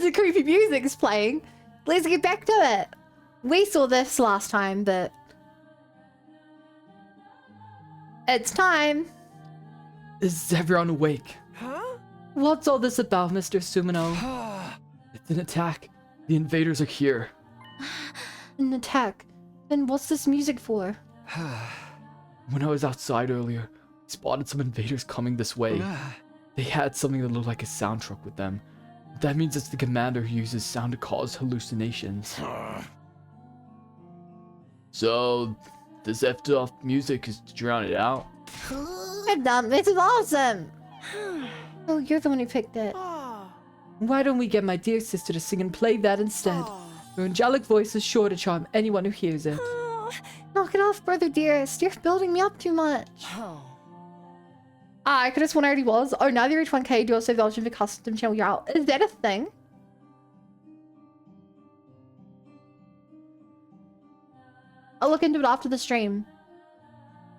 the creepy music's playing. Let's get back to it. We saw this last time, but it's time. Is everyone awake? Huh? What's all this about, Mr. Sumino? It's an attack. The invaders are here. An attack. Then what's this music for? When I was outside earlier, I spotted some invaders coming this way. They had something that looked like a sound truck with them. That means it's the commander who uses sound to cause hallucinations. So, this effed off music is to drown it out? This is awesome. Oh, you're the one who picked it. Why don't we get my dear sister to sing and play that instead? Her angelic voice is sure to charm anyone who hears it. Knock it off, brother dearest. You're building me up too much. I could have sworn I already was. Oh, now that you reach 1K, do also vouch for custom channel you're out. Is that a thing? I'll look into it after the stream.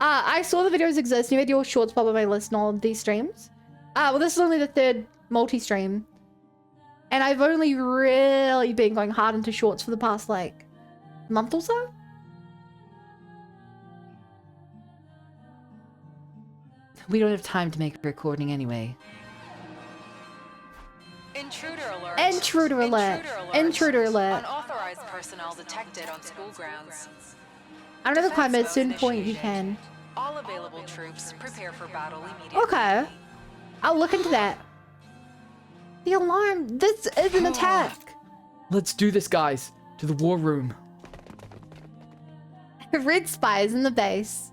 I saw the videos exist. You made your shorts pop on my list and all of these streams. Well, this is only the third multi-stream. And I've only really been going hard into shorts for the past, like, month or so? We don't have time to make a recording anyway. Intruder alert. Intruder alert. Intruder alert. Unauthorized personnel detected on school grounds. I don't know the climb at a Defense certain modes point you initiated. can. All available troops prepare for battle immediately. Okay. I'll look into that. The alarm. This is an attack. Let's do this, guys. To the war room. Red spies in the base.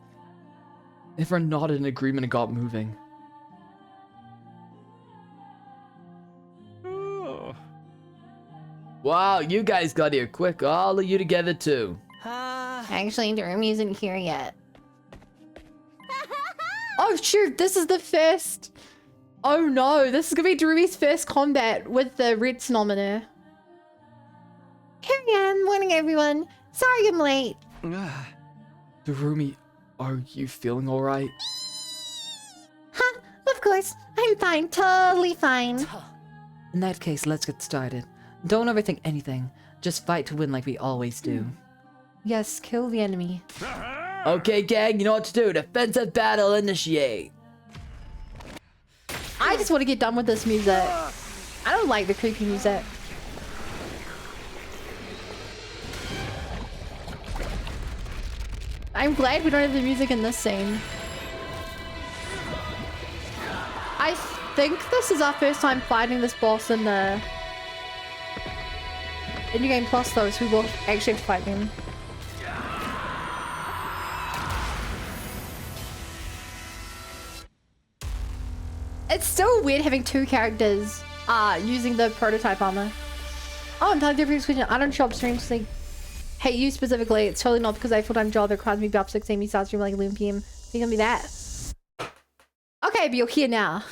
Everyone nodded in agreement and got moving. Wow, you guys got here quick. All of you together too. Actually, Jeremy isn't here yet. Oh shoot, this is the first. Oh no, this is gonna be Darumi's first combat with the Red Phenomenon. Here I am, morning everyone. Sorry I'm late. Darumi, are you feeling alright? Huh, of course. I'm fine, totally fine. In that case, let's get started. Don't overthink anything. Just fight to win like we always do. Yes, kill the enemy. Okay, gang, you know what to do. Defensive battle initiate. I just want to get done with this music. I don't like the creepy music. I'm glad we don't have the music in this scene. I think this is our first time fighting this boss in the New Game Plus though, so we will actually have to fight him. It's still weird having two characters using the prototype armor. Oh, I'm telling you the question. I don't show up streams like hate you specifically. It's totally not because I have a full-time job that requires me to be up 6 a.m. start streaming like 11 p.m. It's gonna be that. Okay, but you're here now.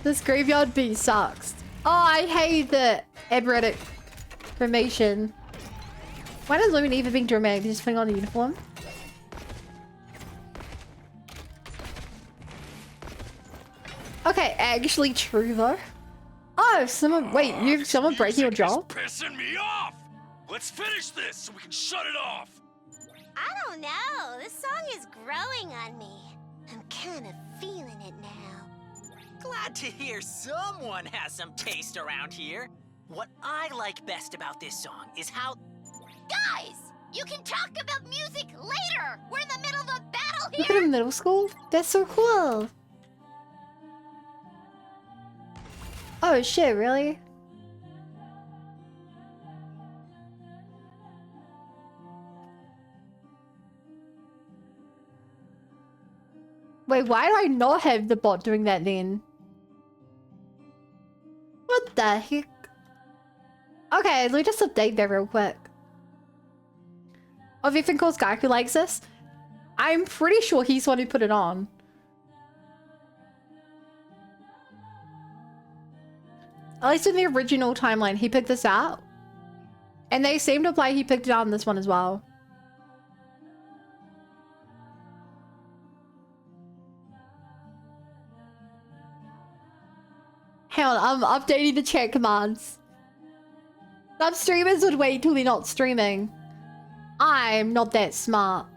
This graveyard beat sucks. Oh, I hate the aberratic formation. Why does Lumen even being dramatic? Just putting on a uniform? Okay, actually true though. Oh, someone wait, someone breaking your jaw? Pissing me off. Let's finish this so we can shut it off. I don't know. This song is growing on me. I'm kind of feeling it now. Glad to hear someone has some taste around here. What I like best about this song is how... Guys, you can talk about music later. We're in the middle of a battle You here. put in middle school? That's so cool. Oh shit, really? Wait, why do I not have the bot doing that then? What the heck? Okay, let me just update that real quick. Oh, if you think Gaiku likes this, I'm pretty sure he's the one who put it on. At least in the original timeline, he picked this out. And they seem to imply he picked it out in this one as well. Hang on, I'm updating the chat commands. Some streamers would wait till they're not streaming. I'm not that smart.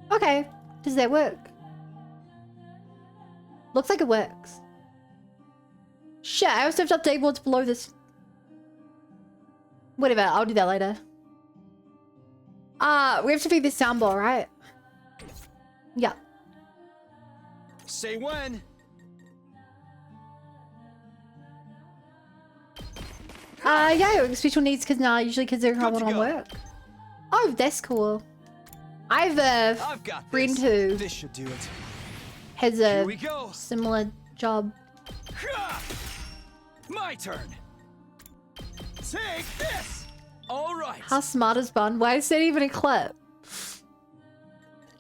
Okay, does that work? Looks like it works. Shit, I also have to update what's below this. Whatever, I'll do that later. We have to feed this soundbar, right? Yeah. Say when. Yeah, special needs kids now. Usually kids are Good to on go. work. Oh, that's cool. I have a I've got friend this. who This should do it. has Here a we go. similar job. Ha! My turn. Take this. All right. How smart is Bun? Why is that even a clip?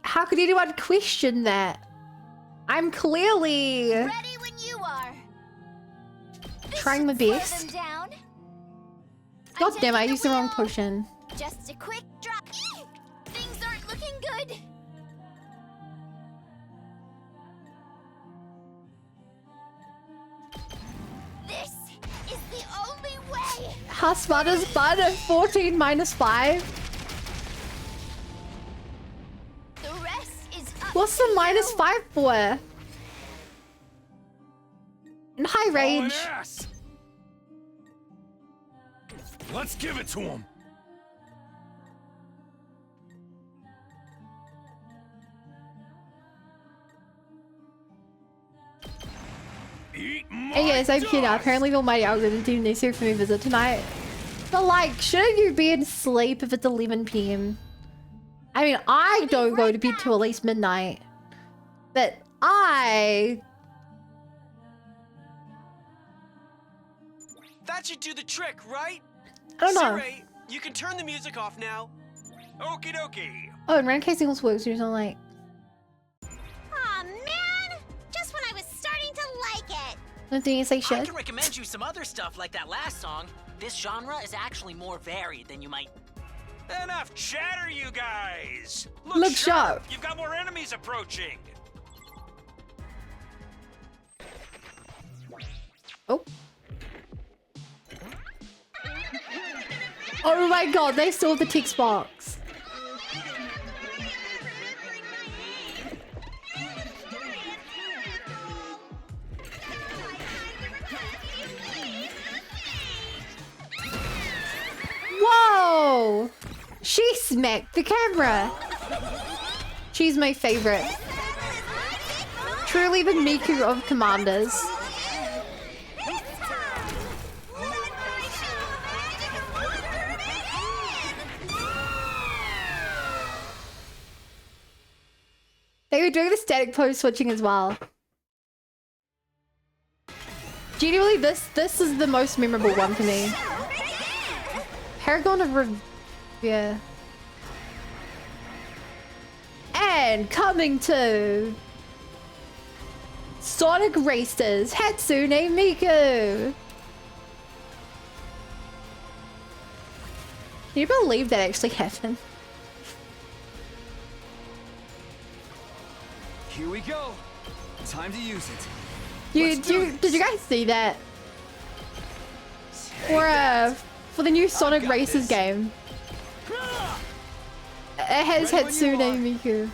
How could anyone question that? I'm clearly Ready when you are. This trying my should slow best. them down. God I'm damn, I taking used the wrong wheel. potion. Just a quick drop. Things aren't looking good. This is the only way. How smart is Bun at 14 minus 5? The rest is up What's to the minus you. 5 for? In high All an range. ass. Let's give it to him. Eat my Hey guys, I'm Kina. dust. Apparently the almighty algorithm team needs here for me visit tonight. But like, shouldn't you be asleep if it's 11 PM? I mean, I don't go to bed till at least midnight. But That should do the trick, right? I don't know. Siri, you can turn the music off now. Okie dokie. Oh, and random casing also works, there's no like... Aw, man! Just when I was starting to like it. Nothing you say I shit. can recommend you some other stuff like that last song. This genre is actually more varied than you might. Enough chatter, you guys. Look sharp. You've got more enemies approaching. Oh. Oh my god, they stole the text box. Whoa! She smacked the camera. She's my favorite. Truly the Miku of commanders. They were doing the static pose switching as well. Genuinely, this is the most memorable one for me. Paragon of Revere. And coming to Sonic Racers Hatsune Miku. Can you believe that actually happened? Here we go. Time to use it. Did you guys see that? For the new Sonic got Racers this. game. It has Ready when you Hatsune are. Miku.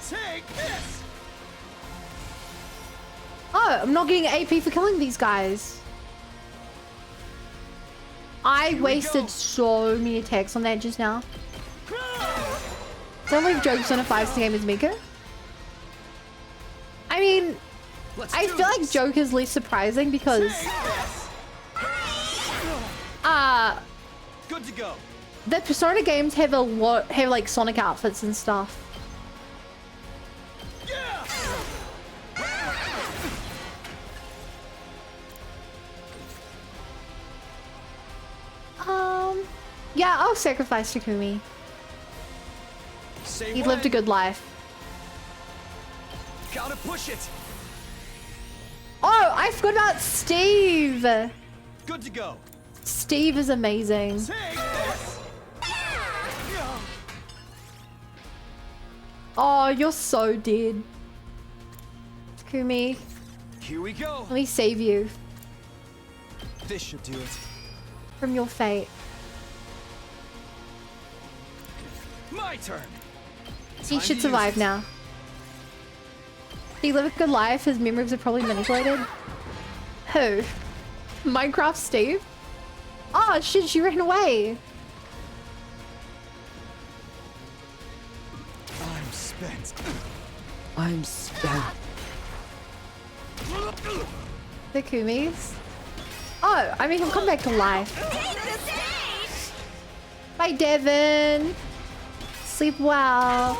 Take this. Oh, I'm not getting AP for killing these guys. I Here we wasted go. so many attacks on that just now. Don't leave Joke's on a 5-star game as Miku. I mean, Let's I do feel like this. Joke is less surprising because Take this. Good to go. the Persona games have like Sonic outfits and stuff. Yeah, I'll sacrifice Takumi. Say He when. lived a good life. Gotta push it. Oh, I forgot about Steve. Good to go. Steve is amazing. Take this. Oh, you're so dead. Takumi, Here we go. let me save you This should do it. from your fate. My turn. He Time should to survive use it. now. He lived a good life. His memories are probably manipulated. Who? Minecraft Steve? Oh shit, she ran away. I'm spent. I'm spent. Takumi's. Oh, I mean, he'll come back to life. Bye, Devin. Sleep well.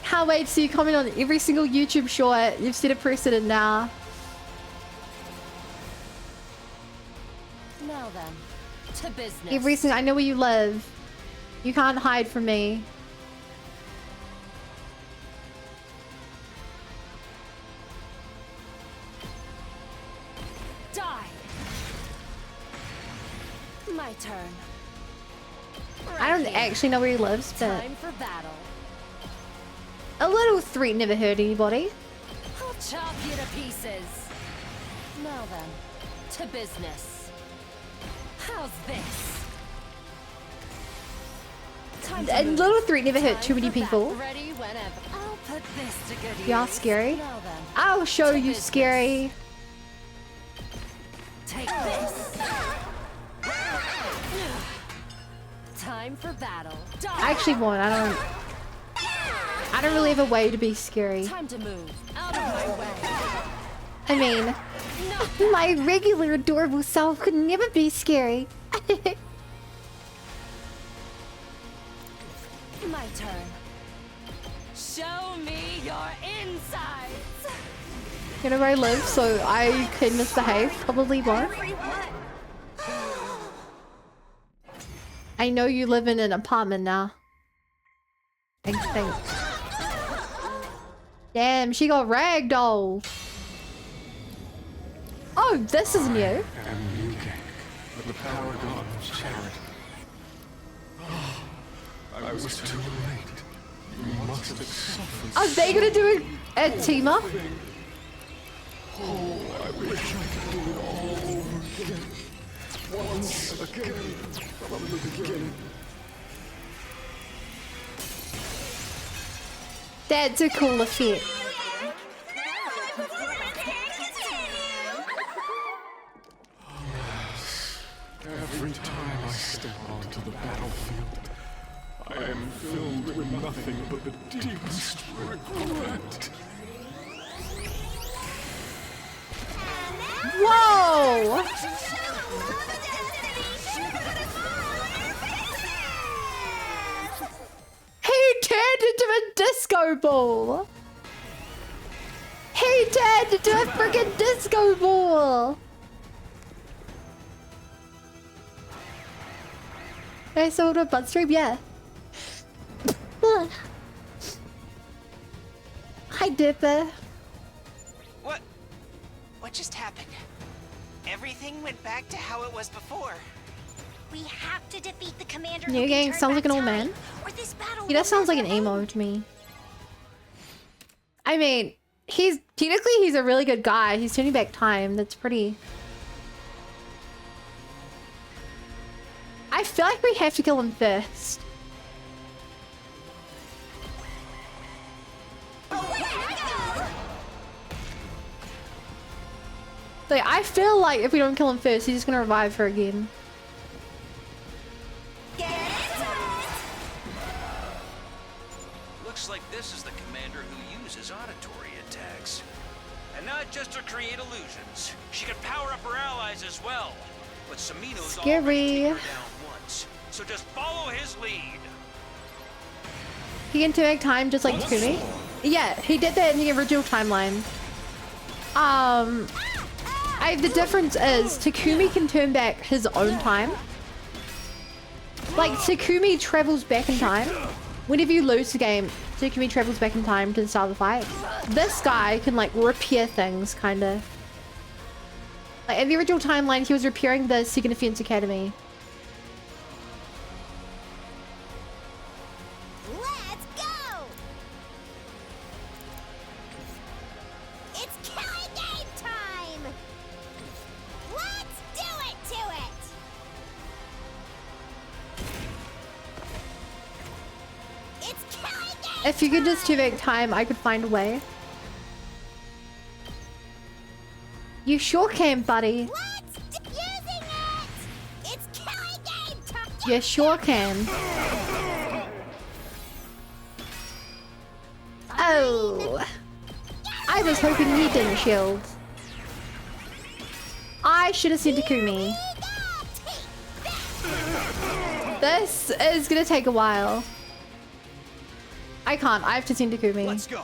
Can't wait to see you comment on every single YouTube short. You've set a precedent now. Now then, to business. Every single, I know where you live. You can't hide from me. Die. My turn. I don't Right here. actually know where he lives, but Time for battle. a little threat never hurt anybody. I'll chop you to pieces. Now then, to business. How's this? Time to A move. little threat never hurt too Time many for people. battle. Ready whenever. I'll put this to good use. Y'all scary? Now then, I'll show to you business. scary. Take this. Time for battle. Die. I actually won't. I don't really have a way to be scary. Time to move. Out of my way. I mean, Not my regular adorable self could never be scary. my turn. Show me your insides. You know where I live, so I can misbehave. Probably won't. I know you live in an apartment now. I think. Damn, she got ragdoll. Oh, this is new. And Yuki, the power god of charity. I was too late. You must have suffered. Are they gonna do a team up? I wish I could do it all over again. Once again, from the beginning. That's a cool effect. Every time I step onto the battlefield, I am filled with nothing but the deepest regret. Whoa! He turned into a disco ball. He turned into a freaking disco ball. I saw it on Budstream, yeah. Hi, Dipper. What just happened? Everything went back to how it was before. We have to defeat the commander. New who can gang turn sounds like back an old time, man. or this battle He does will sounds like an never emo end. to me. I mean, he's a really good guy. He's turning back time. That's pretty. I feel like we have to kill him first. Like, I feel like if we don't kill him first, he's just gonna revive her again. Looks like this is the commander who uses auditory attacks. And not just to create illusions. She can power up her allies as well. But Samino's already Scary. taken her down once. So just follow his lead. He can turn back time just like Takumi. Yeah, he did that in the original timeline. The difference is Takumi can turn back his own time. Like, Takumi travels back in time. Whenever you lose the game, So Kumi travels back in time to the start of the fight. This guy can like repair things, kind of. Like in the original timeline, he was repairing the Second Defense Academy. Let's go! It's killing game time! Let's do it to it! It's killing game If you could just do back time, I could find a way. You sure can, buddy. using it! It's killing game time! You sure can. Oh. I was hoping he didn't shield. I should have sent Takumi. This is gonna take a while. I can't. I have to send Takumi. Let's go.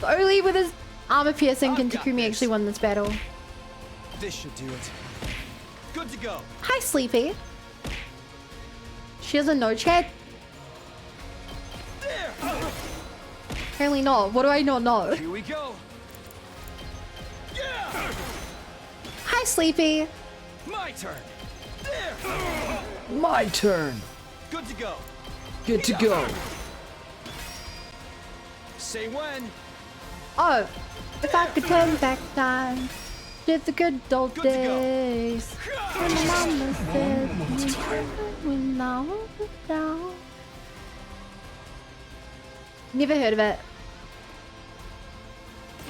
Only with his armor piercing can Takumi actually win this battle. This should do it. Good to go. Hi, Sleepy. She doesn't know chat? Apparently not. What do I not know? Here we go. Yeah! Hi, Sleepy. My turn. There. My turn. Good to go. Good to go. Say when. Oh, if I could turn back time to the good old Good to go. days. When mama said when I was down. Never heard of it.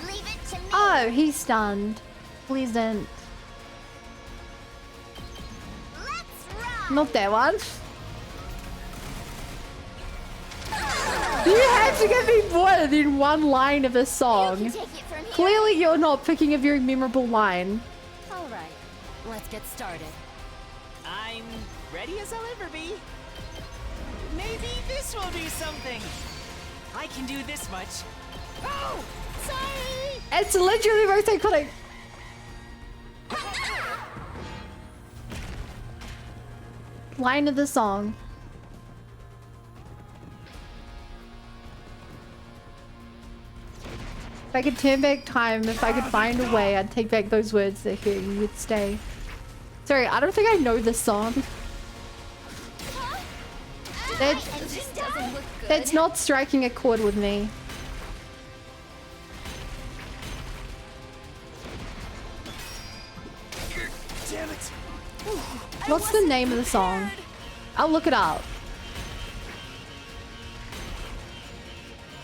Leave it to me! Oh, he's stunned. Pleasant. Let's rock! Not that one. You have to give me more than one line of a song. Take it from here. Clearly you're not picking a very memorable line. All right, let's get started. I'm ready as I'll ever be. Maybe this will do something. I can do this much. Oh, sorry. It's literally most iconic. Line of the song. If I could turn back time, if I could find a way, I'd take back those words that here you would stay. Sorry, I don't think I know this song. That's not striking a chord with me. Damn it. What's the name of the song? I'll look it up.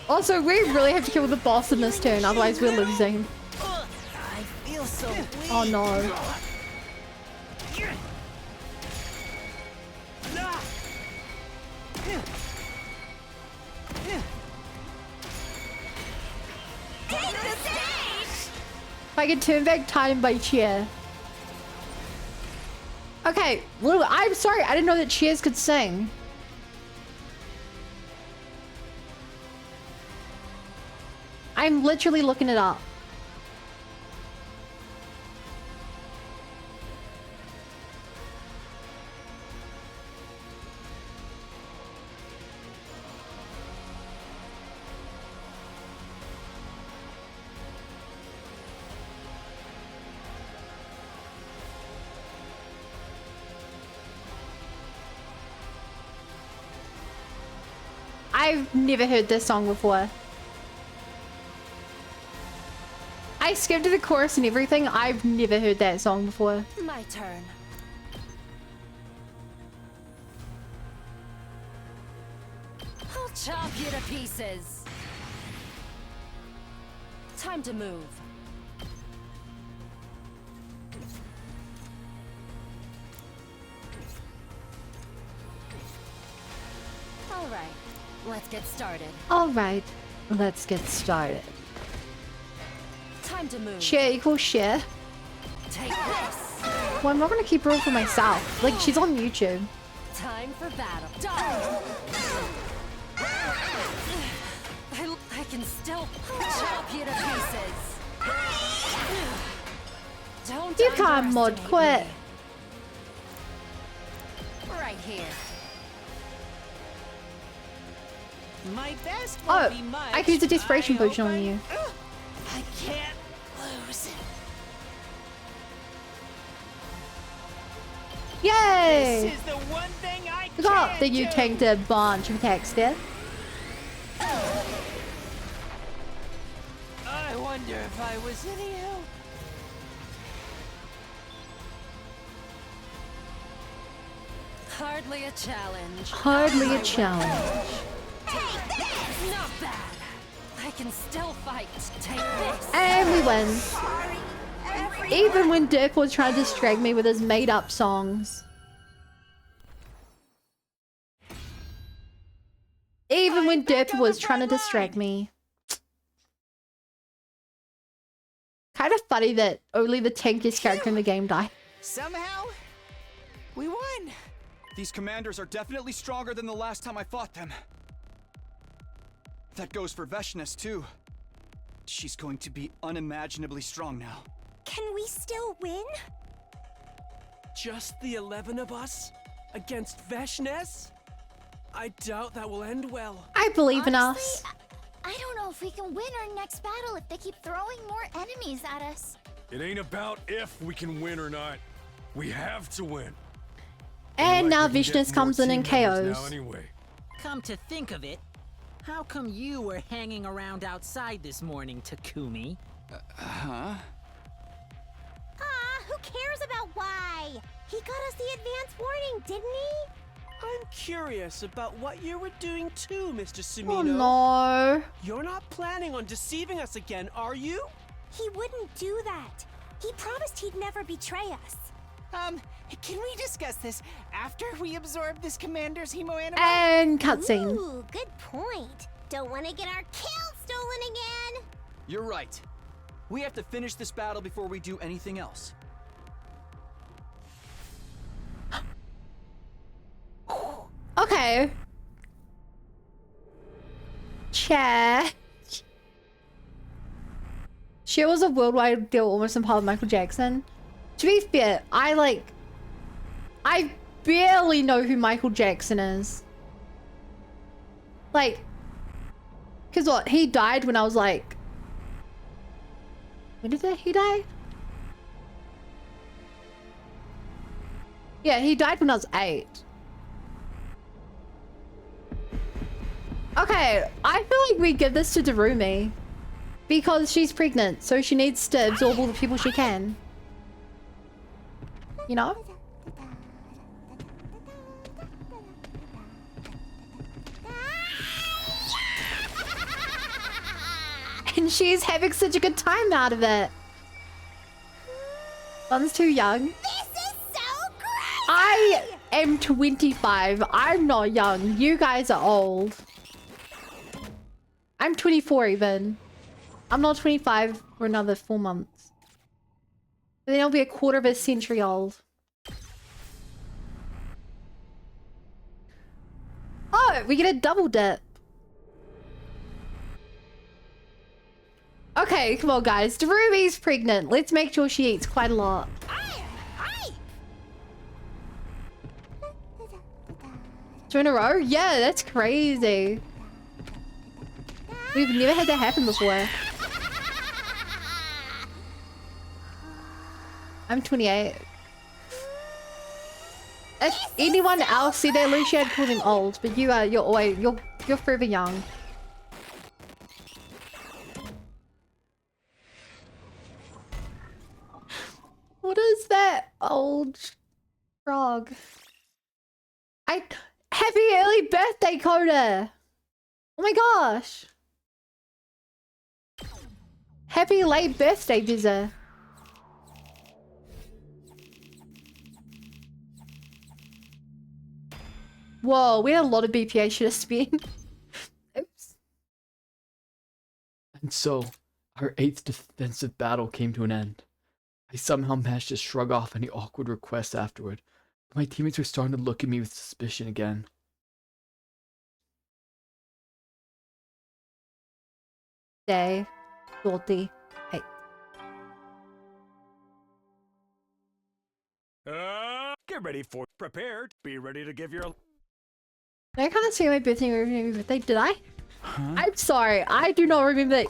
Also, we really have to kill the boss in this turn, otherwise we're losing. I feel so weak. Oh no. If I could turn back time by cheer. Okay, Lou, I'm sorry, I didn't know that cheers could sing. I'm literally looking it up. I've never heard this song before. I skipped the chorus and everything. I've never heard that song before. My turn. I'll chop you to pieces. Time to move. All right, let's get started. All right, let's get started. Time to move. Share equals share. Take this. Well, I'm not gonna keep her all for myself. Like, she's on YouTube. Time for battle. Die. I can still chop you to pieces. Don't You can't mod underestimate quit. me. Right here. My best won't Oh, be much. I can use a desperation I hope potion on I- you. I can't lose. Yay! This is the one thing I Forgot can't that you do. tanked a bunch of attacks there. I wonder if I was any help. Hardly a challenge. Hardly a challenge. Not bad. I can still fight. Take this. And we win. Even when Dirk was trying to distract me with his made-up songs. Even when Dirk was trying to distract me. Kind of funny that only the tankiest character in the game died. Somehow, we won. These commanders are definitely stronger than the last time I fought them. That goes for Veshness, too. She's going to be unimaginably strong now. Can we still win? Just the 11 of us? Against Veshness? I doubt that will end well. I believe in Honestly, us. I don't know if we can win our next battle if they keep throwing more enemies at us. It ain't about if we can win or not. We have to win. And now We can get Vishnus more comes in team and members KOs. now anyway. Come to think of it, how come you were hanging around outside this morning, Takumi? Huh? Who cares about why? He got us the advance warning, didn't he? I'm curious about what you were doing too, Mr. Oh Sumino. no. You're not planning on deceiving us again, are you? He wouldn't do that. He promised he'd never betray us. Can we discuss this after we absorb this commander's hemo animal? And cutscene. Ooh, good point. Don't want to get our kill stolen again. You're right. We have to finish this battle before we do anything else. Okay. Chat. She was a worldwide deal almost in part with Michael Jackson. To be fair, I barely know who Michael Jackson is. Like, cause what, he died when I was like, when did he die? Yeah, he died when I was 8. Okay, I feel like we give this to Darumi. Because she's pregnant, so she needs to absorb all the people she can. You know? And she's having such a good time out of it. One's too young. This is so great! I am 25. I'm not young. You guys are old. I'm 24 even. I'm not 25 for another 4 months. Then I'll be a quarter of a century old. Oh, we get a double dip. Okay, come on guys. Darumi's pregnant. Let's make sure she eats quite a lot. Two in a row? Yeah, that's crazy. We've never had that happen before. I'm 28. If anyone else said that, Lucia, I'd call them old, but you're forever young. What is that old frog? Happy early birthday, Coda! Oh my gosh! Happy late birthday, Vizza. Whoa, we had a lot of BPA should have spent. Oops. And so, our 8th defensive battle came to an end. I somehow managed to shrug off any awkward requests afterward. My teammates were starting to look at me with suspicion again. Day. Salty. Hey. Get ready for prepared. Be ready to give your I kind of see my birthday. Did I? I'm sorry. I do not remember that.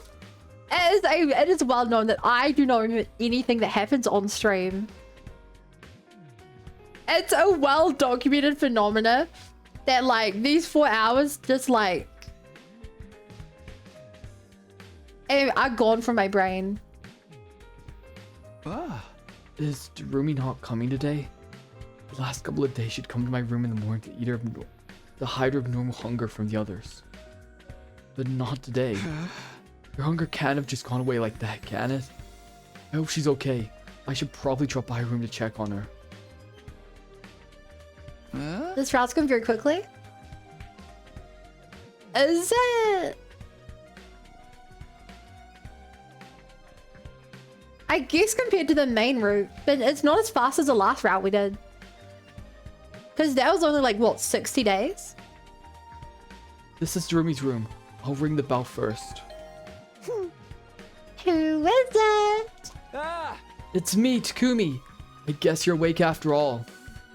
It is well known that I do not remember anything that happens on stream. It's a well documented phenomena that like these 4 hours just like are gone from my brain. Is Darumi not coming today? The last couple of days she'd come to my room in the morning to hide her abnormal hunger from the others. But not today. Her hunger can't have just gone away like that, can it? I hope she's okay. I should probably drop by her room to check on her. This route's going very quickly. Is it? I guess compared to the main route, but it's not as fast as the last route we did. Because that was only like, what, 60 days? This is Darumi's room. I'll ring the bell first. Who is it? It's me, Takumi. I guess you're awake after all.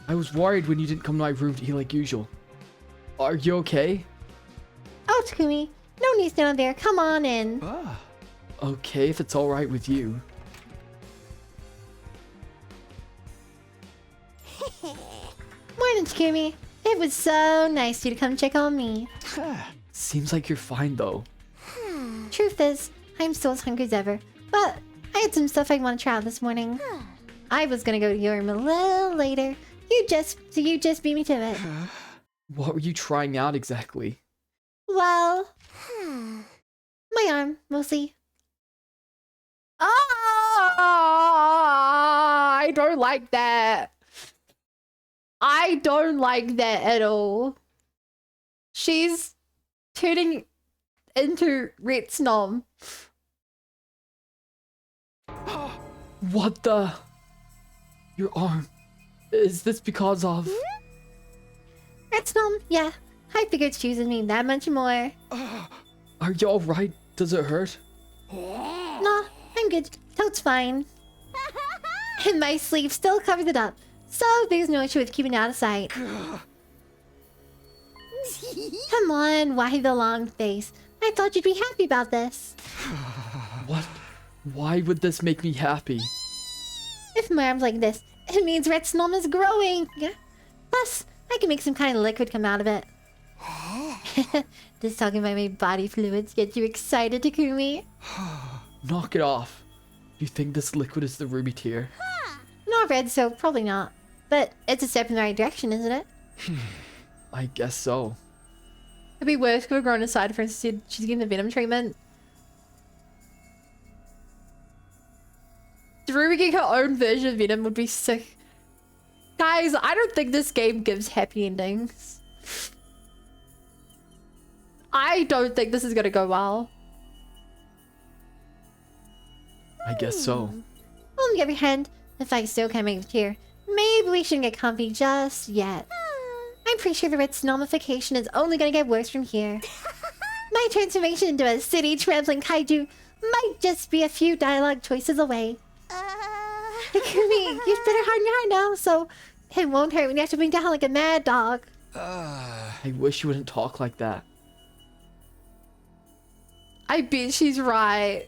I was worried when you didn't come to my room to eat like usual. Are you okay? Oh, Takumi. No need down there. Come on in. Okay, if it's alright with you. Morning, Takumi. It was so nice of you to come check on me. Seems like you're fine though. Truth is, I'm still as hungry as ever. But I had some stuff I want to try out this morning. I was gonna go to your room a little later. You just beat me to it. What were you trying out exactly? Well, my arm, mostly. I don't like that. I don't like that at all. She's turning into Retsnom. What the? Your arm. Is this because of... Retsnom, yeah. I figured she was me that much more. Are you alright? Does it hurt? No, I'm good. Toad's fine. And my sleeve still covers it up. So there's no issue with keeping it out of sight. Come on, why the long face? I thought you'd be happy about this. What? Why would this make me happy? If my arm's like this, it means Retsnom is growing. Plus, I can make some kind of liquid come out of it. Just talking about my body fluids get you excited, Takumi? Knock it off. You think this liquid is the ruby tear? Not red, so probably not. But it's a step in the right direction, isn't it? I guess so. It'd be worse if we were growing aside, for instance, she's getting the venom treatment. Darumi getting her own version of venom would be sick. Guys, I don't think this game gives happy endings. I don't think this is gonna go well. I guess so. On the other hand, if I still can't make it here, maybe we shouldn't get comfy just yet. I'm pretty sure the red snomification is only gonna get worse from here. My transformation into a city trampling kaiju might just be a few dialogue choices away. Takumi, you've better harden your heart now, so it won't hurt when you have to bring down like a mad dog. I wish you wouldn't talk like that. I bet she's right.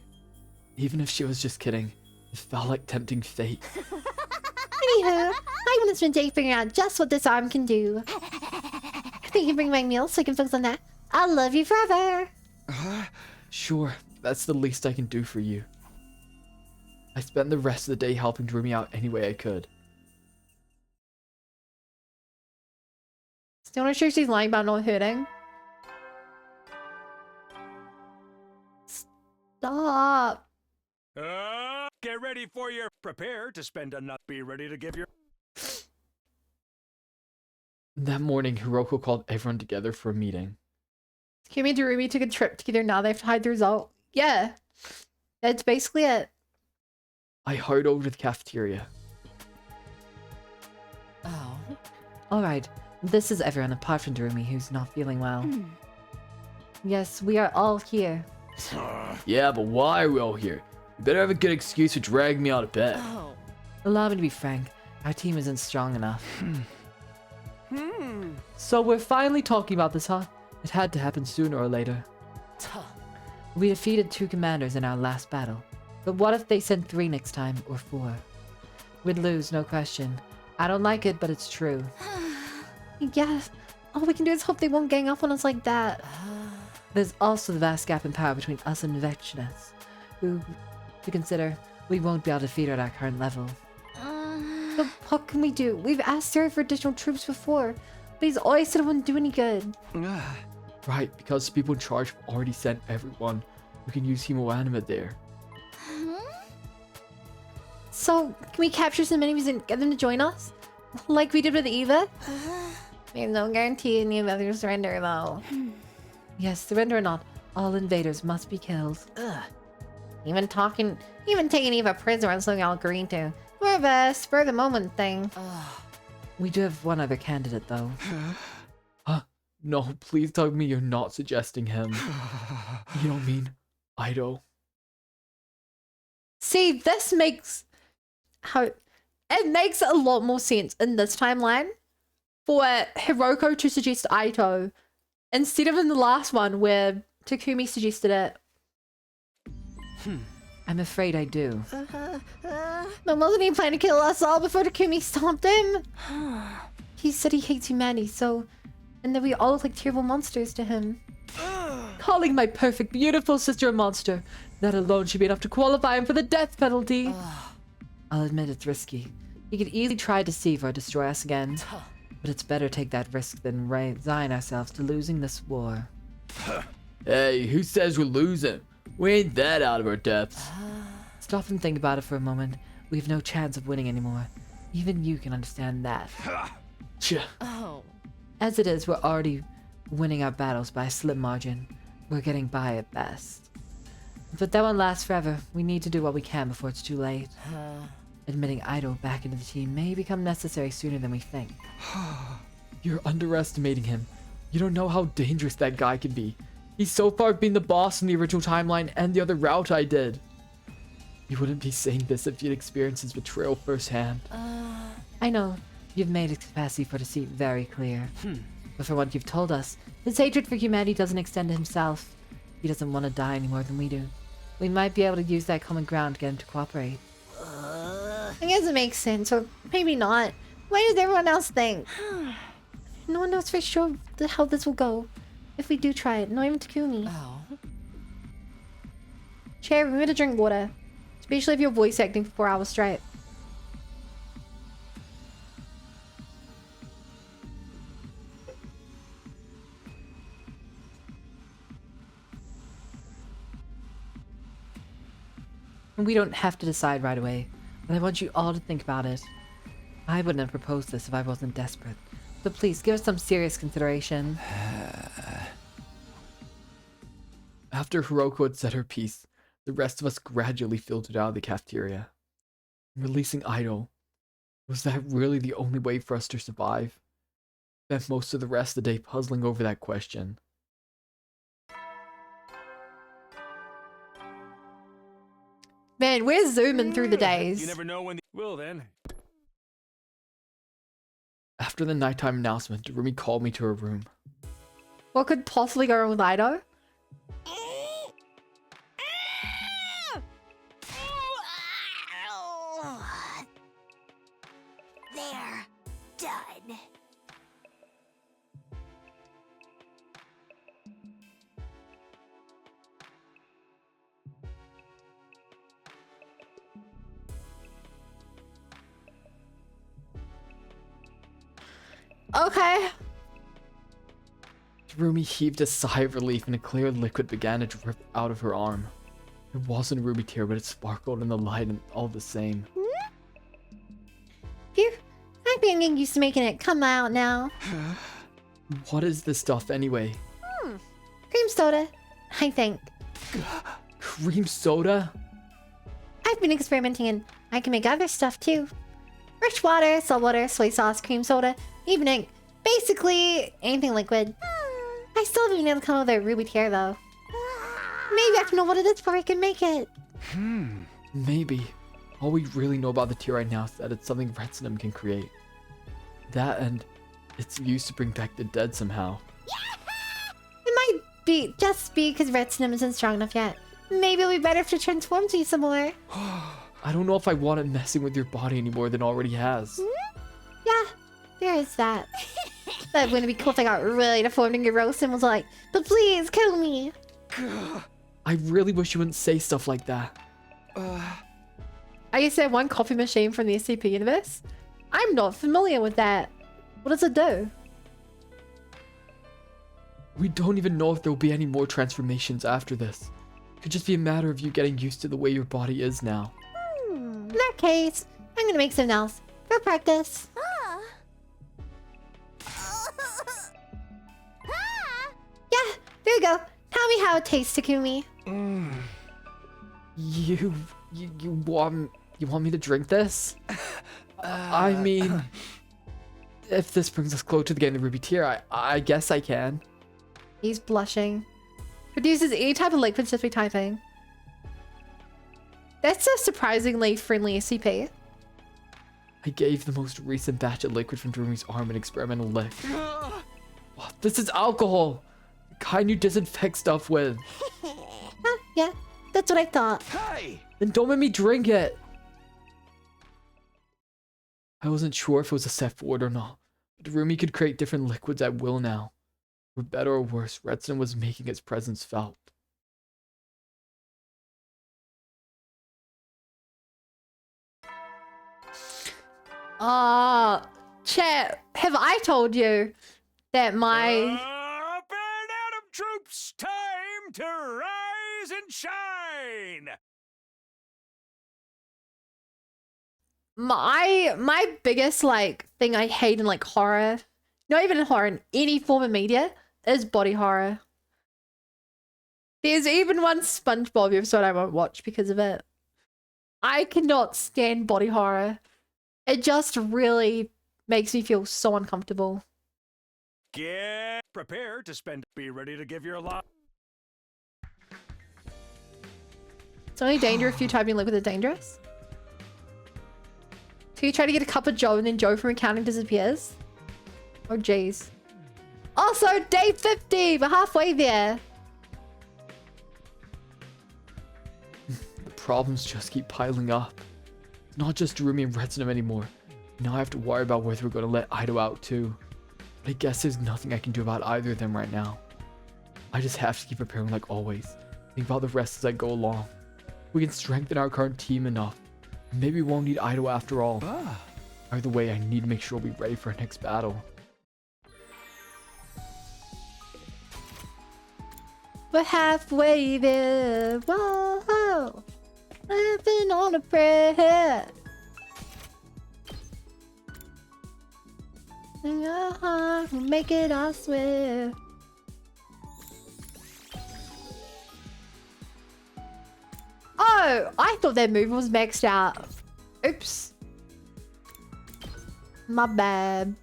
Even if she was just kidding, it felt like tempting fate. Anywho, I want to spend a day figuring out just what this arm can do. If they can bring my meal so I can focus on that, I'll love you forever. Sure, that's the least I can do for you. I spent the rest of the day helping Darumi out any way I could. Still not sure she's lying about not hurting. Stop. Get ready for your prepare to spend a nut. Be ready to give your... That morning, Hiroko called everyone together for a meeting. Kimi and Darumi took a trip together. Now they have to hide the result. Yeah. That's basically it. I hurried over to the cafeteria. Oh. Alright. This is everyone apart from Darumi who's not feeling well. Yes, we are all here. Yeah, but why are we all here? You better have a good excuse for dragging me out of bed. Oh. Allow me to be frank. Our team isn't strong enough. So we're finally talking about this, huh? It had to happen sooner or later. We defeated 2 commanders in our last battle. But what if they sent 3 next time, or 4? We'd lose, no question. I don't like it, but it's true. Yes. All we can do is hope they won't gang up on us like that. There's also the vast gap in power between us and Vechinus, who, to consider, we won't be able to defeat her at our current level. But what can we do? We've asked Zero for additional troops before, but he's always said it wouldn't do any good. Right, because people in charge have already sent everyone. We can use Hemoanima there. So, can we capture some enemies and get them to join us? Like we did with Eva? There's no guarantee any of them surrender, though. Yes, surrender or not, all invaders must be killed. Even taking Eva prisoner is something I'll agree to. More of a spur of the moment thing. We do have one other candidate, though. Huh? No, please tell me you're not suggesting him. You don't mean Ido. See, this makes... It makes a lot more sense in this timeline for Hiroko to suggest Aito instead of in the last one where Takumi suggested it. I'm afraid I do. But wasn't he planning to kill us all before Takumi stopped him? He said he hates humanity, so... And that we all look like terrible monsters to him. Calling my perfect, beautiful sister a monster. That alone should be enough to qualify him for the death penalty. I'll admit it's risky. He could easily try to deceive or destroy us again. But it's better take that risk than resign ourselves to losing this war. Hey, who says we're losing? We ain't that out of our depths. Stop and think about it for a moment. We have no chance of winning anymore. Even you can understand that. Oh. As it is, we're already winning our battles by a slim margin. We're getting by at best. But that won't last forever. We need to do what we can before it's too late. Admitting Ido back into the team may become necessary sooner than we think. You're underestimating him. You don't know how dangerous that guy can be. He's so far been the boss in the original timeline and the other route I did. You wouldn't be saying this if you'd experienced his betrayal firsthand. I know. You've made his capacity for deceit very clear. But from what you've told us, his hatred for humanity doesn't extend to himself. He doesn't want to die any more than we do. We might be able to use that common ground to get him to cooperate. I guess it makes sense, or maybe not. Why does everyone else think? No one knows for sure how this will go. If we do try it, not even Takumi. Cherry, remember to drink water. Especially if you're voice acting for 4 hours straight. We don't have to decide right away, but I want you all to think about it. I wouldn't have proposed this if I wasn't desperate. So please, give us some serious consideration. After Hiroko had said her piece, the rest of us gradually filtered out of the cafeteria. Releasing Ido, was that really the only way for us to survive? Spent most of the rest of the day puzzling over that question. Man, we're zooming through the days. You never know when. Well then. After the nighttime announcement, Rumi called me to her room. What could possibly go wrong with Ido? They're done. Okay. Rumi heaved a sigh of relief and a clear liquid began to drip out of her arm. It wasn't a ruby tear, but it sparkled in the light and all the same. Phew. I've been getting used to making it come out now. What is this stuff anyway? Cream soda, I think. Cream soda? I've been experimenting and I can make other stuff too. Rich water, salt water, soy sauce, cream soda, even ink. Basically, anything liquid. I still haven't been able to come up with a ruby tear though. Maybe I have to know what it is before I can make it. Maybe. All we really know about the tear right now is that it's something Retsinum can create. That and It's used to bring back the dead somehow. It might be just because Retinum isn't strong enough yet. Maybe it'll be better if it transforms you some more. I don't know if I want it messing with your body any more than it already has. Yeah, there is that. That wouldn't be cool if I got really deformed and gross and was like, but please kill me. I really wish you wouldn't say stuff like that. I used to have one coffee machine from the SCP universe. I'm not familiar with that. What does it do? We don't even know if there will be any more transformations after this. It could just be a matter of you getting used to the way your body is now. In that case, I'm gonna make something else for practice. Yeah, there you go. Tell me how it tastes, Takumi. You want me to drink this? I mean, if this brings us closer to getting the ruby tier, I guess I can. He's blushing. Produces any type of liquid just by typing. That's a surprisingly friendly SCP. I gave the most recent batch of liquid from Drumi's arm an experimental lick. What? This is alcohol! The kind you disinfect stuff with. Yeah, that's what I thought. Hey! Then don't make me drink it! I wasn't sure if it was a step forward or not, but Drumi could create different liquids at will now. For better or worse, Redstone was making its presence felt. Chat, have I told you that my... Up and Atom troops, time to rise and shine! My biggest like thing I hate in like horror, not even in horror, in any form of media, is body horror. There's even one SpongeBob episode I won't watch because of it. I cannot stand body horror. It just really makes me feel so uncomfortable. Get prepared to spend. Be ready to give your lot. It's only dangerous if you type in liquid is dangerous. So you try to get a cup of Joe and then Joe from accounting disappears? Oh jeez. Also, day 50! We're halfway there. The problems just keep piling up. Not just Drumi and Redstone anymore. Now I have to worry about whether we're going to let Ido out too. But I guess there's nothing I can do about either of them right now. I just have to keep preparing like always. Think about the rest as I go along. We can strengthen our current team enough. Maybe we won't need Ido after all. Either way, I need to make sure we're ready for our next battle. We're halfway there. Whoa! Living on a prayer. We'll make it, I swear. Oh, I thought that move was maxed out. Oops. My bad.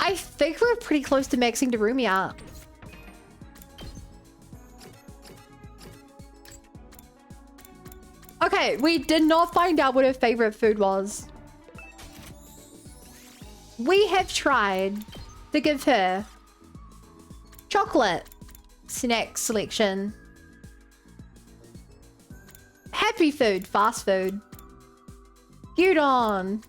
I think we're pretty close to maxing Darumi out. Okay, we did not find out what her favorite food was. We have tried to give her chocolate snack selection, happy food, fast food, gyudon.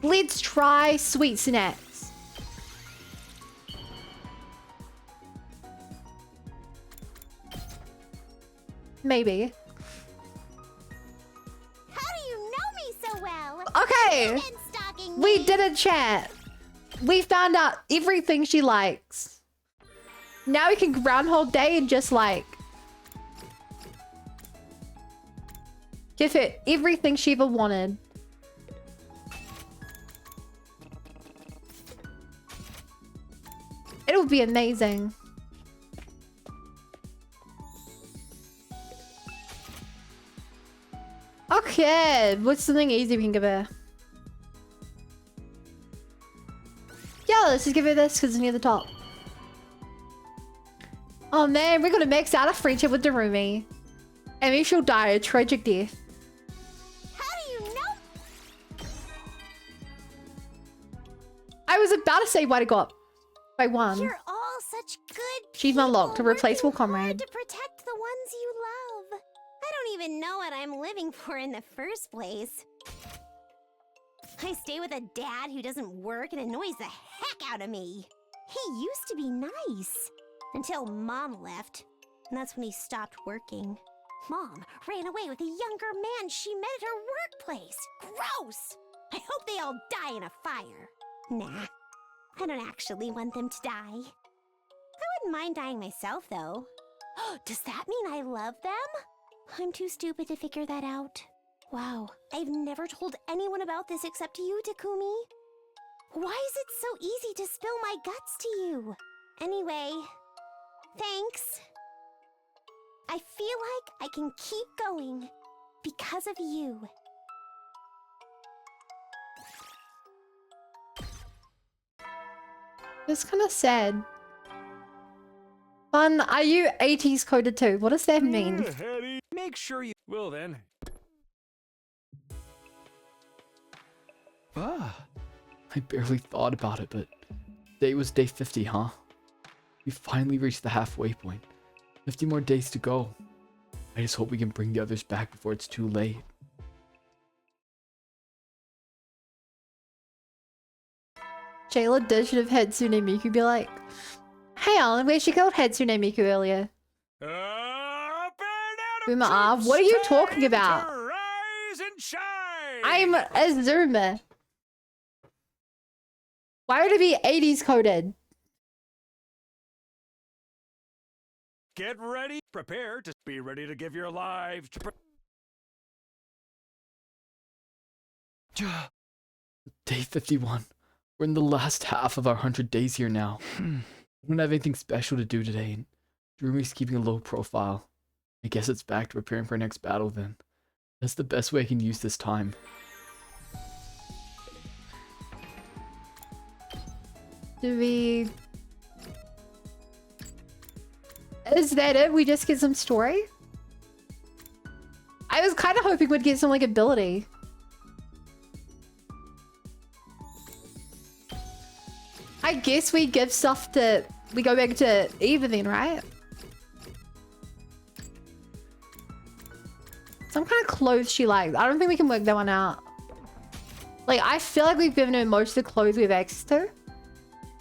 Let's try sweet snacks. Maybe. How do you know me so well? Okay. You've been stalking We me. did a chat. We found out everything she likes. Now we can Groundhog Day and just like give her everything she ever wanted. It'll be amazing. Okay, what's something easy we can give her? Yeah, let's just give her this because it's near the top. Oh man, we're gonna max out a friendship with Darumi. And maybe she'll die a tragic death. How do you know? I was about to say why to go up by one. You're all such good Achievement unlocked, a people replaceable working hard comrade. to protect the ones you love. I don't even know what I'm living for in the first place. I stay with a dad who doesn't work and annoys the heck out of me. He used to be nice. Until Mom left. And that's when he stopped working. Mom ran away with a younger man she met at her workplace. Gross! I hope they all die in a fire. Nah, I don't actually want them to die. I wouldn't mind dying myself, though. Does that mean I love them? I'm too stupid to figure that out. Wow, I've never told anyone about this except you, Takumi. Why is it so easy to spill my guts to you? Anyway, thanks. I feel like I can keep going because of you. It's kind of sad. Fun, are you 80s coded too? What does that mean? Make sure you. Well then. I barely thought about it, but today was day 50, huh? We finally reached the halfway point. 50 more days to go. I just hope we can bring the others back before it's too late. Jayla Dish should have had Hatsune Miku be like, hey Alan, where she killed Hatsune Miku earlier? Boomer R, what are you talking about? I'm a zoomer. Why would it be 80s coded? Get ready. Prepare to be ready to give your lives to. Day 51. We're in the last half of our 100 days here now. I don't have anything special to do today, and Darumi's keeping a low profile. I guess it's back to preparing for our next battle then. That's the best way I can use this time. Do we... Is that it? We just get some story? I was kind of hoping we'd get some, like, ability. I guess we give stuff to... We go back to Eva then, right? Some kind of clothes she likes. I don't think we can work that one out. Like, I feel like we've given her most of the clothes we have access to.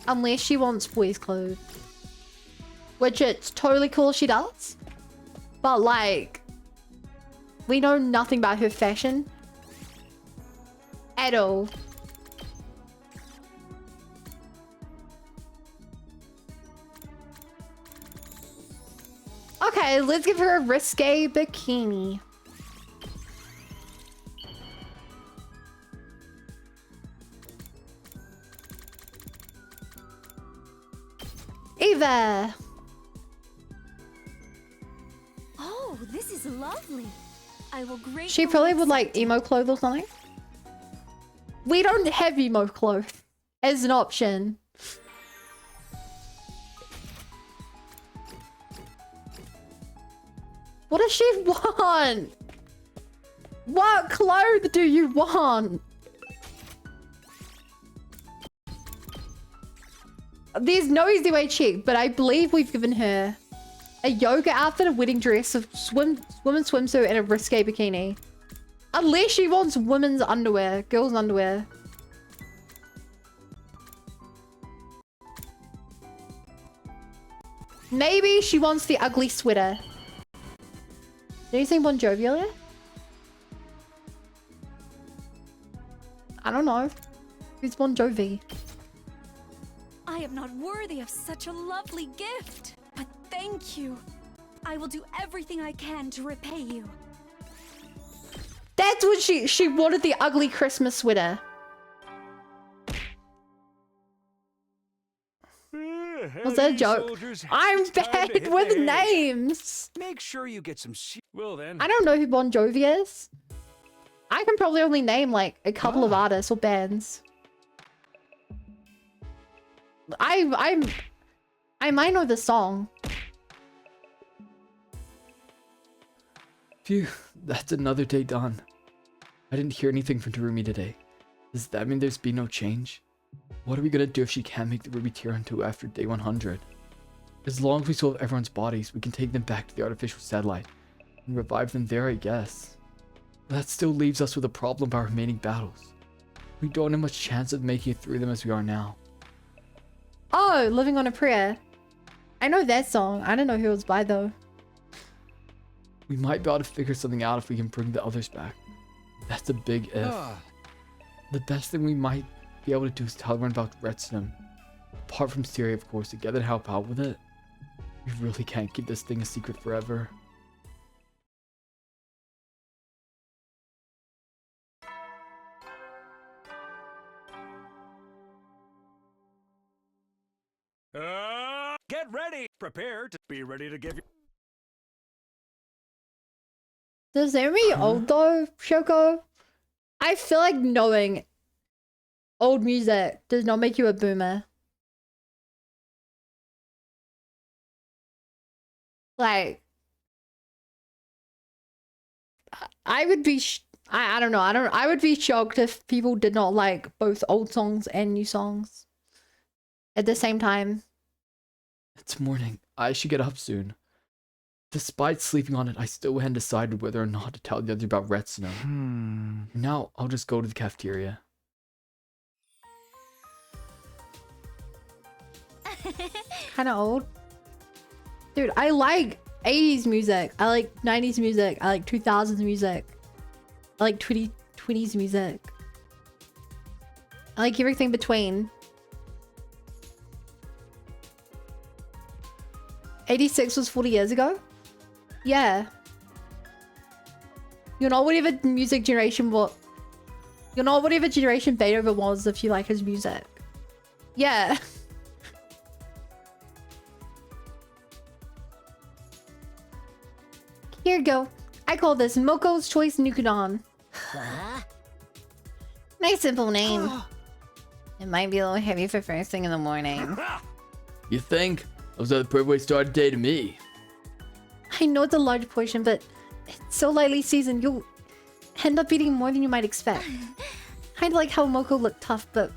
Unless she wants boys' clothes. Which it's totally cool she does. But, like... We know nothing about her fashion. At all. Okay, let's give her a risque bikini. Eva! Oh, this is lovely. I will greatly. She probably would like emo clothes or something. We don't have emo clothes as an option. What does she want? What clothes do you want? There's no easy way to check, but I believe we've given her a yoga outfit, a wedding dress, a women's swimsuit, and a risque bikini. Unless she wants women's underwear, girls' underwear. Maybe she wants the ugly sweater. Did you say Bon Jovi earlier? I don't know. Who's Bon Jovi? I am not worthy of such a lovely gift, but thank you. I will do everything I can to repay you. That's what she wanted, the ugly Christmas sweater. Was that a joke? I'm bad with names. Make sure you get some. Well then. I don't know who Bon Jovi is. I can probably only name like a couple of artists or bands. I might know the song. Phew, that's another day done. I didn't hear anything from Darumi today. Does that mean there's been no change? What are we gonna do if she can't make the Ruby Tier until after day 100? As long as we still have everyone's bodies, we can take them back to the artificial satellite and revive them there, I guess. But that still leaves us with a problem of our remaining battles. We don't have much chance of making it through them as we are now. Oh, Living on a Prayer. I know that song. I don't know who it was by though. We might be able to figure something out if we can bring the others back. That's a big if. The best thing we might be able to do is tell everyone about Retsunum. Apart from Siri, of course, together to help out with it. We really can't keep this thing a secret forever. Get ready! Prepare to be ready to give you. Does that make you old though, Shoko? I feel like knowing old music does not make you a boomer. Like, I would be, I don't know, I would be shocked if people did not like both old songs and new songs at the same time. It's morning. I should get up soon. Despite sleeping on it, I still hadn't decided whether or not to tell the others about Retsunum. Now, I'll just go to the cafeteria. Kind of old. Dude, I like 80s music. I like 90s music. I like 2000s music. I like 2020s music. I like everything between. 86 was 40 years ago? Yeah. You're not whatever music generation you're not whatever generation Beethoven was if you like his music. Yeah. Here you go. I call this Moko's Choice Nukudon. Nice simple name. It might be a little heavy for first thing in the morning. You think? Those are the perfect way to start a day to me. I know it's a large portion, but it's so lightly seasoned, you'll end up eating more than you might expect. Kind of like how Moko looked tough, but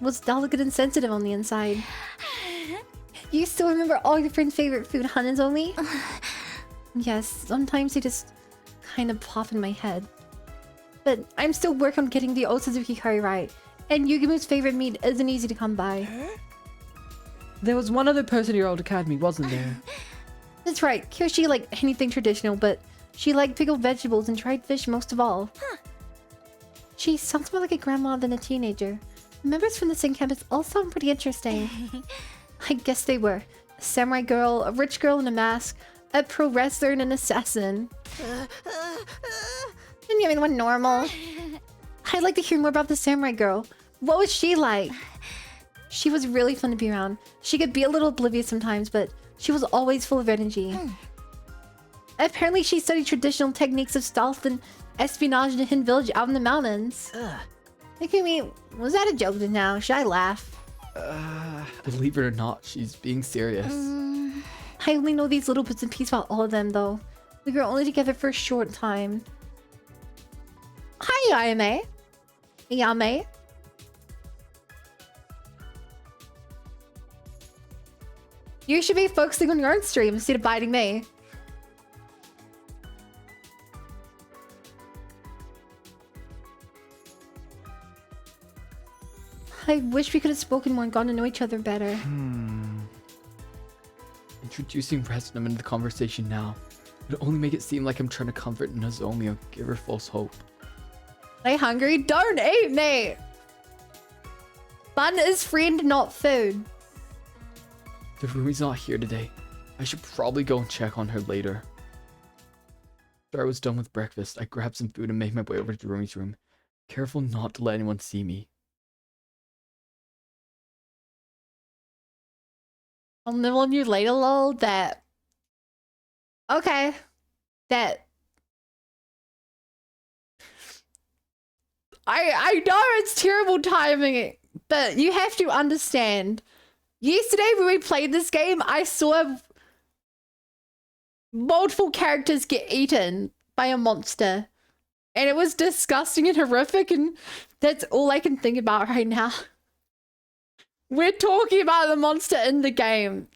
was delicate and sensitive on the inside. You still remember all your friend's favorite food, Hanen's only? Yes, sometimes they just kind of pop in my head. But I'm still working on getting the Osazuki curry right, and Yugimu's favorite meat isn't easy to come by. There was one other person in your old academy, wasn't there? That's right, Kyoshi liked anything traditional, but she liked pickled vegetables and dried fish most of all. She sounds more like a grandma than a teenager. Members from the same campus all sound pretty interesting. I guess they were. A samurai girl, a rich girl in a mask, a pro wrestler, and an assassin. Didn't you have anyone normal? I'd like to hear more about the samurai girl. What was she like? She was really fun to be around. She could be a little oblivious sometimes, but she was always full of energy. Apparently she studied traditional techniques of stealth and espionage in a hidden village out in the mountains. Look at me. Was that a joke just now? Should I laugh? Believe it or not, she's being serious. I only know these little bits and pieces about all of them, though. We were only together for a short time. Hi, Ayame. Yame. You should be focusing on your own stream instead of biting me. I wish we could have spoken more and gotten to know each other better. Introducing Retsunum into the conversation now would only make it seem like I'm trying to comfort Nozomi or give her false hope. Are you hungry? Don't eat me! Fun is friend, not food. The Rumi's not here today. I should probably go and check on her later. After I was done with breakfast, I grabbed some food and made my way over to Rumi's room, careful not to let anyone see me. I'll nibble on you later, lol. That. Okay. That. I know it's terrible timing, but you have to understand. Yesterday when we played this game, I saw multiple characters get eaten by a monster. And it was disgusting and horrific, and that's all I can think about right now. We're talking about the monster in the game.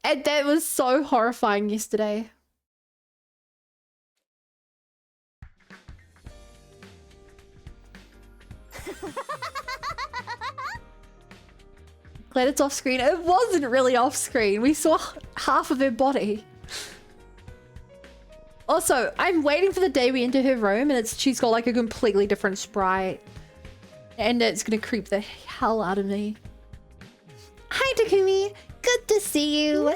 And that was so horrifying yesterday. Glad it's off screen. It wasn't really off screen. We saw half of her body. Also, I'm waiting for the day we enter her room and she's got like a completely different sprite. And it's gonna creep the hell out of me. Hi, Takumi. Good to see you.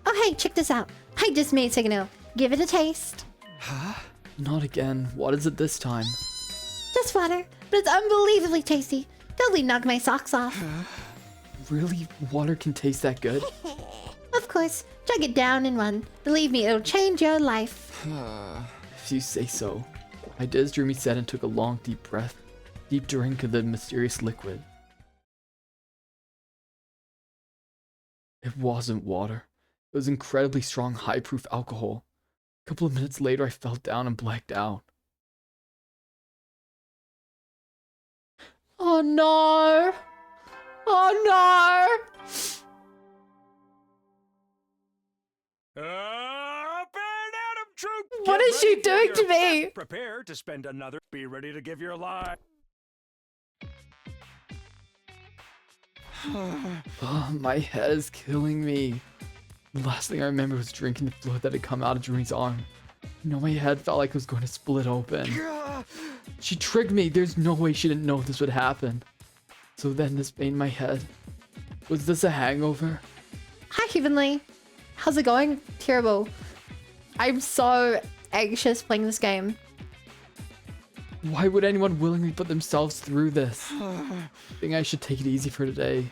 Oh, hey, check this out. I just made Sagano. Give it a taste. Huh? Not again. What is it this time? Just water, but it's unbelievably tasty. Totally knocked my socks off. Really? Water can taste that good? Of course. Chug it down and run. Believe me, it'll change your life. If you say so. I did as Jeremy said and took a long, deep breath. Deep drink of the mysterious liquid. It wasn't water. It was incredibly strong, high-proof alcohol. A couple of minutes later, I fell down and blacked out. Oh no! Oh no! What is she doing to me? Prepare to spend another. Be ready to give your life. Oh, my head is killing me. The last thing I remember was drinking the fluid that had come out of Jeremy's arm. You know, my head felt like it was going to split open. She tricked me. There's no way she didn't know this would happen. So then this made my head. Was this a hangover? Hi, Heavenly. How's it going? Terrible. I'm so anxious playing this game. Why would anyone willingly put themselves through this? I think I should take it easy for today.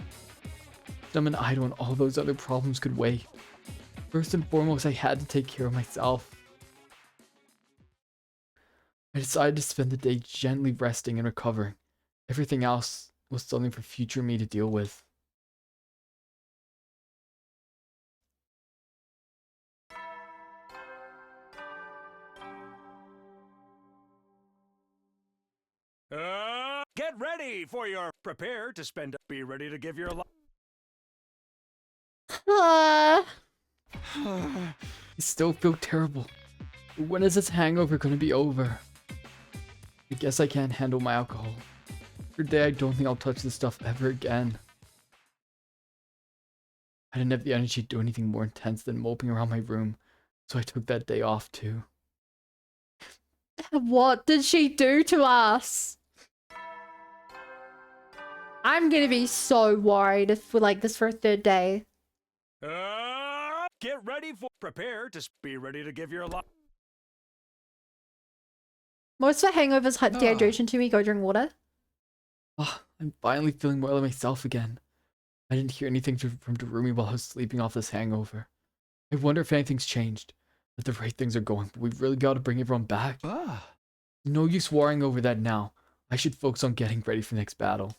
I'm an idol and all those other problems could wait. First and foremost, I had to take care of myself. I decided to spend the day gently resting and recovering. Everything else was something for future me to deal with. Get ready for your. Prepare to spend. Be ready to give your life. I still feel terrible. When is this hangover gonna be over? I guess I can't handle my alcohol. For today, I don't think I'll touch this stuff ever again. I didn't have the energy to do anything more intense than moping around my room, so I took that day off too. What did she do to us? I'm gonna be so worried if we're like this for a third day. Get ready for. Prepare to be ready to give your life. Most of the hangovers hide dehydration to me. Go drink water. I'm finally feeling more like myself again. I didn't hear anything from Darumi while I was sleeping off this hangover. I wonder if anything's changed. That the right things are going, but we've really got to bring everyone back. No use worrying over that now. I should focus on getting ready for the next battle.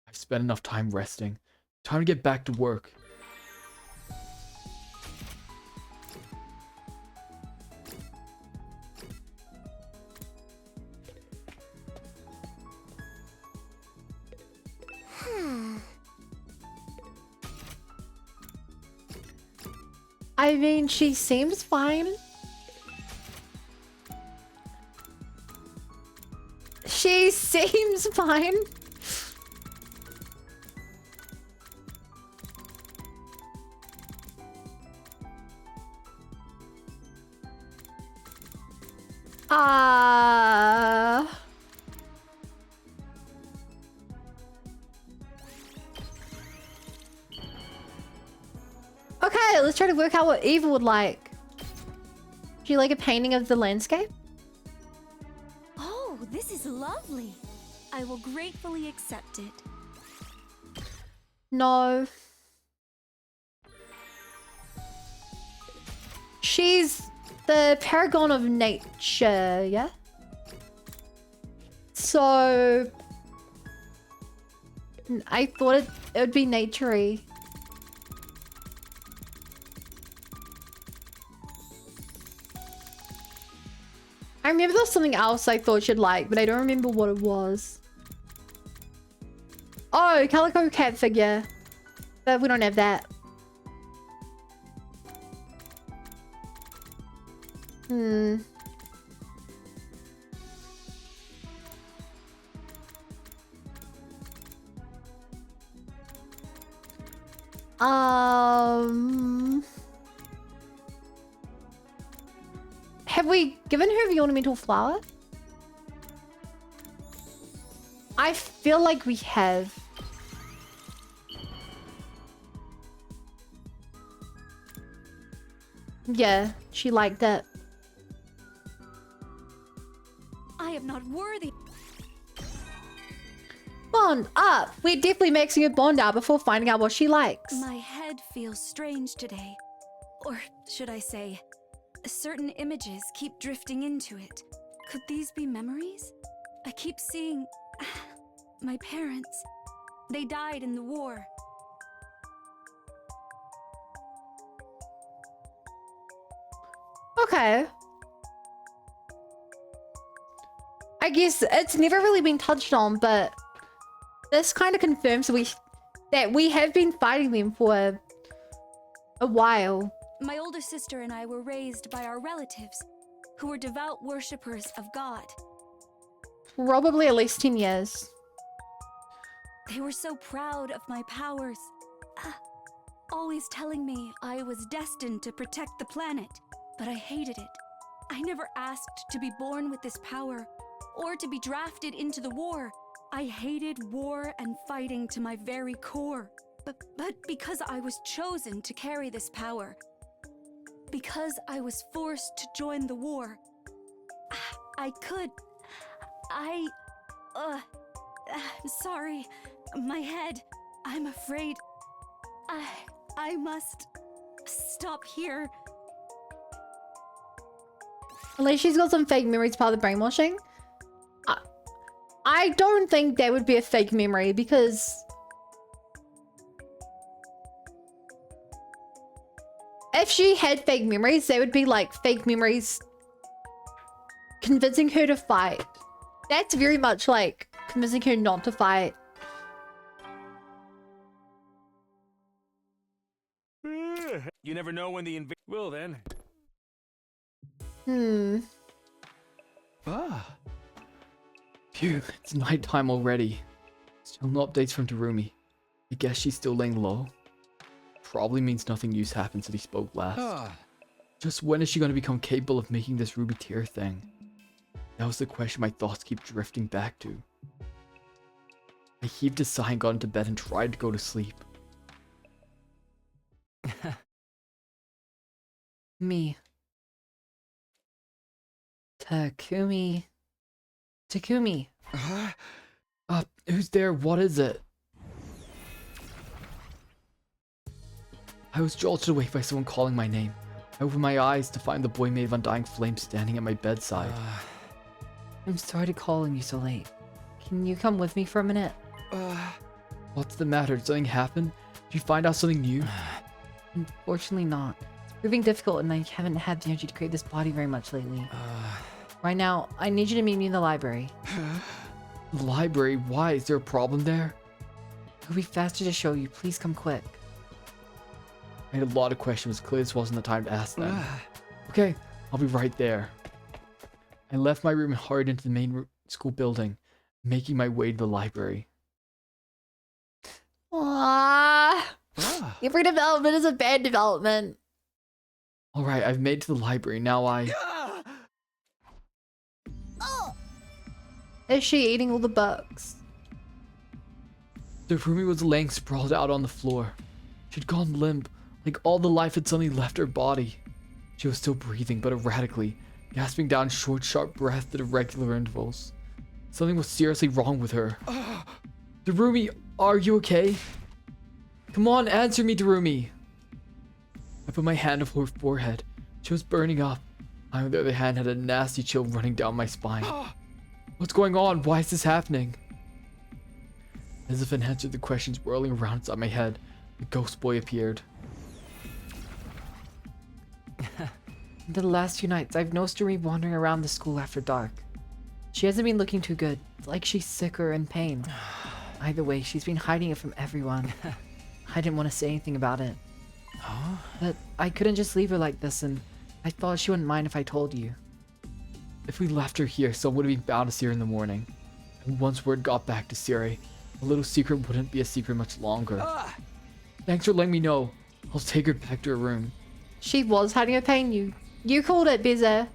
I've spent enough time resting. Time to get back to work. I mean, she seems fine. She seems fine. Okay, let's try to work out what Eva would like. Do you like a painting of the landscape? Oh, this is lovely. I will gratefully accept it. No. She's the paragon of nature, yeah? So I thought it would be nature-y. remember there was something else I thought she'd like, but I don't remember what it was. Oh, Calico Cat figure. But we don't have that. Hmm. Have we given her the ornamental flower? I feel like we have. Yeah, she liked it. I am not worthy. Bond up! We're definitely maxing her bond out before finding out what she likes. My head feels strange today. Or should I say, certain images keep drifting into it. Could these be memories? I keep seeing my parents. They died in the war. Okay. I guess it's never really been touched on, but this kind of confirms that we have been fighting them for a while. My older sister and I were raised by our relatives, who were devout worshippers of God. Probably at least 10 years. They were so proud of my powers, always telling me I was destined to protect the planet, but I hated it. I never asked to be born with this power, or to be drafted into the war. I hated war and fighting to my very core. But because I was chosen to carry this power, because I was forced to join the war, sorry, my head, I'm afraid, I must stop here. Unless she's got some fake memories part of the brainwashing. I don't think that would be a fake memory because if she had fake memories, they would be like fake memories convincing her to fight. That's very much like convincing her not to fight. You never know when the will then. Phew, it's nighttime already. Still no updates from Darumi. I guess she's still laying low. Probably means nothing use happened since he spoke last. Just when is she going to become capable of making this ruby tear thing? That was the question my thoughts keep drifting back to. I heaved a sigh and got into bed and tried to go to sleep. Me. Takumi. Takumi. Who's there? What is it? I was jolted awake by someone calling my name. I opened my eyes to find the boy made of undying flame standing at my bedside. I'm sorry to calling you so late. Can you come with me for a minute? What's the matter? Did something happen? Did you find out something new? Unfortunately not. It's proving difficult and I haven't had the energy to create this body very much lately. Right now, I need you to meet me in the library. The library? Why? Is there a problem there? It'll be faster to show you. Please come quick. I had a lot of questions. Clearly this wasn't the time to ask them. Okay, I'll be right there. I left my room and hurried into the main school building, making my way to the library. Every development is a bad development. Alright, I've made it to the library. Now Is she eating all the books? Darumi was laying sprawled out on the floor. She'd gone limp, like all the life had suddenly left her body. She was still breathing, but erratically, gasping down short, sharp breaths at irregular intervals. Something was seriously wrong with her. Darumi, are you okay? Come on, answer me, Darumi. I put my hand over her forehead. She was burning up. I, on the other hand, had a nasty chill running down my spine. What's going on? Why is this happening? As if an answer to the questions whirling around inside my head, the ghost boy appeared. The last few nights, I've noticed Rumi wandering around the school after dark. She hasn't been looking too good. It's like she's sick or in pain. Either way, she's been hiding it from everyone. I didn't want to say anything about it. But I couldn't just leave her like this, and I thought she wouldn't mind if I told you. If we left her here, someone would be bound to see her in the morning. And once word got back to Siri, a little secret wouldn't be a secret much longer. Thanks for letting me know. I'll take her back to her room. She was hiding her pain. You called it, Bizza.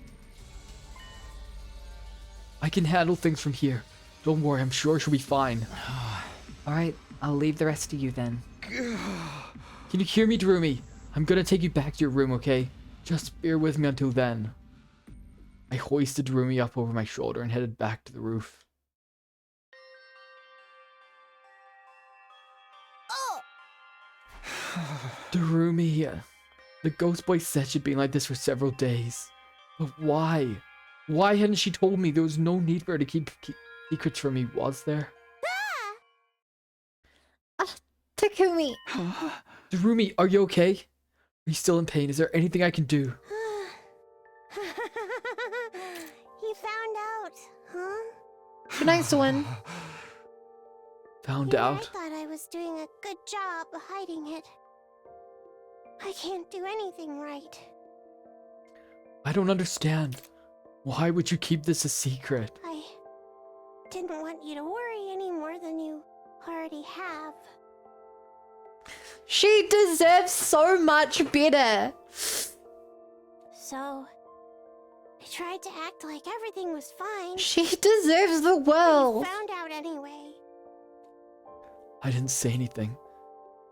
I can handle things from here. Don't worry, I'm sure she'll be fine. Alright, I'll leave the rest to you then. Can you hear me, Darumi? I'm gonna take you back to your room, okay? Just bear with me until then. I hoisted Darumi up over my shoulder and headed back to the roof. Darumi, the ghost boy said she'd been like this for several days. But why? Why hadn't she told me? There was no need for her to keep secrets from me, was there? Takumi. Darumi, are you okay? Are you still in pain? Is there anything I can do? You found out, huh? Good night, Swan. Found out? I thought I was doing a good job hiding it. I can't do anything right. I don't understand. Why would you keep this a secret? I didn't want you to worry any more than you already have. She deserves so much better. So, I tried to act like everything was fine. She deserves the world. You found out anyway. I didn't say anything.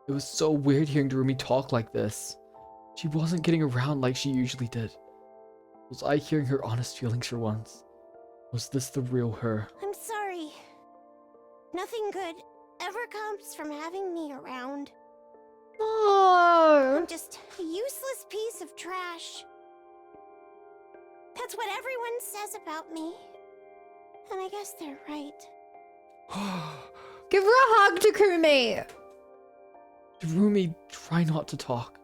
It was so weird hearing Darumi talk like this. She wasn't getting around like she usually did. Was I hearing her honest feelings for once? Was this the real her? I'm sorry. Nothing good ever comes from having me around. Oh. I'm just a useless piece of trash. That's what everyone says about me. And I guess they're right. Give her a hug, Takumi. Darumi, try not to talk.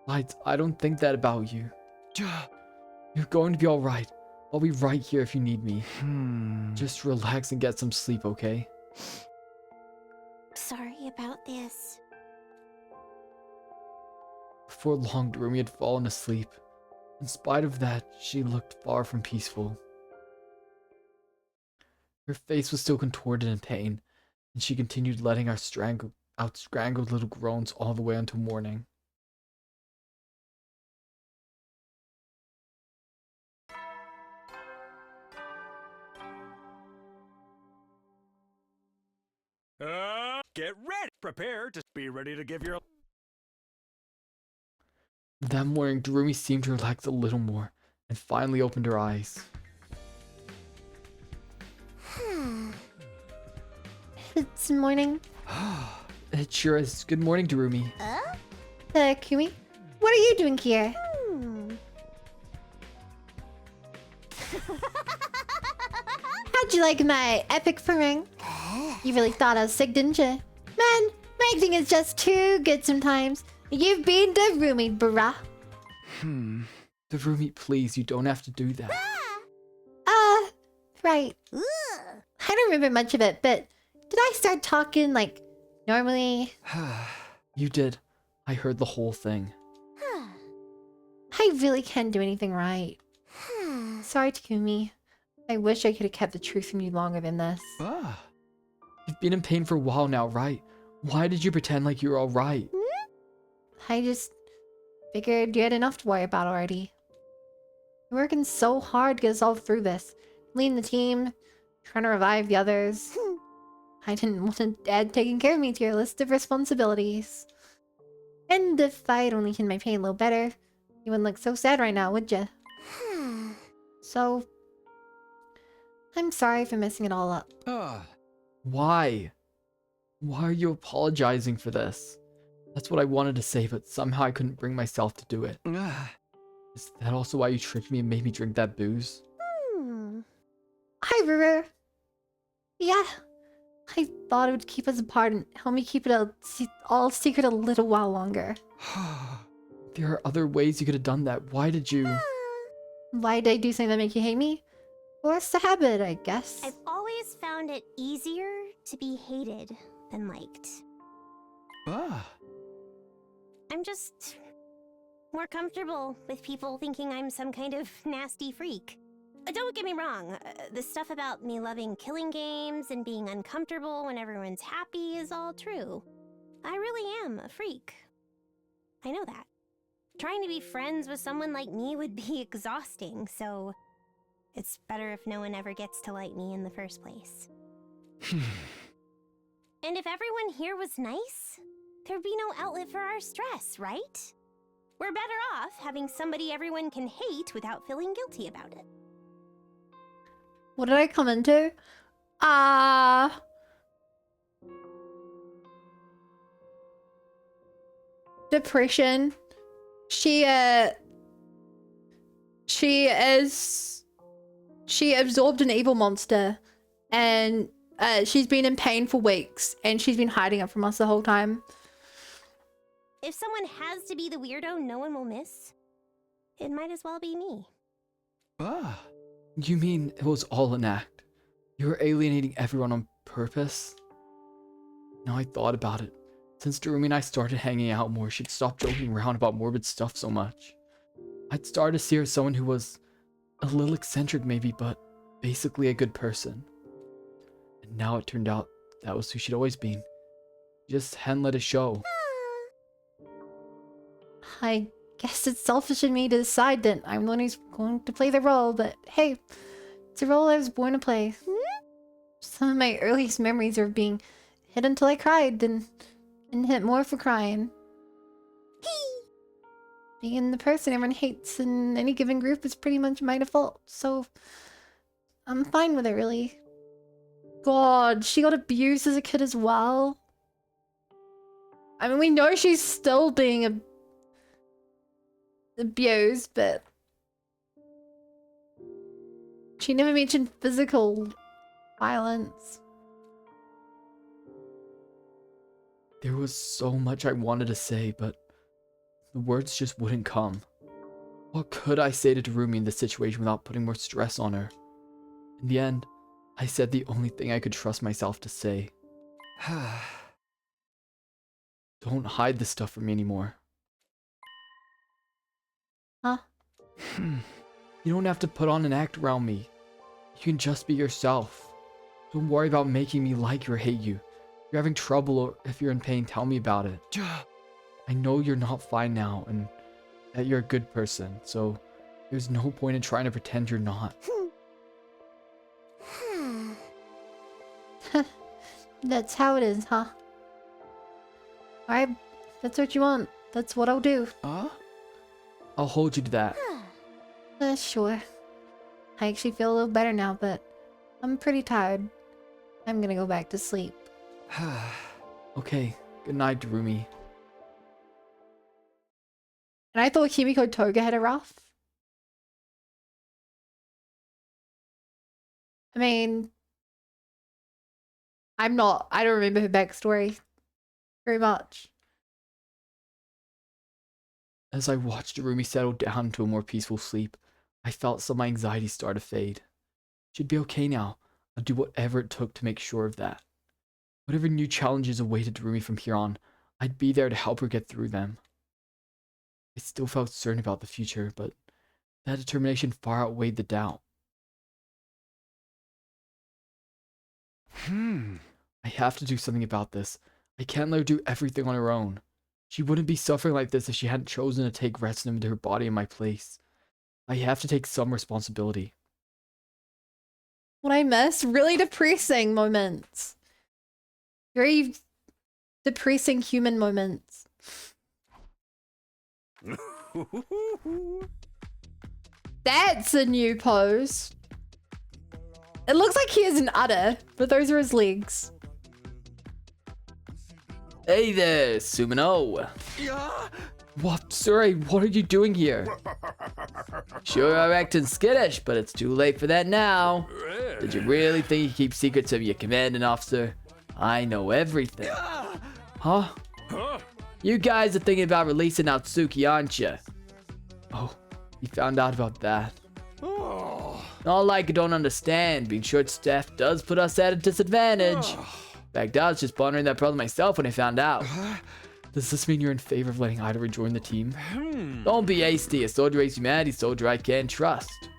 Besides, I don't think that about you. You're going to be alright. I'll be right here if you need me. Just relax and get some sleep, okay? Sorry about this. Before long, Darumi had fallen asleep. In spite of that, she looked far from peaceful. Her face was still contorted in pain, and she continued letting out strangled little groans all the way until morning. Get ready. Prepare to be ready to give your... That morning, Darumi seemed to relax a little more, and finally opened her eyes. It's morning. It sure is. Good morning, Darumi. Takumi, what are you doing here? How'd you like my epic farang? You really thought I was sick, didn't you? Man, my acting is just too good sometimes. You've been Darumi, bruh. Darumi, please, you don't have to do that. Right. I don't remember much of it, but did I start talking like normally? You did. I heard the whole thing. I really can't do anything right. Sorry, Takumi. I wish I could have kept the truth from you longer than this. You've been in pain for a while now, right? Why did you pretend like you were alright? I just figured you had enough to worry about already. You're working so hard to get us all through this. Leading the team, trying to revive the others. I didn't want to add taking care of me to your list of responsibilities. And if I'd only hidden my pain a little better, you wouldn't look so sad right now, would you? So, I'm sorry for messing it all up. Why? Why are you apologizing for this? That's what I wanted to say, but somehow I couldn't bring myself to do it. Is that also why you tricked me and made me drink that booze? Hi, Ruru. Yeah, I thought it would keep us apart and help me keep it all secret a little while longer. There are other ways you could have done that. Why did you? Why did I do something that make you hate me? Well, it's a habit, I guess. I've always found it easier to be hated than liked. I'm just more comfortable with people thinking I'm some kind of nasty freak. Don't get me wrong, the stuff about me loving killing games and being uncomfortable when everyone's happy is all true. I really am a freak. I know that. Trying to be friends with someone like me would be exhausting, so it's better if no one ever gets to like me in the first place. And if everyone here was nice, there'd be no outlet for our stress, right? We're better off having somebody everyone can hate without feeling guilty about it. What did I come into? Depression. She absorbed an evil monster, and she's been in pain for weeks, and she's been hiding it from us the whole time. If someone has to be the weirdo no one will miss, it might as well be me. You mean it was all an act? You were alienating everyone on purpose? Now I thought about it. Since Darumi and I started hanging out more, she'd stopped joking around about morbid stuff so much. I'd started to see her as someone who was a little eccentric maybe, but basically a good person. And now it turned out that was who she'd always been. Just hadn't let it show. I guess it's selfish in me to decide that I'm the one who's going to play the role, but hey, it's a role I was born to play. Some of my earliest memories are of being hit until I cried, and hit more for crying. Being the person everyone hates in any given group is pretty much my default, so I'm fine with it, really. God, she got abused as a kid as well. I mean, we know she's still being abused, but she never mentioned physical violence. There was so much I wanted to say, but the words just wouldn't come. What could I say to Darumi in this situation without putting more stress on her? In the end, I said the only thing I could trust myself to say. Don't hide this stuff from me anymore. Huh? You don't have to put on an act around me. You can just be yourself. Don't worry about making me like you or hate you. If you're having trouble or if you're in pain, tell me about it. I know you're not fine now and that you're a good person, so there's no point in trying to pretend you're not. That's how it is, huh? Alright, that's what you want. That's what I'll do. I'll hold you to that. Sure. I actually feel a little better now, but I'm pretty tired. I'm gonna go back to sleep. Okay, good night, Darumi. And I thought Kimiko Toga had a rough. I mean, I don't remember her backstory very much. As I watched Darumi settle down into a more peaceful sleep, I felt some of my anxiety start to fade. She'd be okay now. I'll do whatever it took to make sure of that. Whatever new challenges awaited Darumi from here on, I'd be there to help her get through them. I still felt certain about the future, but that determination far outweighed the doubt. I have to do something about this. I can't let her do everything on her own. She wouldn't be suffering like this if she hadn't chosen to take rest into her body in my place. I have to take some responsibility. What I miss? Really depressing moments. Very depressing human moments. That's a new pose. It looks like he has an udder, but those are his legs. Hey there, Sumino! What, Suri, what are you doing here? Sure are acting skittish, but it's too late for that now. Did you really think you keep secrets of your commanding officer? I know everything. Huh? You guys are thinking about releasing Natsuki, aren't you? Oh, you found out about that. Not like I don't understand. Being short-staffed does put us at a disadvantage. In fact, I was just pondering that problem myself when I found out. Does this mean you're in favor of letting Ida rejoin the team? Don't be hasty. A soldier is humanity soldier I can trust.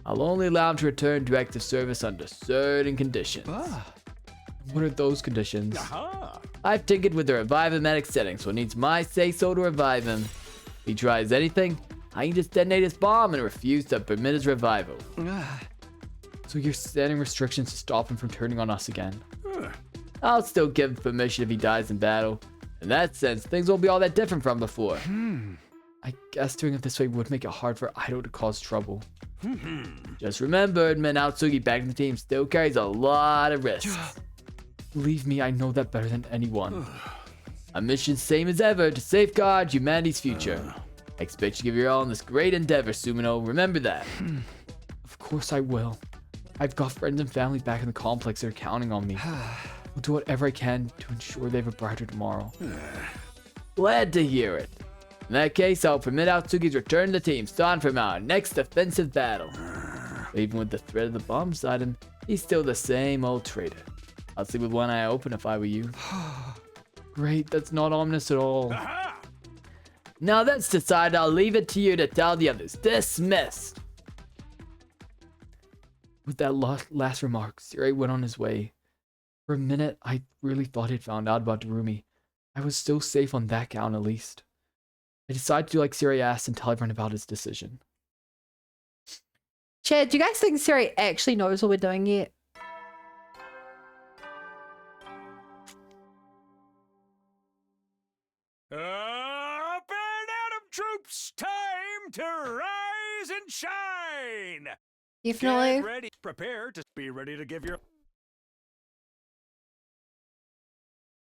I'll only allow him to return to active service under certain conditions. What are those conditions? I've tinkered with the revive-o-matic setting, so it needs my say-so to revive him. If he tries anything, I can just detonate his bomb and refuse to permit his revival. So you're setting restrictions to stop him from turning on us again. I'll still give him permission if he dies in battle. In that sense, things won't be all that different from before. I guess doing it this way would make it hard for Ido to cause trouble. Just remember, admitting Natsuki back in the team still carries a lot of risks. Believe me, I know that better than anyone. A mission same as ever to safeguard humanity's future. I expect you to give your all in this great endeavor, Sumino. Remember that. Of course I will. I've got friends and family back in the complex that are counting on me. I'll do whatever I can to ensure they have a brighter tomorrow. Glad to hear it. In that case, I'll permit Natsuki's return to the team, starting from our next offensive battle. But even with the threat of the bomb beside him, he's still the same old traitor. I'll sleep with one eye open if I were you. Great, that's not ominous at all. Now that's decided, I'll leave it to you to tell the others. Dismissed. With that last remark, Siri went on his way. For a minute, I really thought he'd found out about Darumi. I was still safe on that count at least. I decided to do like Siri asked and tell everyone about his decision. Chad, do you guys think Siri actually knows what we're doing yet? Up and Atom troops, time to rise and shine. Definitely. Get ready, prepare to be ready to give your.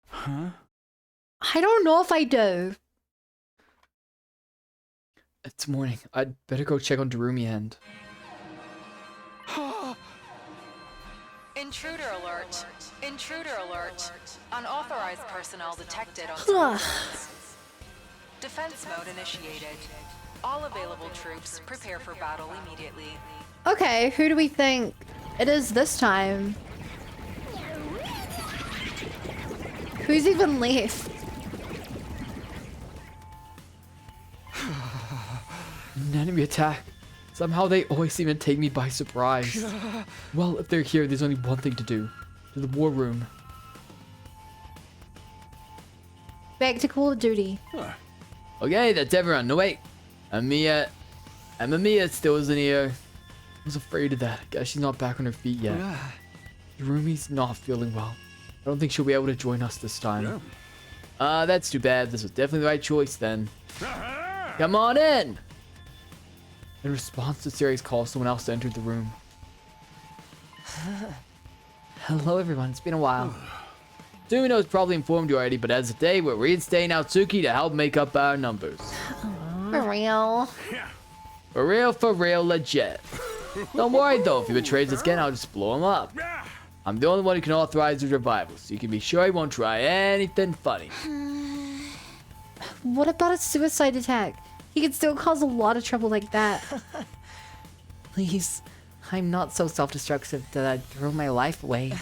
Huh? I don't know if I do. It's morning. I'd better go check on Darumi and... Intruder alert. Intruder alert. Unauthorized personnel detected on school grounds. Defense mode initiated. All available troops prepare for battle immediately. Okay, who do we think it is this time? Who's even left? An enemy attack. Somehow they always seem to take me by surprise. Well, if they're here, there's only one thing to do. To the war room. Back to Call of Duty. Okay, that's everyone. No, wait. Amamiya still isn't here. I was afraid of that. I guess she's not back on her feet yet. Darumi's not feeling well. I don't think she'll be able to join us this time. That's too bad. This was definitely the right choice then. Come on in! In response to Siri's call, someone else entered the room. Hello everyone, it's been a while. Sumino's probably informed you already, but as of today, we're reinstating Natsuki to help make up our numbers. For real? For real, legit. Don't worry though, if he betrays us again, I'll just blow him up. I'm the only one who can authorize his revival, so you can be sure he won't try anything funny. What about a suicide attack? He could still cause a lot of trouble like that. Please, I'm not so self-destructive that I'd throw my life away.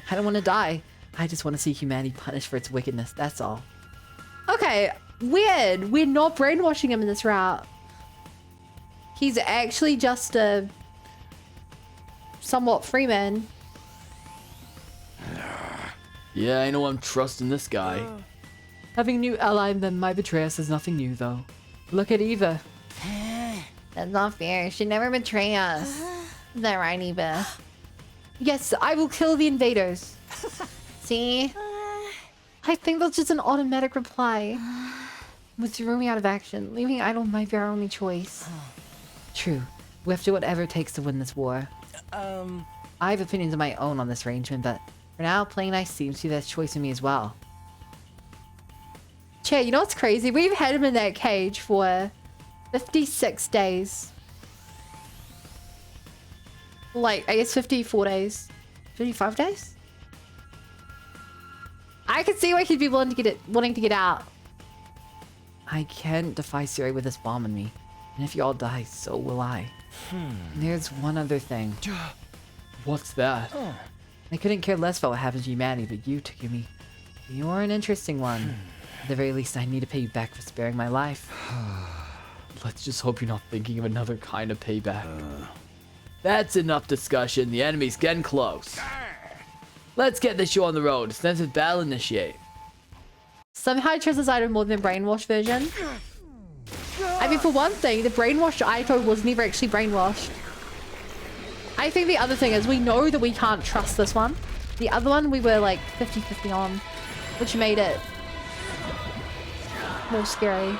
I don't want to die. I just want to see humanity punished for its wickedness, that's all. Okay, weird. We're not brainwashing him in this route. He's actually just a somewhat free man. Yeah, I know I'm trusting this guy. Having a new ally and then my betrayers is nothing new though. Look at Eva. That's not fair. She'd never betray us. Is that right, Eva? Yes, I will kill the invaders. See? I think that's just an automatic reply. With Darumi out of action, leaving Idol might be our only choice. True. We have to do whatever it takes to win this war. I have opinions of my own on this arrangement, but for now, playing nice seems to be the best choice for me as well. Che, you know what's crazy? We've had him in that cage for 56 days. Like, I guess 54 days. 55 days? I could see why he'd be wanting to get out. I can't defy Siri with this bomb in me. And if you all die, so will I. And there's one other thing. What's that? I couldn't care less about what happened to humanity, but you, Takumi. You're an interesting one. At the very least, I need to pay you back for sparing my life. Let's just hope you're not thinking of another kind of payback. That's enough discussion. The enemy's getting close. Let's get this show on the road. It's time to battle initiate. Somehow I trust this item more than the brainwashed version. I mean, for one thing, the brainwashed Aito was never actually brainwashed. I think the other thing is we know that we can't trust this one. The other one we were like 50-50 on, which made it more scary.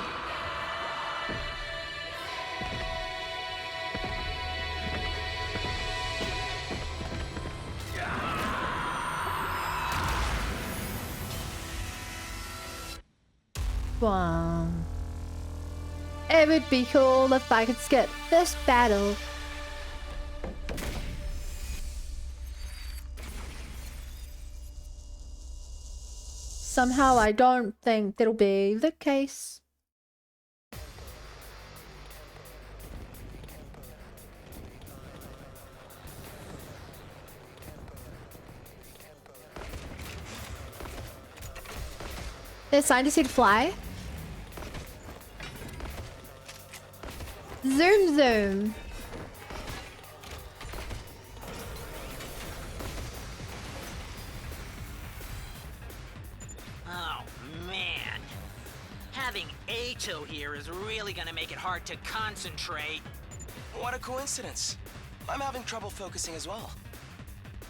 Wow. It would be cool if I could skip this battle. Somehow I don't think that'll be the case. They're starting to see it fly. Zoom zoom. Oh, man. Having Aito here is really gonna make it hard to concentrate. What a coincidence. I'm having trouble focusing as well.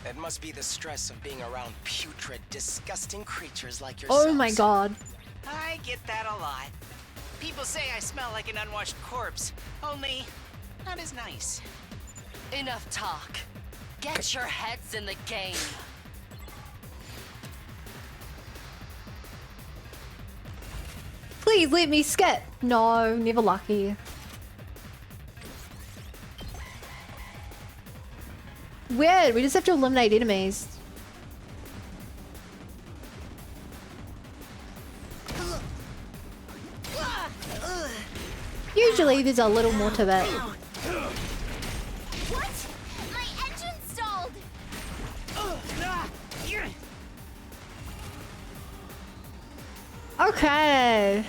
It must be the stress of being around putrid, disgusting creatures like yourselves. Oh my god. I get that a lot. People say I smell like an unwashed corpse, only not as nice. Enough talk. Get your heads in the game. Please let me skip. No, never lucky. Weird, we just have to eliminate enemies. Usually there's a little more to it. What? My engine stalled! Okay.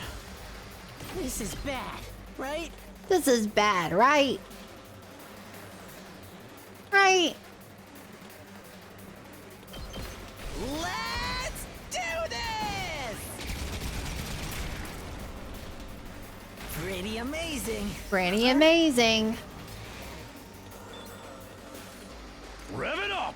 This is bad, right? This is bad, right? Right. Let's do this! Pretty amazing. Pretty amazing. Rev it up!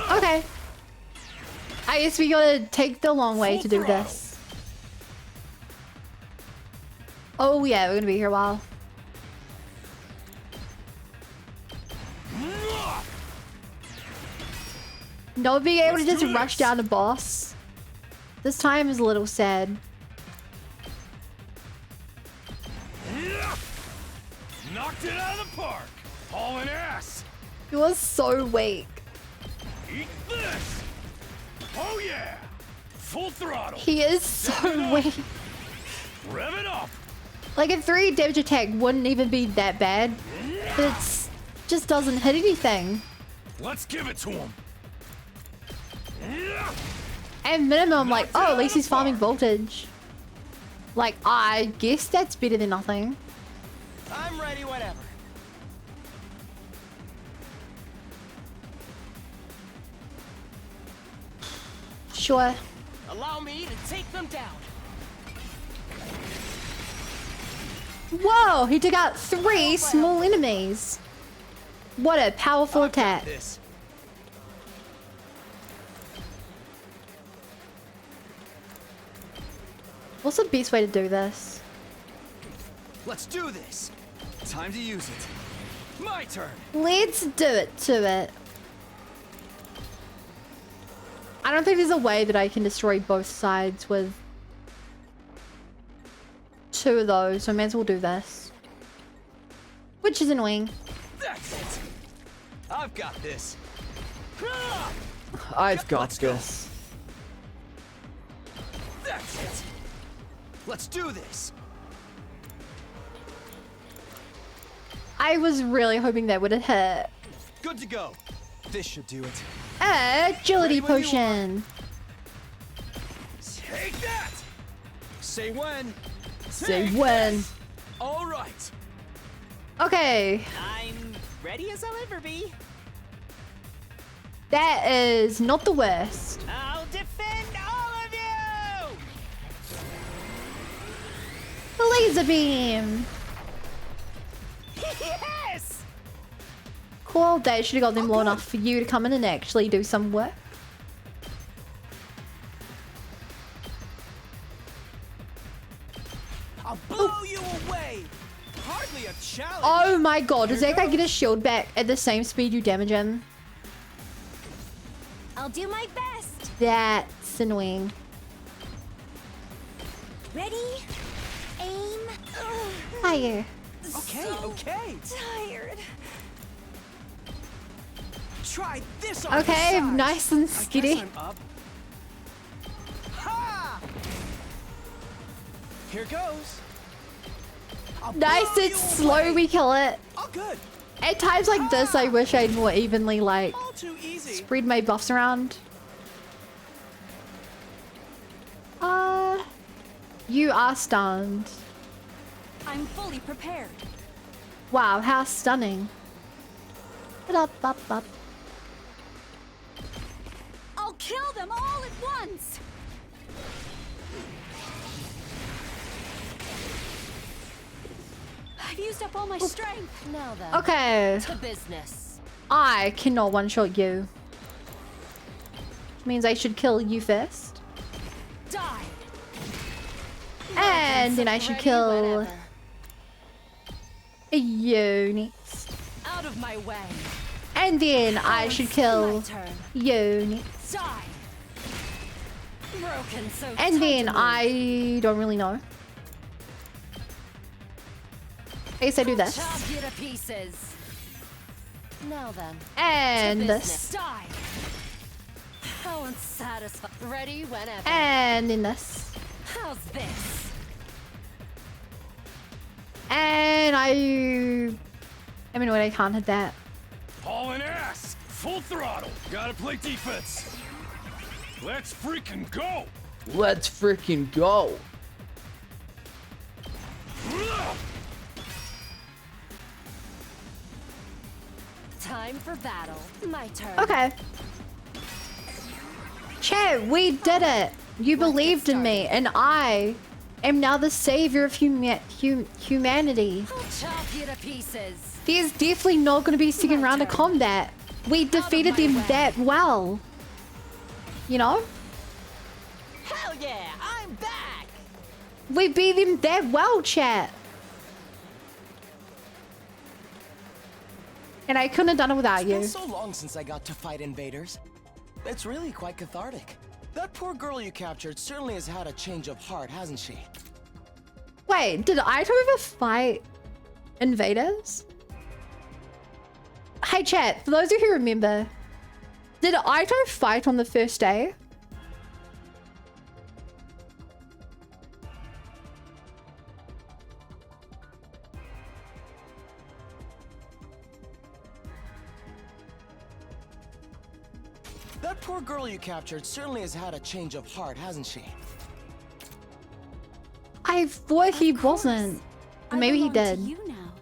Okay. I guess we gotta take the long way to do this. Oh yeah, we're gonna be here a while. Not being able to just rush down the boss. This time is a little sad. Knocked it out of the park! Hauling ass! He was so weak. Eat this! Oh yeah! Full throttle! He is so weak. Rev it up! Like a 3 damage attack wouldn't even be that bad. But it's just doesn't hit anything. Let's give it to him! At minimum, like, oh, at least he's farming voltage. Like, I guess that's better than nothing. I'm ready whenever. Sure. Allow me to take them down. Whoa, he took out 3 small enemies. What a powerful attack. This. What's the best way to do this? Let's do this. Time to use it. My turn. Let's do it to it. I don't think there's a way that I can destroy both sides with 2 of those, so I may as well do this. Which is annoying. That's it. I've got this. I've got this. That's it. Let's do this. I was really hoping that would have hit. Good to go. This should do it. Agility potion. Take that. Say when. Say when. All right. Okay. I'm ready as I'll ever be. That is not the worst. I'll defend all of you! The laser beam. Yes! Cool. That should have got them low enough for you to come in and actually do some work. I'll blow you away. Hardly a challenge. Oh my god, does that guy get his shield back at the same speed you damage him? I'll do my best. That's annoying. Ready? Aim. Fire. Okay, okay. Tired. Try this on Okay, the side. nice and I guess skitty. I'm up. Ha! Here goes. I'll Nice blow and you slow away. we kill it. Oh, good. At times like this, I wish I'd more evenly like All too easy. spread my buffs around. You are stunned. I'm fully prepared. Wow, how stunning. Up. I'll kill them all at once. I've used up all my strength. Now then. Okay. To business. I cannot one-shot you. Which means I should kill you first. Die. And then I should kill you next. Out of my way. And then I should kill My turn. you next. Die. Broken so And then totally. I don't really know. I guess I do this. Chop you to pieces. Now then. And to this. business. Die. How unsatisfying. Ready whenever. And then this. How's this? And I mean, when I can't hit that. Hauling ass! Full throttle! Gotta play defense! Let's freaking go! Let's freaking go. Time for battle. My turn. Okay. Chat, we did it. You believed in me, and I am now the savior of humanity. I'll chop you to pieces. There's definitely not going to be a second round of combat. We defeated them that well. You know? Hell yeah, I'm back! We beat them that well, chat. And I couldn't have done it without It's you. been so long since I got to fight invaders. It's really quite cathartic. That poor girl you captured certainly has had a change of heart, hasn't she? Wait, did Aito ever fight invaders? Hey chat, for those of you who remember, did Aito fight on the first day? That poor girl you captured certainly has had a change of heart, hasn't she? I thought he wasn't. I Maybe he belong did. to you now.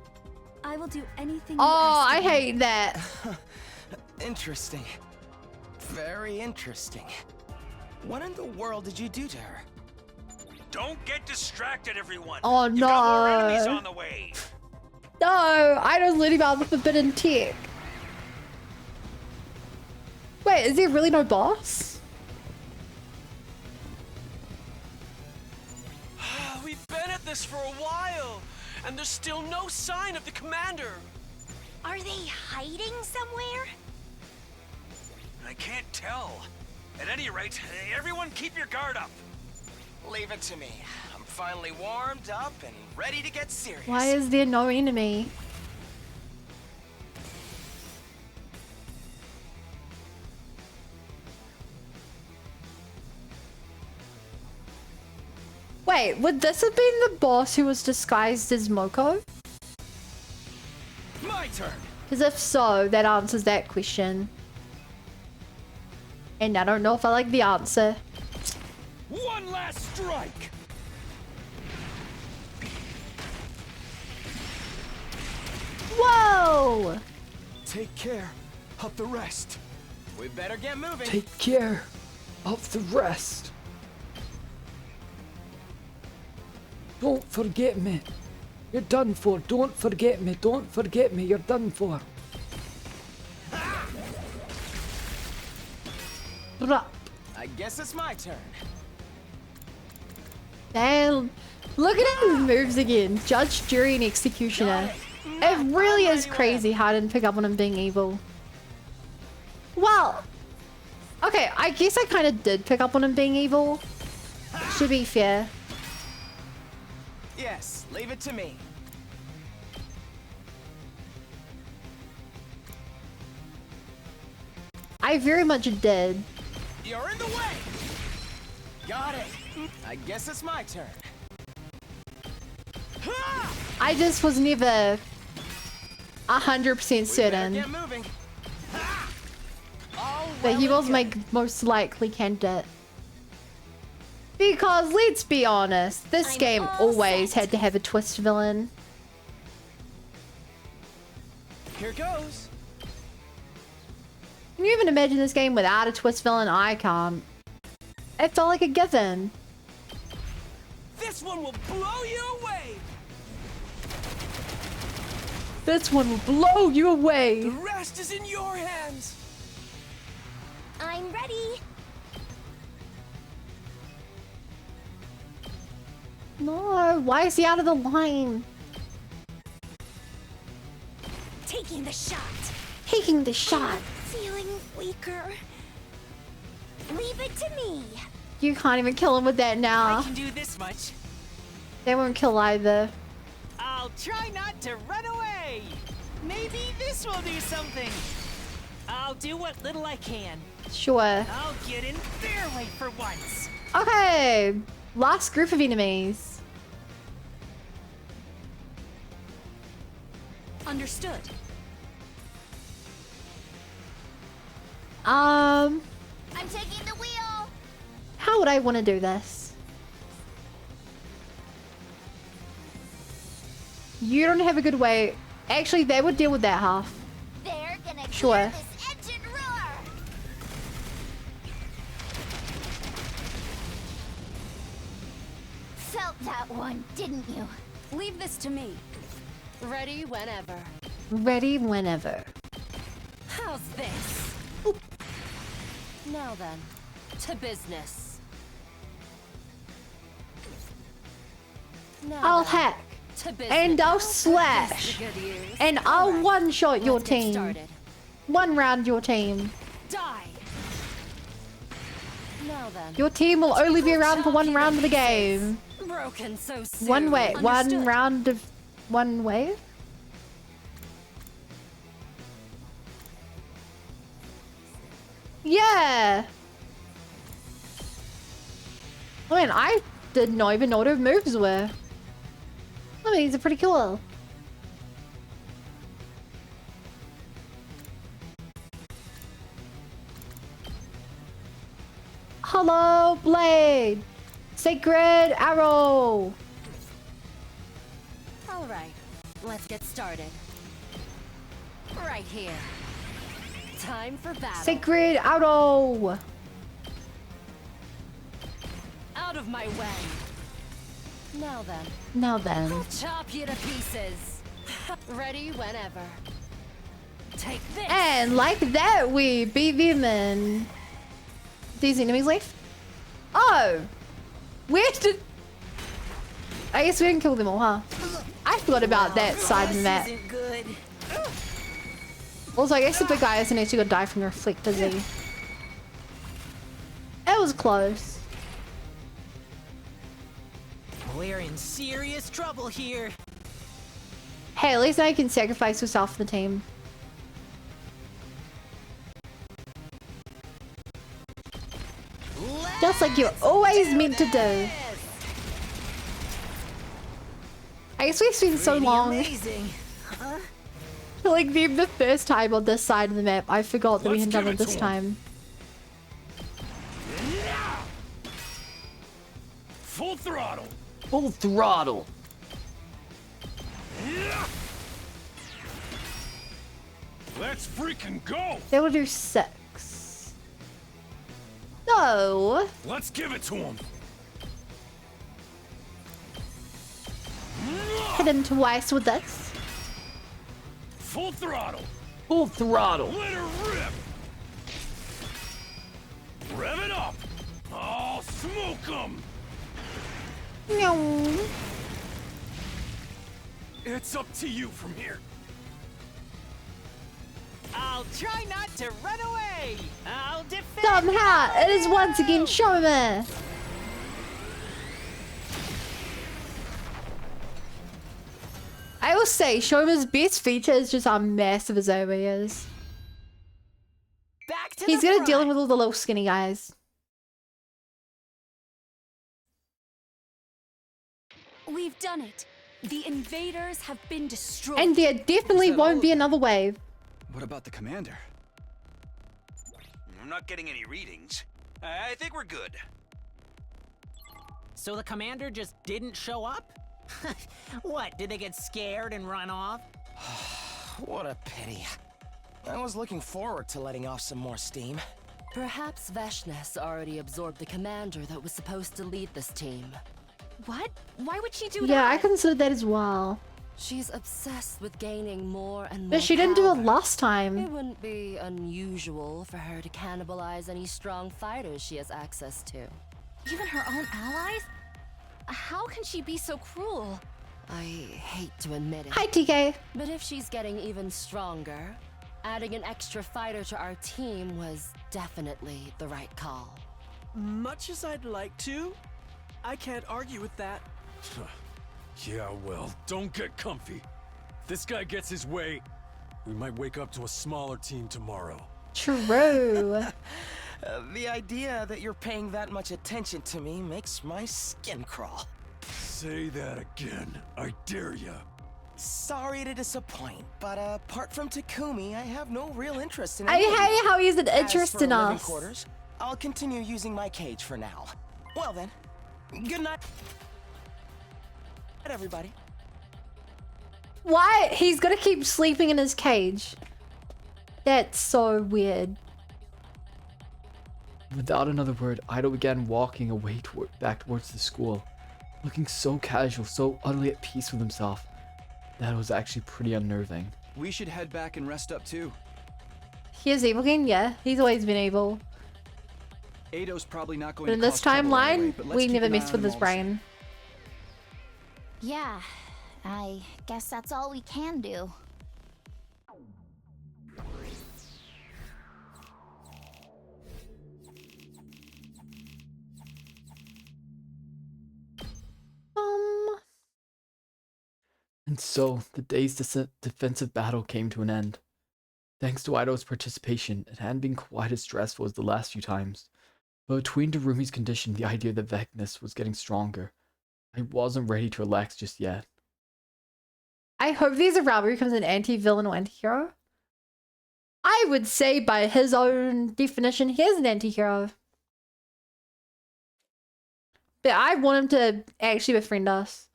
I will do anything. Oh, you ask I of me. hate that. Interesting. Very interesting. What in the world did you do to her? Don't get distracted, everyone. Oh You got more enemies no. on the way. No, Aito's learning about the forbidden tech. Wait, is there really no boss? We've been at this for a while, and there's still no sign of the commander. Are they hiding somewhere? I can't tell. At any rate, everyone keep your guard up. Leave it to me. I'm finally warmed up and ready to get serious. Why is there no enemy? Wait, would this have been the boss who was disguised as Moko? My turn. Because if so, that answers that question. And I don't know if I like the answer. One last strike. Whoa! Take care of the rest. We better get moving. Take care of the rest. Don't forget me. You're done for. Don't forget me. Don't forget me. You're done for. I guess it's my turn. Damn. Look at his moves again. Judge, jury, and executioner. It really is crazy how I didn't pick up on him being evil. Well, okay, I guess I kind of did pick up on him being evil. To be fair. Yes, leave it to me. I very much did. You're in the way. Got it. I guess it's my turn. I just was never 100% certain Get moving. that he was my most likely candidate. Because let's be honest, this game always had to have a twist villain. Here goes. Can you even imagine this game without a twist villain? I can't. It felt like a given. This one will blow you away. This one will blow you away. The rest is in your hands. I'm ready. No, why is he out of the line? Taking the shot. Taking the shot. Feeling weaker. Leave it to me. You can't even kill him with that I now. can do this much. They won't kill either. I'll try not to run away. Maybe this will do something. I'll do what little I can. Sure. I'll get in their way for once. Okay. Last group of enemies. Understood. I'm taking the wheel. How would I want to do this? You don't have a good way. Actually, they would deal with that half. They're gonna Sure. clear this engine roar. Felt that one, didn't you? Leave this to me. Ready whenever. Ready whenever. How's this? Now then, to business. Now I'll then, hack. to business. And I'll slash. And I'll one-shot your Let's get team. started. One round your team. Die. Now then. Your team will only be around for one round of the game. Broken so soon. One way. One Understood. round of one wave? Yeah. I mean, I did not even know what her moves were. I mean, these are pretty cool. Hollow Blade! Sacred Arrow! All right, let's get started. Right here. Time for battle. Sacred Arrow! Out of my way. Now then. Now then. I'll chop you to pieces. Ready whenever. Take this. And like that, we beat them in. These enemies left? Oh! Where did... I guess we didn't kill them all, huh? I forgot about that side of the map. Isn't good. Also, I guess the big guy isn't actually gonna die from the reflect, is he? was close. We're in serious trouble here. Hey, at least now you can sacrifice yourself for the team. Just like you're always meant to do. I guess we've seen so long. Amazing. Huh? Like the first time on this side of the map, I forgot that we hadn't done it this time. Full throttle. Full throttle. Let's freaking go. They will do 6. No. Let's give it to him. Hit him twice with this. Full throttle. Full throttle. Let her rip. Rev it up. I'll smoke them. No. It's up to you from here. I'll try not to run away. I'll defend. Somehow, it is once again Shoma. I will say, Shoma's best feature is just how massive his OE is. Back to He's good at dealing with all the little skinny guys. We've done it. The invaders have been destroyed. And there definitely won't be another wave. What about the commander? I'm not getting any readings. I think we're good. So the commander just didn't show up? What, did they get scared and run off? What a pity. I was looking forward to letting off some more steam. Perhaps Veshness already absorbed the commander that was supposed to lead this team. What? Why would she do that? Yeah, I considered that as well. She's obsessed with gaining more and more But she didn't do it power. last time. It wouldn't be unusual for her to cannibalize any strong fighters she has access to. Even her own allies? How can she be so cruel? I hate to admit it. Hi, TK. But if she's getting even stronger, adding an extra fighter to our team was definitely the right call. Much as I'd like to, I can't argue with that. Yeah, well, don't get comfy. If this guy gets his way, we might wake up to a smaller team tomorrow. True. The idea that you're paying that much attention to me makes my skin crawl. Say that again. I dare ya. Sorry to disappoint, but apart from Takumi, I have no real interest in I any of hate you. how he's an As interest for in living us. quarters, I'll continue using my cage for now. Well then, good night, everybody. Why? He's gonna keep sleeping in his cage. That's so weird. Without another word, Ido began walking away back towards the school, looking so casual, so utterly at peace with himself. That was actually pretty unnerving. We should head back and rest up too. He is evil again? Yeah, he's always been evil. Ado's probably not going But in to this cause trouble timeline, anyway, but let's we keep never an eye messed on with him his all the same. brain. Yeah, I guess that's all we can do. And so, the day's defensive battle came to an end. Thanks to Ido's participation, it hadn't been quite as stressful as the last few times. But between Darumi's condition and the idea that Vecnus was getting stronger, I wasn't ready to relax just yet. I hope there's a round where he becomes an anti-villain or anti-hero. I would say by his own definition, he is an anti-hero. But I want him to actually befriend us.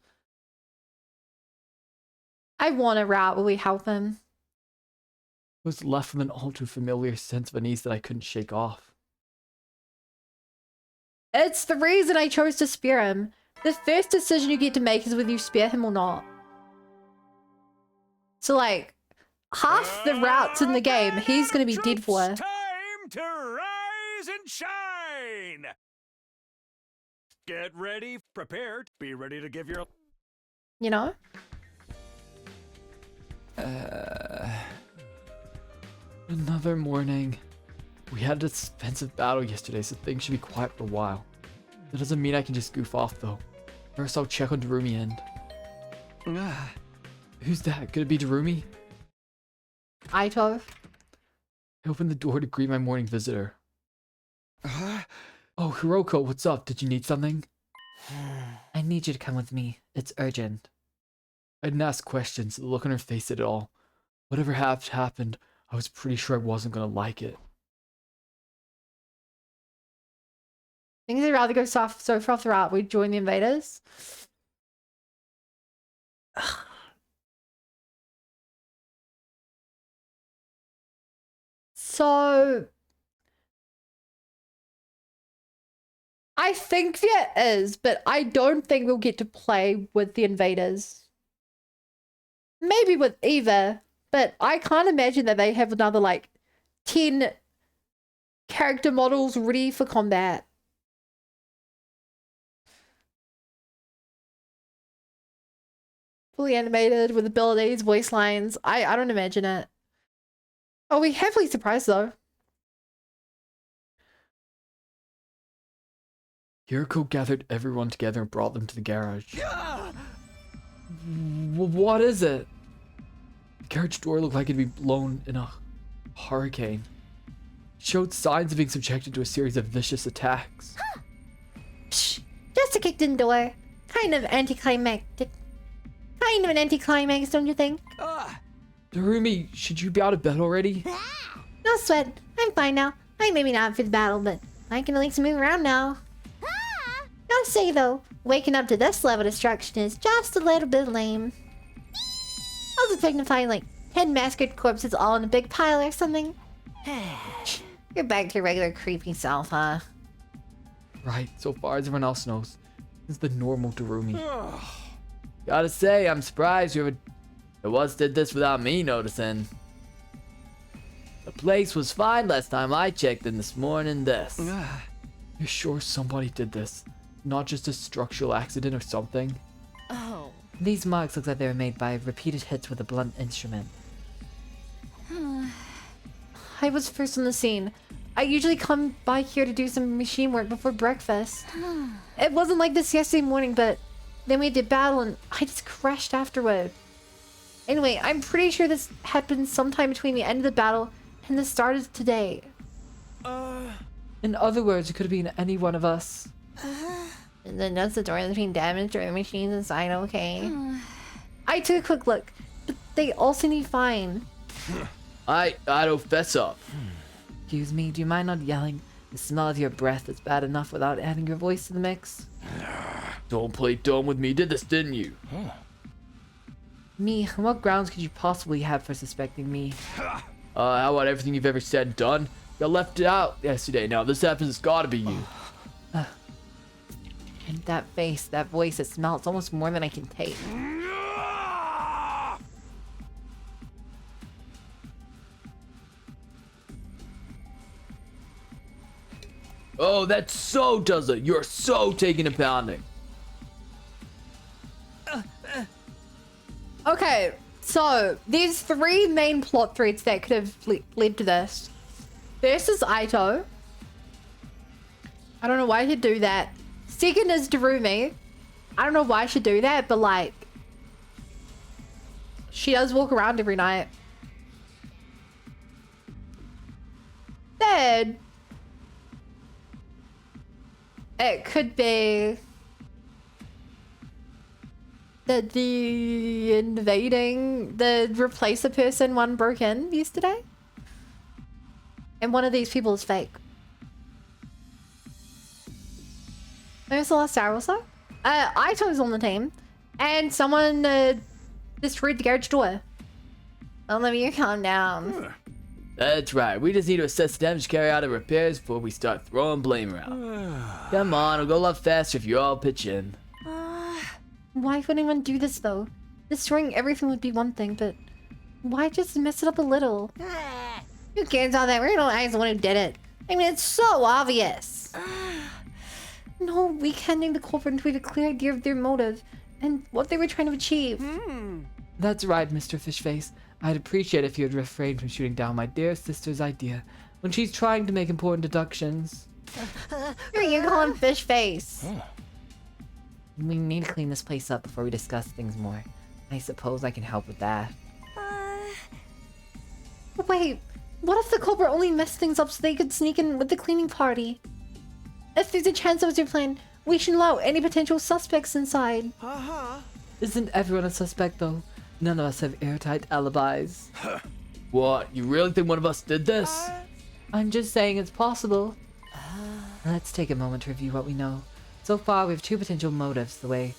I want a route where we help him. I was left with an all too familiar sense of unease that I couldn't shake off. It's the reason I chose to spare him. The first decision you get to make is whether you spare him or not. So like, half the routes in the game, he's gonna be dead for. Time to rise and shine! Get ready, prepared, be ready to give your... You know? Another morning. We had an expensive battle yesterday, so things should be quiet for a while. That doesn't mean I can just goof off, though. First, I'll check on Darumi and... Who's that? Could it be Darumi? Aito. I opened the door to greet my morning visitor. Oh, Hiroko, what's up? Did you need something? I need you to come with me. It's urgent. I didn't ask questions. The look on her face said it all. Whatever happened, I was pretty sure I wasn't gonna like it. Things would rather go soft, so far off the route, we'd join the invaders. So I think there is, but I don't think we'll get to play with the invaders. Maybe with Eva, but I can't imagine that they have another like 10 character models ready for combat. Fully animated with abilities, voice lines. I don't imagine it. Oh, we heavily surprised though. Hiroko gathered everyone together and brought them to the garage. What is it? The garage door looked like it'd be blown in a hurricane. It showed signs of being subjected to a series of vicious attacks. Psh, just a kicked in door. Kind of anticlimactic. Kind of an anticlimax, don't you think? Darumi, should you be out of bed already? No sweat. I'm fine now. I may be not for the battle, but I can at least move around now. Gotta say though, waking up to this level of destruction is just a little bit lame. I was expecting to find like 10 massacred corpses all in a big pile or something. You're back to your regular creepy self, huh? Right, so far as everyone else knows, this is the normal Darumi. Gotta say, I'm surprised you did this without me noticing. The place was fine last time I checked in this morning. You're sure somebody did this? Not just a structural accident or something? Oh. These marks look like they were made by repeated hits with a blunt instrument. I was first on the scene. I usually come by here to do some machine work before breakfast. It wasn't like this yesterday morning, but then we did battle and I just crashed afterward. Anyway, I'm pretty sure this happened sometime between the end of the battle and the start of today. In other words, it could have been any one of us. And then that's the door between damaged or machines inside, okay? I took a quick look, but they all seem to be fine. I'd fess up. Excuse me, do you mind not yelling? The smell of your breath is bad enough without adding your voice to the mix. Don't play dumb with me. You did this, didn't you? Me? What grounds could you possibly have for suspecting me? How about everything you've ever said and done? You got left out yesterday. Now, if this happens, it's gotta be you. And that face, that voice, it smells almost more than I can take. Oh, that so does it. You're so taking a pounding. Okay, so there's 3 main plot threads that could have led to this. First is Aito. I don't know why he'd do that. Second is Darumi. I don't know why she'd do that, but like, she does walk around every night. Third, it could be that the invading, the replacer person one broke in yesterday. And one of these people is fake. Maybe it's the last hour or so. Aito's on the team. And someone destroyed the garage door. Don't let me calm down. That's right. We just need to assess the damage, carry out the repairs before we start throwing blame around. Come on, it'll go a lot faster if you all pitch in. Why would anyone do this though? Destroying everything would be one thing, but why just mess it up a little? Who cares all that? We're not the one who did it. I mean, it's so obvious. No, weekending the culprit until we have a clear idea of their motive and what they were trying to achieve. That's right, Mr. Fishface. I'd appreciate if you had refrained from shooting down my dear sister's idea. when she's trying to make important deductions. You call him fish face. We need to clean this place up before we discuss things more. I suppose I can help with that. Wait, what if the culprit only messed things up so they could sneak in with the cleaning party? If there's a chance that was your plan, we should allow any potential suspects inside. Isn't everyone a suspect though? None of us have airtight alibis. What? You really think one of us did this? I'm just saying it's possible. Let's take a moment to review what we know. So far, we have two potential motives the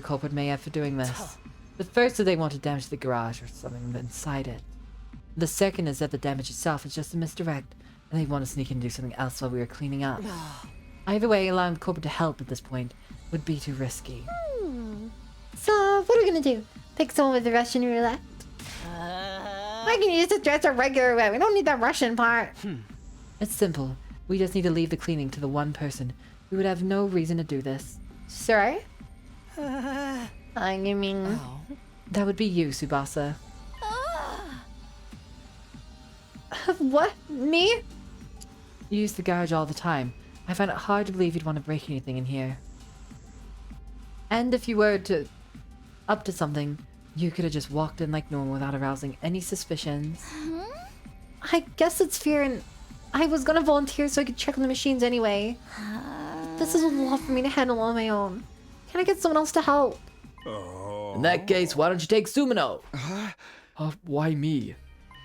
culprit may have for doing this. The first is they want to damage the garage or something inside it. The second is that the damage itself is just a misdirect, and they want to sneak in and do something else while we are cleaning up. Either way, allowing the culprit to help at this point would be too risky. So, what are we gonna do? Pick someone with the Russian roulette? I can use the dress a regular way. We don't need that Russian part. It's simple. We just need to leave the cleaning to the one person who would have no reason to do this. Sorry? You mean... That would be you, Tsubasa. What? Me? You use the garage all the time. I find it hard to believe you'd want to break anything in here. And if you were up to something, you could have just walked in like normal without arousing any suspicions. I guess it's fair, and I was gonna volunteer so I could check on the machines anyway. This is a lot for me to handle on my own. Can I get someone else to help? In that case, why don't you take Sumino? Why me?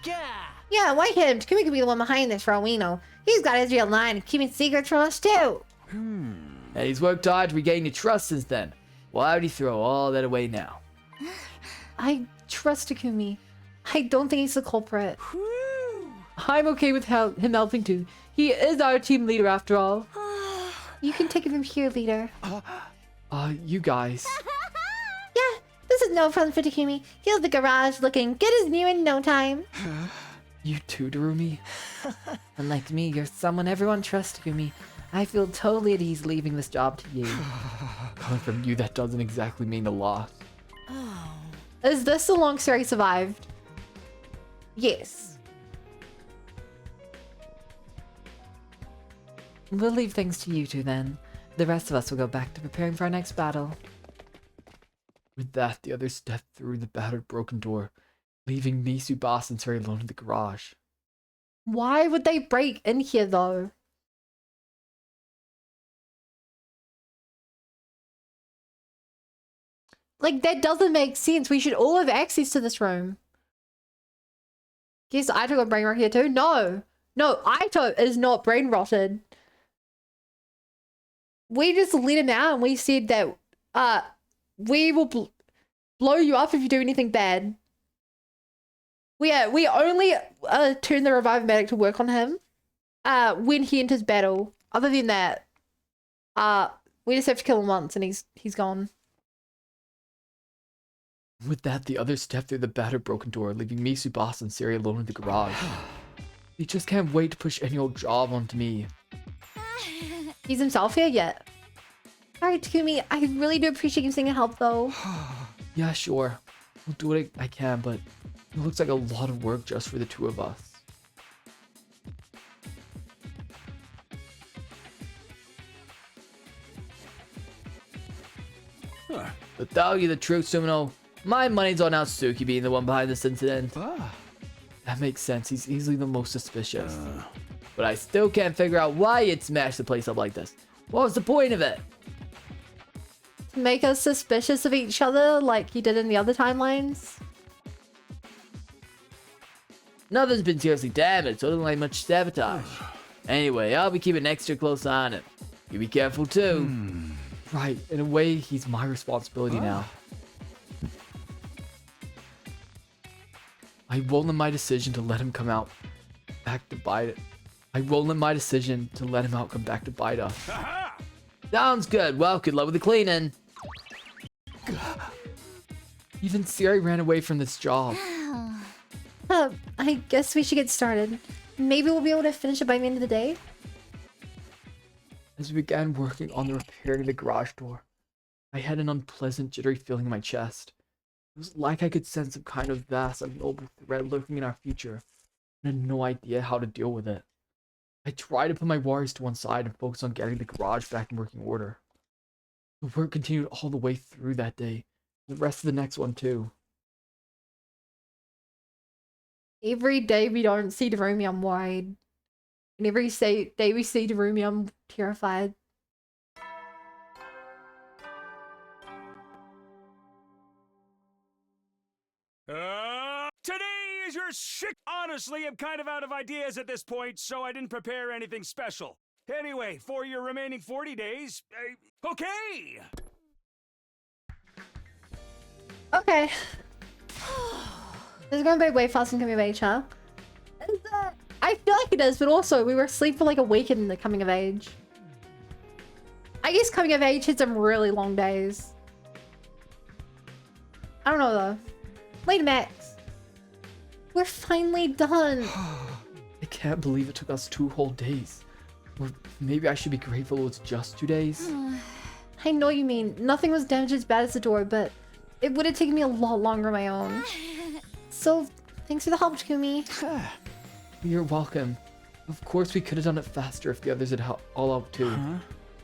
Yeah, why him? Takumi could be the one behind this for all we know. He's got his real line and keeping secrets from us too. And he's worked hard to regain your trust since then. Why would he throw all that away now? I trust Takumi. I don't think he's the culprit. I'm okay with him helping too. He is our team leader after all. You can take it from here, leader. You guys. Yeah, this is no problem for Takumi. He'll have the garage looking good as new in no time. You too, Darumi? Unlike me, you're someone everyone trusts, Takumi. I feel totally at ease leaving this job to you. Coming from you, that doesn't exactly mean a lot. Is this the long story survived? Yes. We'll leave things to you two then. The rest of us will go back to preparing for our next battle. With that, the others stepped through the battered broken door, leaving me, Tsubasa, and Sari alone in the garage. Why would they break in here though? Like, that doesn't make sense. We should all have access to this room. Guess Aito got brain rot here too? No. No, Aito is not brain rotted. We just let him out and we said that we will blow you up if you do anything bad. We only turn the revive medic to work on him when he enters battle. Other than that, we just have to kill him once and he's gone. With that, the others stepped through the battered broken door, leaving me, Tsubasa, and Sari alone in the garage. He just can't wait to push any old job onto me. He's himself here yet. Alright, Takumi, I really do appreciate you sending help though. Yeah, sure. I'll do what I can, but it looks like a lot of work just for the two of us. To tell you the truth, Sumino, my money's on Natsuki being the one behind this incident. That makes sense. He's easily the most suspicious. But I still can't figure out why he'd smash the place up like this. What was the point of it? To make us suspicious of each other like he did in the other timelines. Nothing's been seriously damaged, so it doesn't like much sabotage. Anyway, I'll be keeping an extra close eye on it. You be careful too. Right, in a way, he's my responsibility now. I won't let my decision to let him come out back to bite it. I won't let my decision to let him out come back to bite us. Sounds good. Well, good luck with the cleaning. Even Sari ran away from this job. I guess we should get started. Maybe we'll be able to finish it by the end of the day. As we began working on the repairing the garage door, I had an unpleasant, jittery feeling in my chest. It was like I could sense some kind of vast and noble thread lurking in our future, I had no idea how to deal with it. I tried to put my worries to one side and focus on getting the garage back in working order. The work continued all the way through that day, and the rest of the next one too. Every day we don't see Darumi, I'm worried. And every day we see Darumi, I'm terrified. Today is your shit. Honestly, I'm kind of out of ideas at this point, so I didn't prepare anything special. Anyway, for your remaining 40 days, okay! Okay. This is going to be way faster than Coming of Age, huh? I feel like it is, but also we were asleep for like a week in the Coming of Age. I guess Coming of Age had some really long days. I don't know though. Wait, Max. We're finally done. I can't believe it took us 2 whole days. Or maybe I should be grateful it was just 2 days. I know you mean. Nothing was damaged as bad as the door, but it would have taken me a lot longer on my own. So, thanks for the help, Takumi. You're welcome. Of course we could have done it faster if the others had all helped too.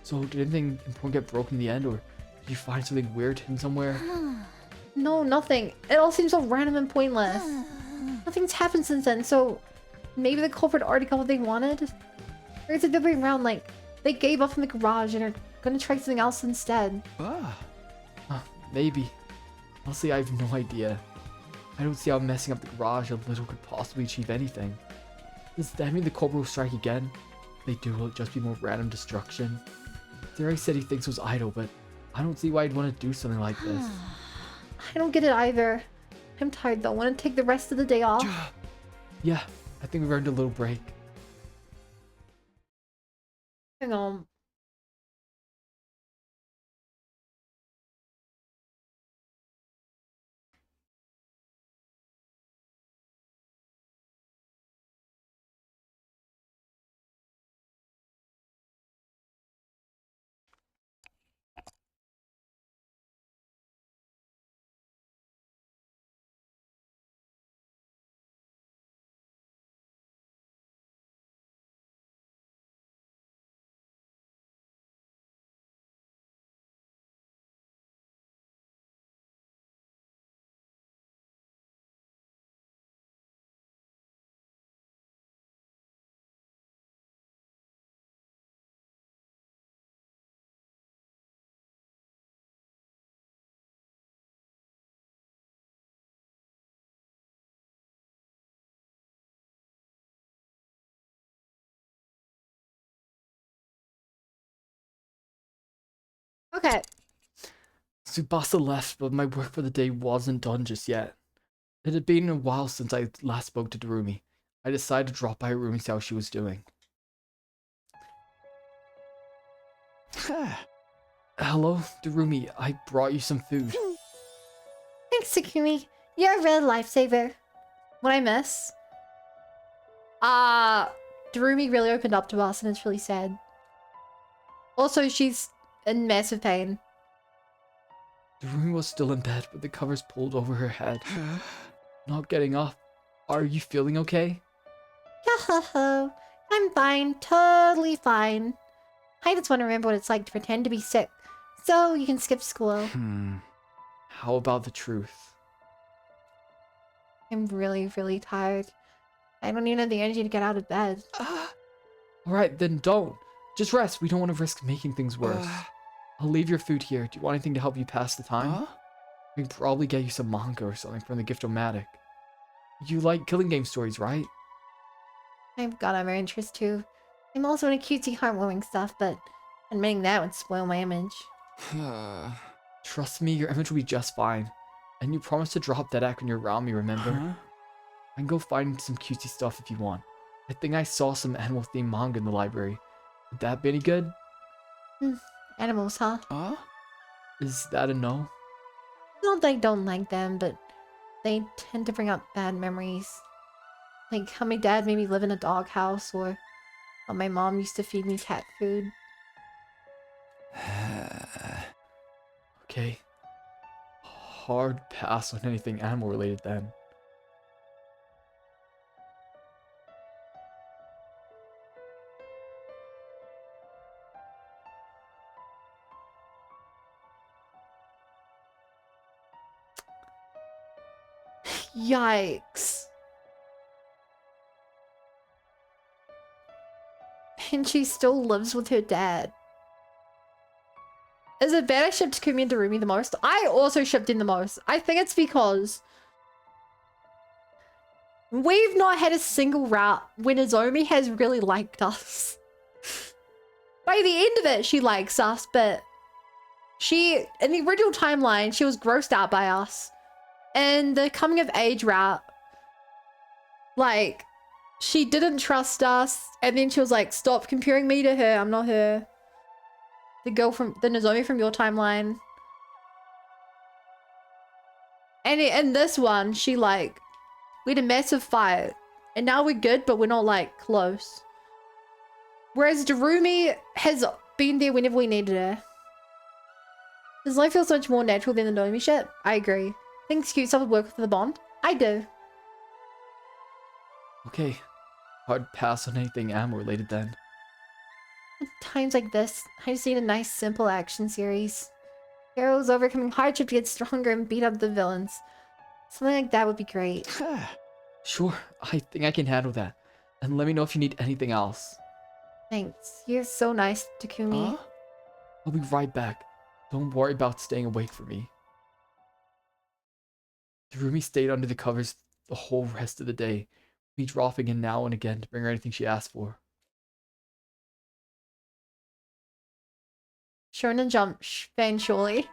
So did anything important get broken in the end, or did you find something weird hidden somewhere? No, nothing. It all seems so random and pointless. Nothing's happened since then, so maybe the culprit already got what they wanted? Or is it the other way around, like, they gave up in the garage and are gonna try something else instead? Maybe. Honestly, I have no idea. I don't see how messing up the garage a little could possibly achieve anything. Does that mean the culprit will strike again? If they do, will it just be more random destruction? Derek said he thinks it was idle, but I don't see why he'd want to do something like this. I don't get it either. I'm tired though. Want to take the rest of the day off? Yeah, I think we've earned a little break. Hang on. Okay. Tsubasa left, but my work for the day wasn't done just yet. It had been a while since I last spoke to Darumi. I decided to drop by her room and see how she was doing. Hello, Darumi. I brought you some food. Thanks, Takumi. You're a real lifesaver. What I miss? Darumi really opened up to us and it's really sad. Also, she's in massive pain. Darumi was still in bed with the covers pulled over her head. Not getting up. Are you feeling okay? Yo-ho-ho. I'm fine. Totally fine. I just want to remember what it's like to pretend to be sick, so you can skip school. How about the truth? I'm really, really tired. I don't even have the energy to get out of bed. Alright, then don't. Just rest. We don't want to risk making things worse. I'll leave your food here. Do you want anything to help you pass the time? We can probably get you some manga or something from the Gift-O-Matic. You like killing game stories, right? I've got other interests too. I'm also into cutesy, heartwarming stuff, but admitting that would spoil my image. Trust me, your image will be just fine. And you promised to drop Dedak when you're around me, remember? I can go find some cutesy stuff if you want. I think I saw some animal-themed manga in the library. Would that be any good? Animals, huh? Is that a no? Not that I don't like them, but they tend to bring up bad memories. Like how my dad made me live in a doghouse, or how my mom used to feed me cat food. Okay. Hard pass on anything animal-related then. Yikes. And she still lives with her dad. Is it bad I shipped Takumi and Darumi the most? I also shipped in the most. I think it's because we've not had a single route when Nozomi has really liked us. By the end of it, she likes us, but in the original timeline, she was grossed out by us. And the coming of age route, like, she didn't trust us, and then she was like, stop comparing me to her, I'm not her. The girl from, the Nozomi from your timeline. And in this one, she like, we had a massive fight, and now we're good, but we're not like close. Whereas Darumi has been there whenever we needed her. Does life feel so much more natural than the Nozomi shit? I agree. Think cute stuff would work for the bond? I do. Okay. Hard pass on anything ammo related then. At times like this, I just need a nice, simple action series. Heroes overcoming hardship to get stronger and beat up the villains. Something like that would be great. Sure, I think I can handle that. And let me know if you need anything else. Thanks. You're so nice, Takumi. Huh? I'll be right back. Don't worry about staying awake for me. Darumi stayed under the covers the whole rest of the day, me dropping in now and again to bring her anything she asked for. Shonen Jump fan surely.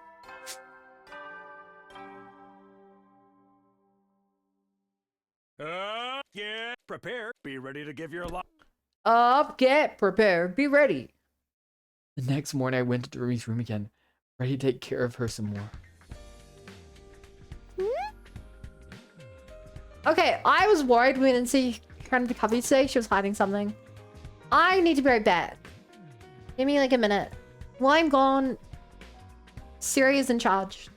Get prepared. Be ready to give your lot. Up, get prepared, be ready. The next morning I went to Darumi's room again, ready to take care of her some more. Okay, I was worried we didn't see her in the cubby today. She was hiding something. I need to be right back. Give me like a minute. While I'm gone, Siri is in charge.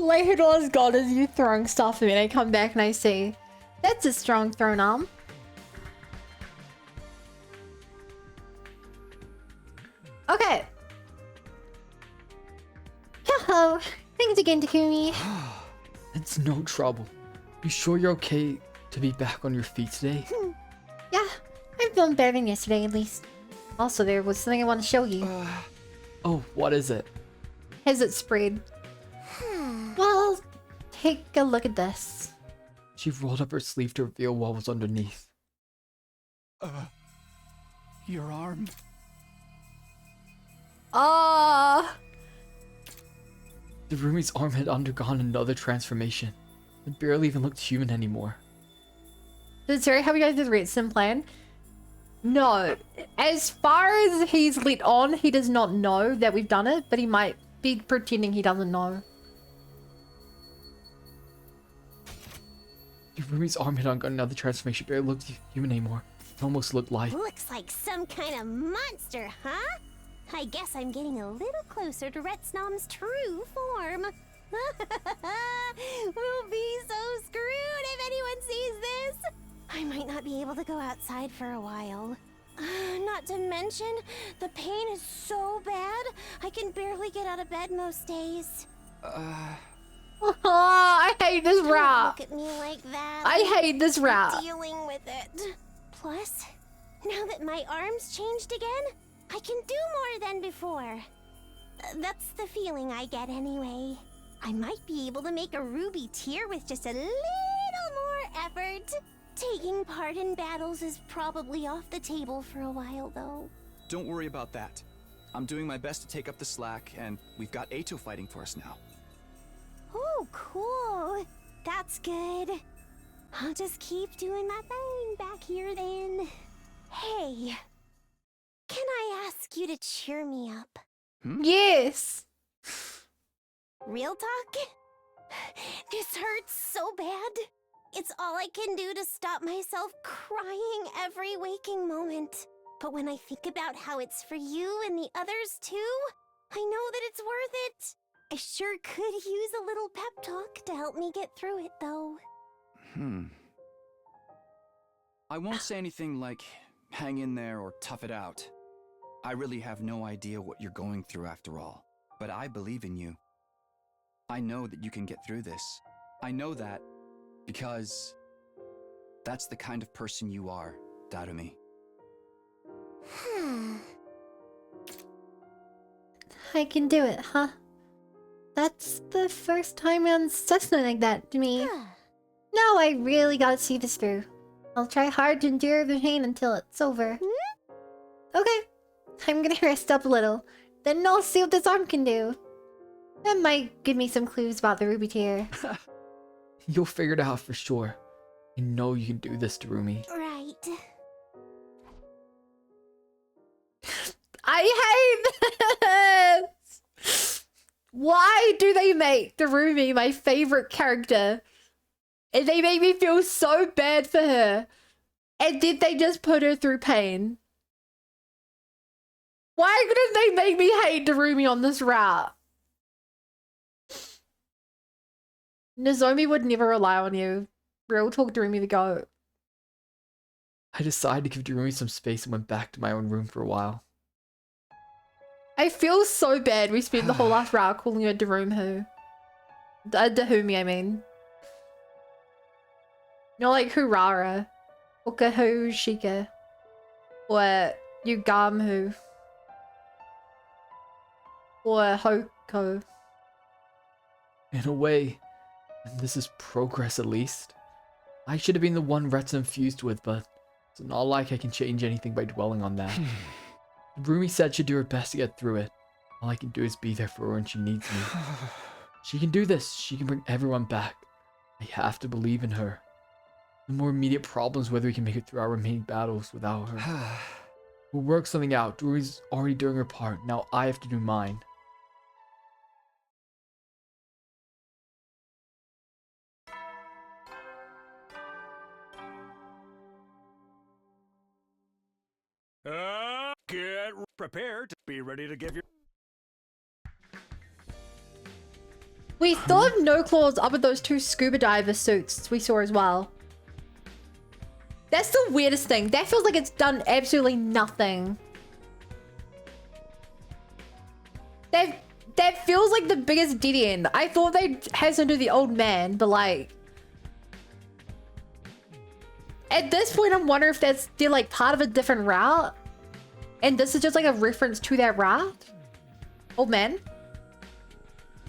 Later on, God, as you throwing stuff at me, and I come back and I say, that's a strong thrown arm. Okay. Hello. Thanks again, Takumi. It's no trouble. You sure you're okay to be back on your feet today? Yeah, I'm feeling better than yesterday, at least. Also, there was something I want to show you. Oh, what is it? Has it sprayed? Well, take a look at this. She rolled up her sleeve to reveal what was underneath. Your arm. Ah. Darumi's arm had undergone another transformation. It barely even looked human anymore. Does Terry help you guys with the Redstone plan? No. As far as he's let on, he does not know that we've done it, but he might be pretending he doesn't know. Rumi's arm had undergone another transformation, but it looked human anymore. It almost looked like... Looks like some kind of monster, huh? I guess I'm getting a little closer to Retsnom's true form. We'll be so screwed if anyone sees this. I might not be able to go outside for a while. Not to mention, the pain is so bad, I can barely get out of bed most days. Oh, I hate this route. Look at me like that. I hate this route. Dealing with it. Plus, now that my arm's changed again, I can do more than before. That's the feeling I get anyway. I might be able to make a ruby tier with just a little more effort. Taking part in battles is probably off the table for a while, though. Don't worry about that. I'm doing my best to take up the slack, and we've got Ato fighting for us now. Oh, cool. That's good. I'll just keep doing my thing back here then. Hey, can I ask you to cheer me up? Yes. Real talk? This hurts so bad. It's all I can do to stop myself crying every waking moment. But when I think about how it's for you and the others too, I know that it's worth it. I sure could use a little pep talk to help me get through it, though. I won't say anything like, hang in there or tough it out. I really have no idea what you're going through after all. But I believe in you. I know that you can get through this. I know that because that's the kind of person you are, Darumi. I can do it, huh? That's the first time anyone said something like that to me. Now I really gotta see this through. I'll try hard to endure the pain until it's over. Okay, I'm gonna rest up a little. Then I'll see what this arm can do. That might give me some clues about the ruby tier. You'll figure it out for sure. I know you can do this, Darumi. Right. I hate this! Why do they make Darumi my favorite character? And they make me feel so bad for her. And did they just put her through pain? Why couldn't they make me hate Darumi on this route? Nozomi would never rely on you. Real talk, Darumi the goat. I decided to give Darumi some space and went back to my own room for a while. I feel so bad we spent the whole last route calling her Darumi. Dahumi, I mean. Not like Hurara. Or Kahushika. Or Yugamhu. Or Hoko. In a way, and this is progress at least. I should have been the one Retsun fused with, but it's not like I can change anything by dwelling on that. Darumi said she'd do her best to get through it. All I can do is be there for her when she needs me. She can do this. She can bring everyone back. I have to believe in her. The more immediate problem is whether we can make it through our remaining battles without her. We'll work something out. Darumi's already doing her part. Now I have to do mine. Get prepared to be ready to give your... We still have no claws up with those two scuba diver suits we saw as well. That's the weirdest thing. That feels like it's done absolutely nothing. That feels like the biggest dead end. I thought they'd have to do the old man, but like... At this point, I'm wondering if they're like part of a different route. And this is just like a reference to that route? Old man?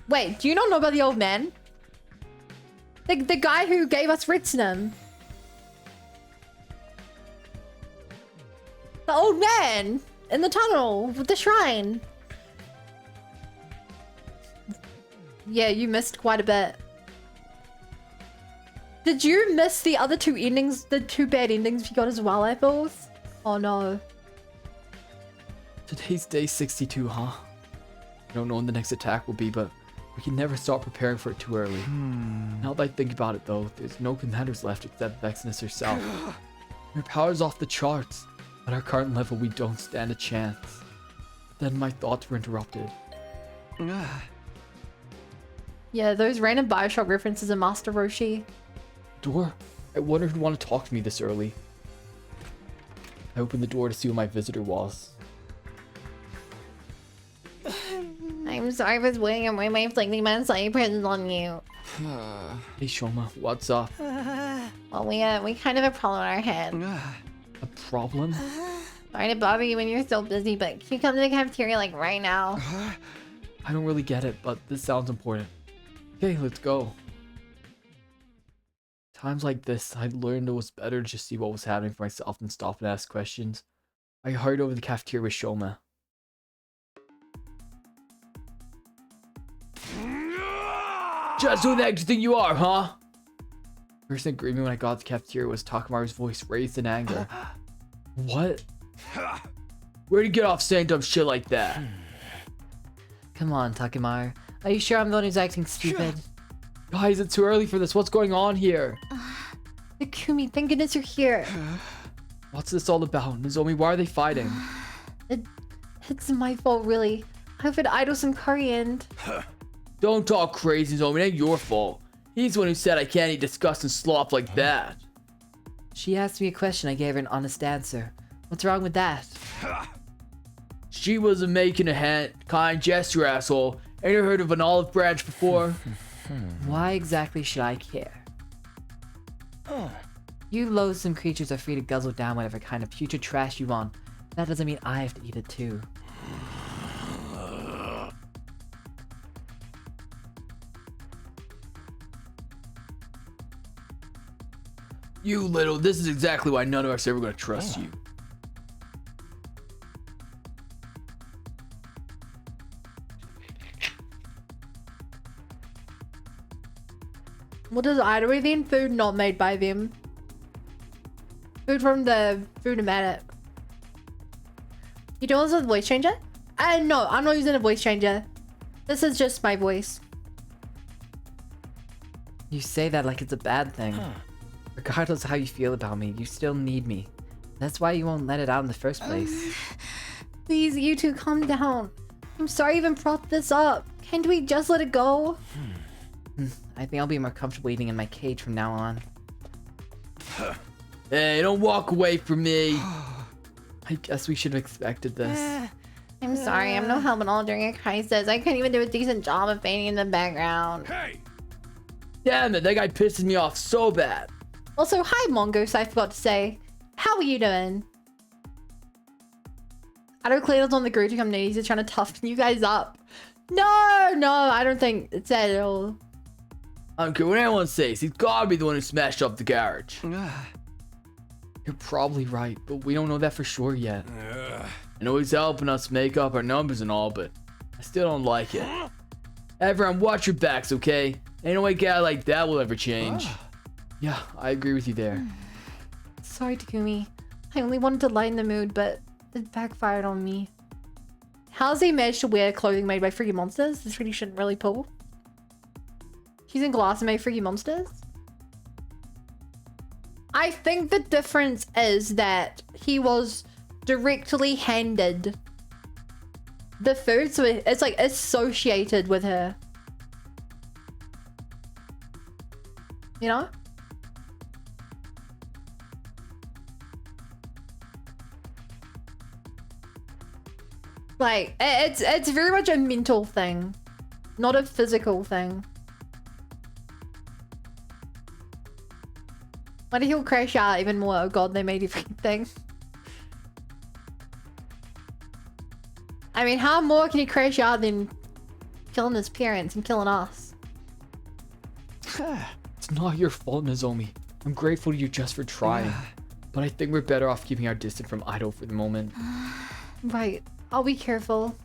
Wait, do you not know about the old man? The guy who gave us Ritzenum. The old man in the tunnel with the shrine. Yeah, you missed quite a bit. Did you miss the other two endings? The two bad endings you got as well, Apples? Oh no. Today's day 62, huh? I don't know when the next attack will be, but we can never start preparing for it too early. Now that I think about it though, there's no commanders left except Vexness herself. Her power's off the charts. At our current level, we don't stand a chance. Then my thoughts were interrupted. Yeah, those random Bioshock references are Master Roshi. Door? I wonder who'd want to talk to me this early. I opened the door to see who my visitor was. I'm sorry for waiting on my inflicting my slight presence on you. Hey Shoma, what's up? Well, we kind of have a problem on our head. A problem? Sorry to bother you when you're so busy, but can you come to the cafeteria like right now? I don't really get it, but this sounds important. Okay, let's go. Times like this, I learned it was better to just see what was happening for myself than stop and ask questions. I hurried over to the cafeteria with Shoma. Just who the heck do you think you are, huh? First thing that greeted me when I got to the cafeteria was Takamaru's voice raised in anger. What? Where'd you get off saying dumb shit like that? Come on, Takemaru. Are you sure I'm the one who's acting stupid? Guys, it's too early for this. What's going on here? Takumi, thank goodness you're here. What's this all about? Nozomi, why are they fighting? It's my fault, really. I've had idle some curry and... Don't talk crazy, Nozomi. It ain't your fault. He's the one who said I can't eat disgusting slop like that. She asked me a question, I gave her an honest answer. What's wrong with that? She wasn't making a kind gesture, asshole. Ain't you heard of an olive branch before? Why exactly should I care? You loathsome creatures are free to guzzle down whatever kind of putrid trash you want. That doesn't mean I have to eat it too. You little, this is exactly why none of us are ever gonna trust you. What is Idlery then? Food not made by them. Food from the Food-O-Matic. You doing this with a voice changer? No, I'm not using a voice changer. This is just my voice. You say that like it's a bad thing. Regardless of how you feel about me, you still need me. That's why you won't let it out in the first place. Please, you two, calm down. I'm sorry I even brought this up. Can't we just let it go? I think I'll be more comfortable eating in my cage from now on. Hey, don't walk away from me. I guess we should have expected this. I'm sorry, I'm no help at all during a crisis. I couldn't even do a decent job of fading in the background. Hey! Damn it, that guy pisses me off so bad. Also, hi Mongoose, I forgot to say. How are you doing? I know Cleo's on the group to come news. He's trying to toughen you guys up. No, I don't think it's that at all. I don't care what anyone says. He's gotta be the one who smashed up the garage. You're probably right, but we don't know that for sure yet. I know he's helping us make up our numbers and all, but I still don't like it. Everyone, watch your backs, okay? Ain't no way a guy like that will ever change. Yeah, I agree with you there. Sorry, Takumi. I only wanted to lighten the mood, but it backfired on me. How's he managed to wear clothing made by freaky monsters? This really shouldn't really pull. He's in glass and made freaky monsters? I think the difference is that he was directly handed the food, so it's like associated with her. You know? Like, it's very much a mental thing, not a physical thing. What if he'll crash out even more? Oh god, they made everything. I mean, how more can he crash out than killing his parents and killing us? It's not your fault, Nozomi. I'm grateful to you just for trying. But I think we're better off keeping our distance from Idle for the moment. Right. I'll be careful.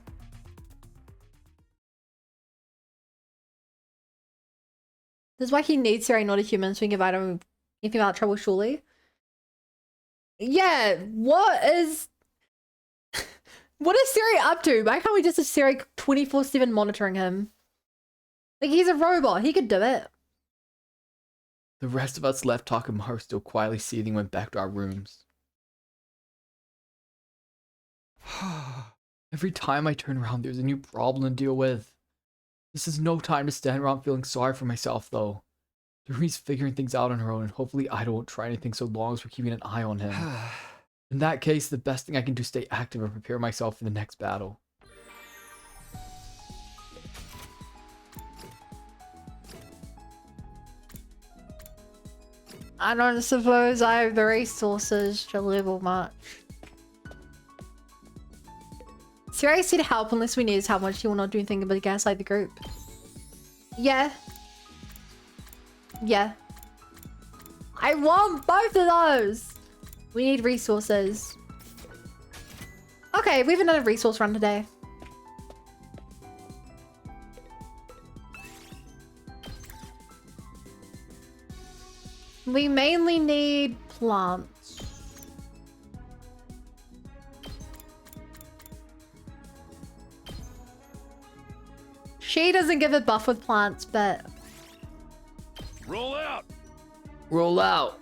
This is why he needs Siri, not a human, so he can give him anything about trouble, surely. Yeah, what is Siri up to? Why can't we just have Siri 24/7 monitoring him? Like, he's a robot. He could do it. The rest of us left Takamaru still quietly seething went back to our rooms. Every time I turn around, there's a new problem to deal with. This is no time to stand around feeling sorry for myself, though. Yuri's figuring things out on her own, and hopefully I won't try anything so long as we're keeping an eye on him. In that case, the best thing I can do is stay active and prepare myself for the next battle. I don't suppose I have the resources to level much. Siri said help unless we need his help, much he will not do anything but gaslight the group. Yeah. Yeah. I want both of those! We need resources. Okay, we haven't done a resource run today. We mainly need plants. She doesn't give a buff with plants, but... Roll out! Roll out!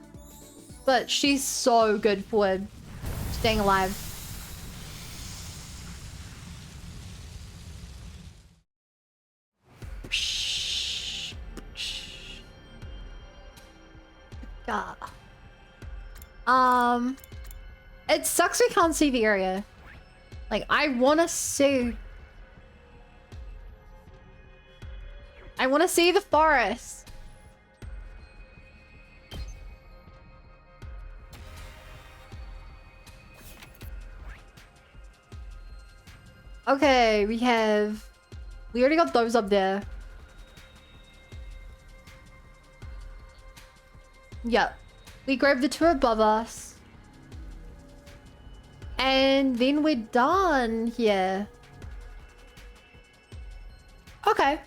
But she's so good for staying alive. Yeah. It sucks we can't see the area. Like, I want to see the forest. Okay, we already got those up there. Yep. We grabbed the two above us. And then we're done here. Okay.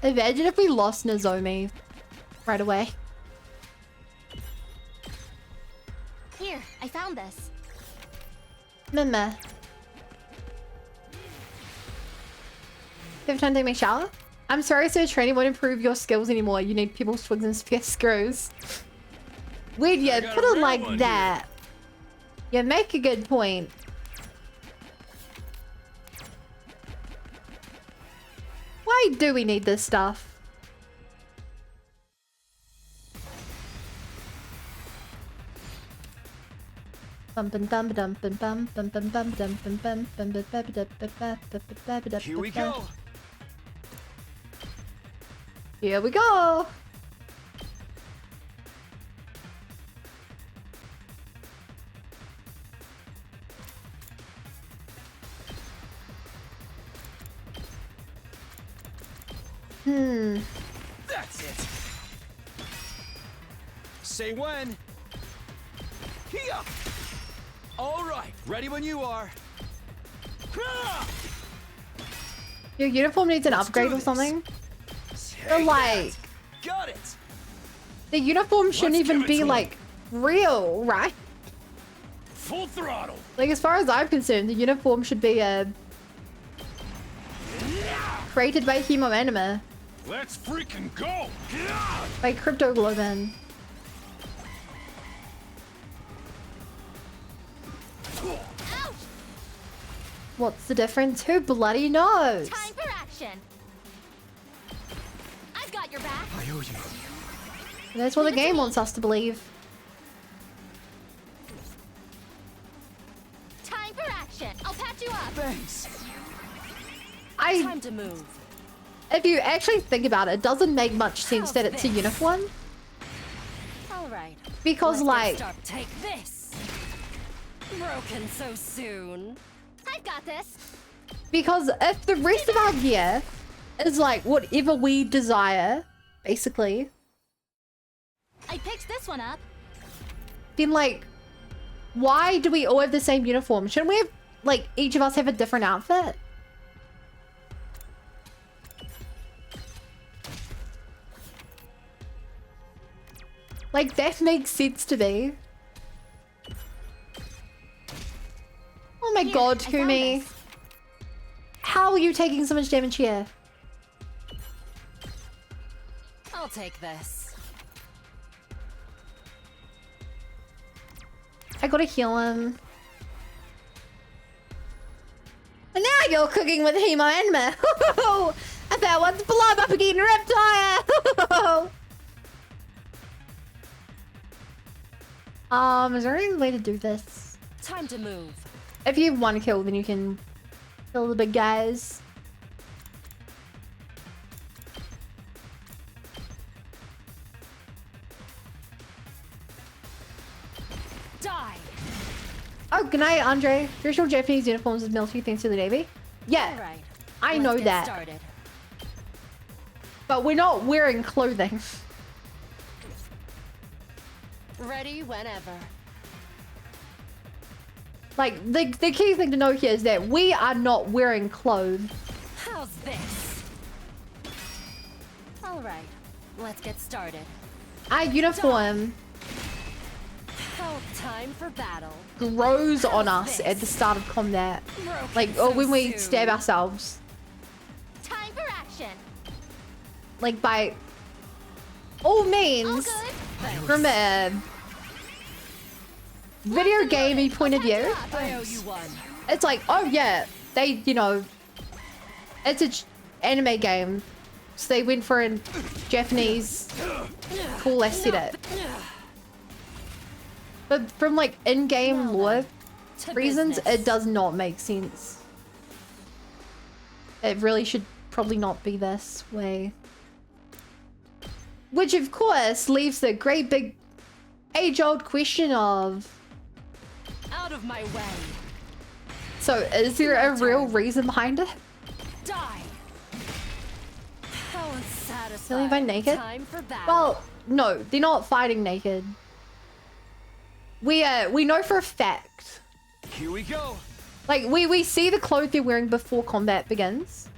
Imagine if we lost Nozomi right away. Here, I found this. Meh. You have time to take my shower? I'm sorry, sir, training won't improve your skills anymore. You need people, swigs, and spare screws. Weird, yeah, put it like that. You make a good point. Why do we need this stuff? Here we go. Here we go. That's it. Say when. Here. All right, ready when you are. Your uniform needs an upgrade or something? Or like, got it. the uniform shouldn't even be like real, right? Full throttle. Like, as far as I'm concerned, the uniform should be created by Hemo Anima. Let's freaking go. By Crypto Globin. What's the difference? Who bloody knows? Time for action. I've got your back. I owe you. That's what the game wants us to believe. Time for action. I'll patch you up. Thanks. Time to move. If you actually think about it doesn't make much sense that it's a uniform. All right. Because, like, Take this. Broken so soon. I've got this. because if the rest of our gear is like whatever we desire, basically, I picked this one up. then like Why do we all have the same uniform? Shouldn't we have, like, each of us have a different outfit? Like, that makes sense to me. Oh my god, Kumi. How are you taking so much damage here? I'll take this. I gotta heal him. And now you're cooking with Hemo Enma. I bet what's blob up again, Reptile. Is there any way to do this? Time to move. If you have one kill, then you can kill the big guys. Die. Oh, good night, Andre. Traditional Japanese uniforms with military thanks to the Navy. Yeah, All right. I Let's know get that. Started. But we're not wearing clothing. Ready whenever. Like, the key thing to know here is that we are not wearing clothes. How's this? All right. Let's get started. Our uniform Time for battle. grows on us at the start of combat. Like, or when we stab ourselves. Time for action. Like, by all means, from a video gamey point of view, I owe you one. it's like, oh yeah, they, you know, it's an anime game. So they went for a Japanese cool aesthetic. But from like in-game lore reasons, it does not make sense. It really should probably not be this way. Which of course leaves the great big age-old question of... Out of my way. So is there a real reason behind it? Die. How unsatisfying. Really by naked? Time for battle. Well, no, they're not fighting naked. We know for a fact. Here we go. Like, we see the clothes they're wearing before combat begins.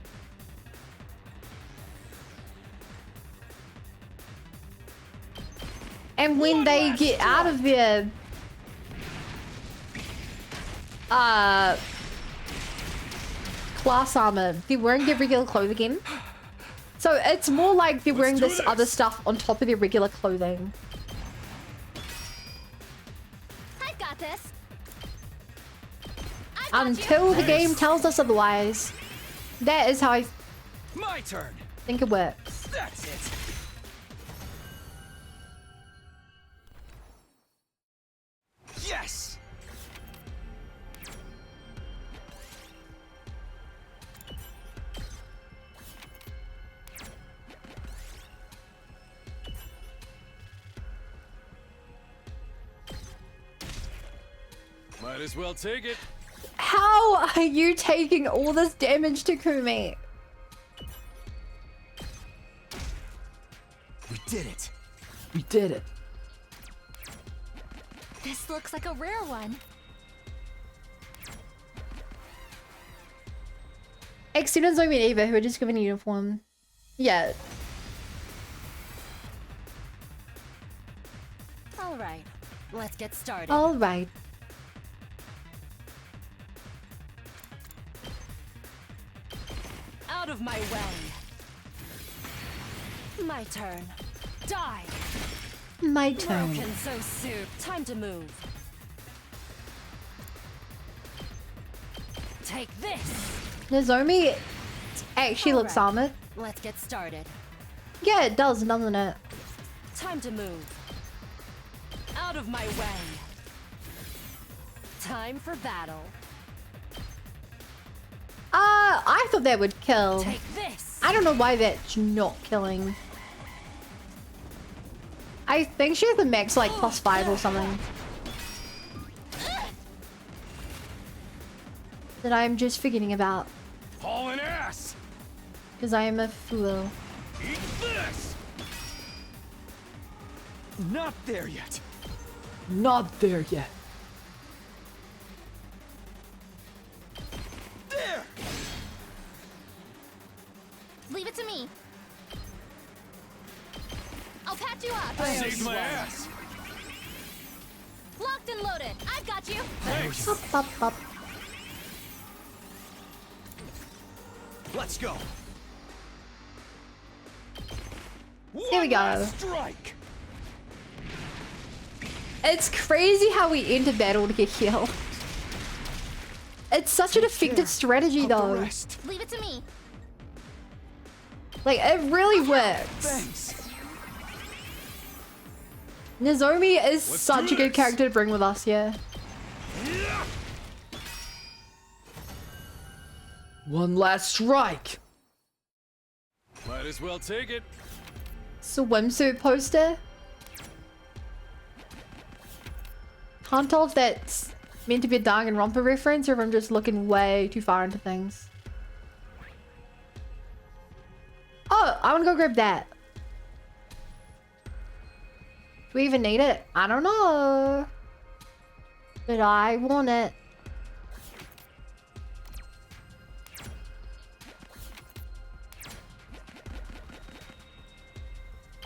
And when they get out of their class armor, they're wearing their regular clothes again. So it's more like they're wearing this other stuff on top of their regular clothing. I've got this. Until the game tells us otherwise. That is how I My turn. think it works. That's it. Yes. Might as well take it. How are you taking all this damage to Kumi? We did it. We did it. This looks like a rare one. Ex-students like me and Ava who are just given a uniform. Yeah. All right. Let's get started. Alright. Out of my way. My turn. Die. My turn. Broken so soon. Time to move. Take this. Nozomi actually looks armored. Let's get started. Yeah, it does, doesn't it? Time to move. Out of my way. Time for battle. I thought that would kill. Take this. I don't know why that's not killing. I think she has the max like +5 or something. That I'm just forgetting about. Hauling ass. Because I am a fool. Eat this. Not there yet. Not there yet. I'll patch you up. Saved my ass. Locked and loaded. I've got you. Up, up, up. Let's go. Here we go. Strike. It's crazy how we enter battle to get healed. It's such an effective strategy though. Leave it to me. Like, it really works. Thanks. Nozomi is such a good character to bring with us here. One last strike. Might as well take it. Swimsuit poster. Can't tell if that's meant to be a Danganronpa reference or if I'm just looking way too far into things. Oh, I want to go grab that. Do we even need it? I don't know. But I want it.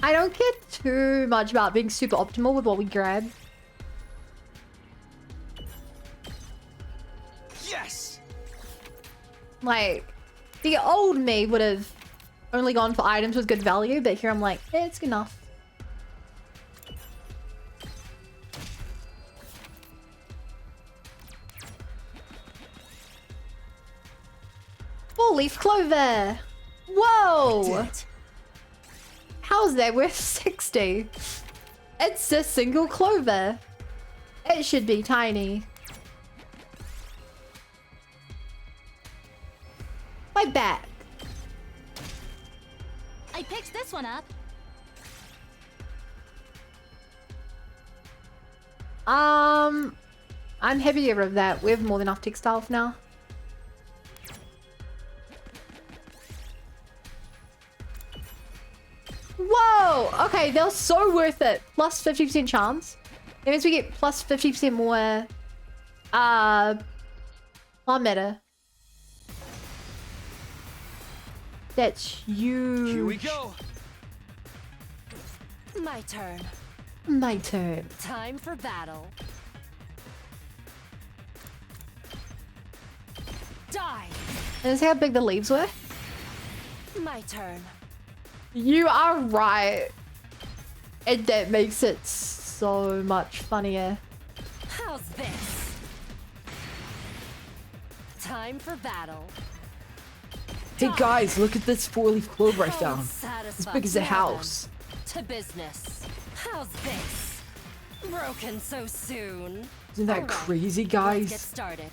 I don't care too much about being super optimal with what we grab. Yes. Like, the old me would have only gone for items with good value, but here I'm like, yeah, it's good enough. Oh, leaf clover! Whoa! How's that worth 60? It's a single clover. It should be tiny. My back. I picked this one up. I'm happy to get rid of that. We have more than enough textile for now. Whoa! Okay, they're so worth it. Plus 50% chance. That means we get plus 50% more meta. That's huge. Here we go. My turn. My turn. Time for battle. Die. And see how big the leaves were? My turn. You are right. And that makes it so much funnier. How's this? Time for battle. Hey guys, look at this 4-leaf clover I found. As Satisfied. big as a Now house. then, to business. How's this? Broken so soon. Isn't that Alright, crazy, Let's get guys? started.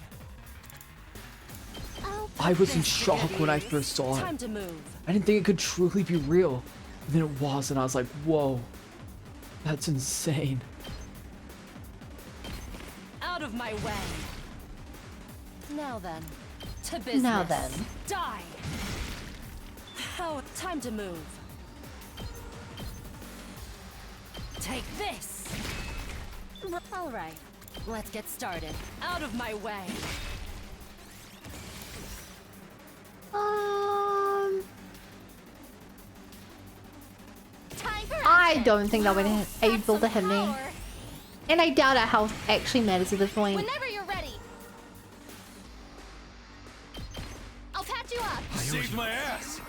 I was in shock when I first saw Time it. to move. I didn't think it could truly be real. And then it was, and I was like, whoa. That's insane. Out of my way. Now then, to business. Now then. Die. How? Time to move. Take this. All right, let's get started. Out of my way. I don't think that would able to hit me. And I doubt our health actually matters at this point. Whenever you're ready. I'll patch you up. Saved my ass.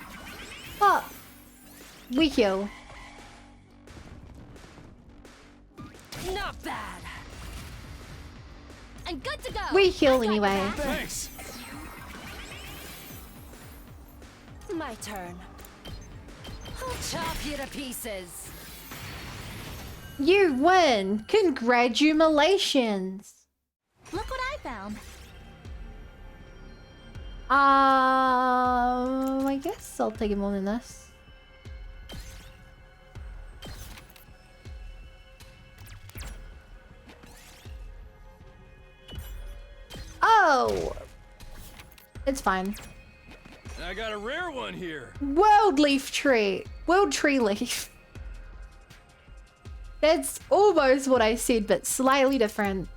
But we heal. Not bad. I'm good to go. We heal anyway. Thanks. My turn. I'll chop you to pieces. You win! Congratulations! Look what I found. I guess I'll take it more than this. Oh! It's fine. I got a rare one here. World leaf tree. World tree leaf. That's almost what I said, but slightly different.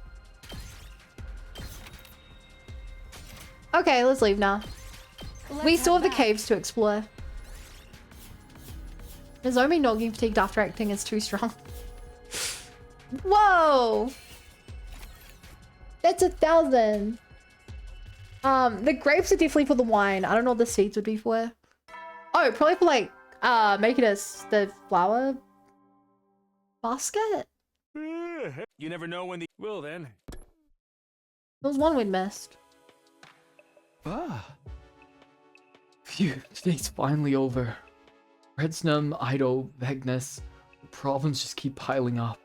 Okay, let's leave now. We still have the caves to explore. Nozomi not getting fatigued after acting is too strong. Whoa! That's 1,000. The grapes are definitely for the wine. I don't know what the seeds would be for. Oh, probably for like making us the flower basket. You never know when the... Well then. There was one we'd missed. Ah. Phew, today's finally over. Redsnum, Ido, Vegnus, the problems just keep piling up.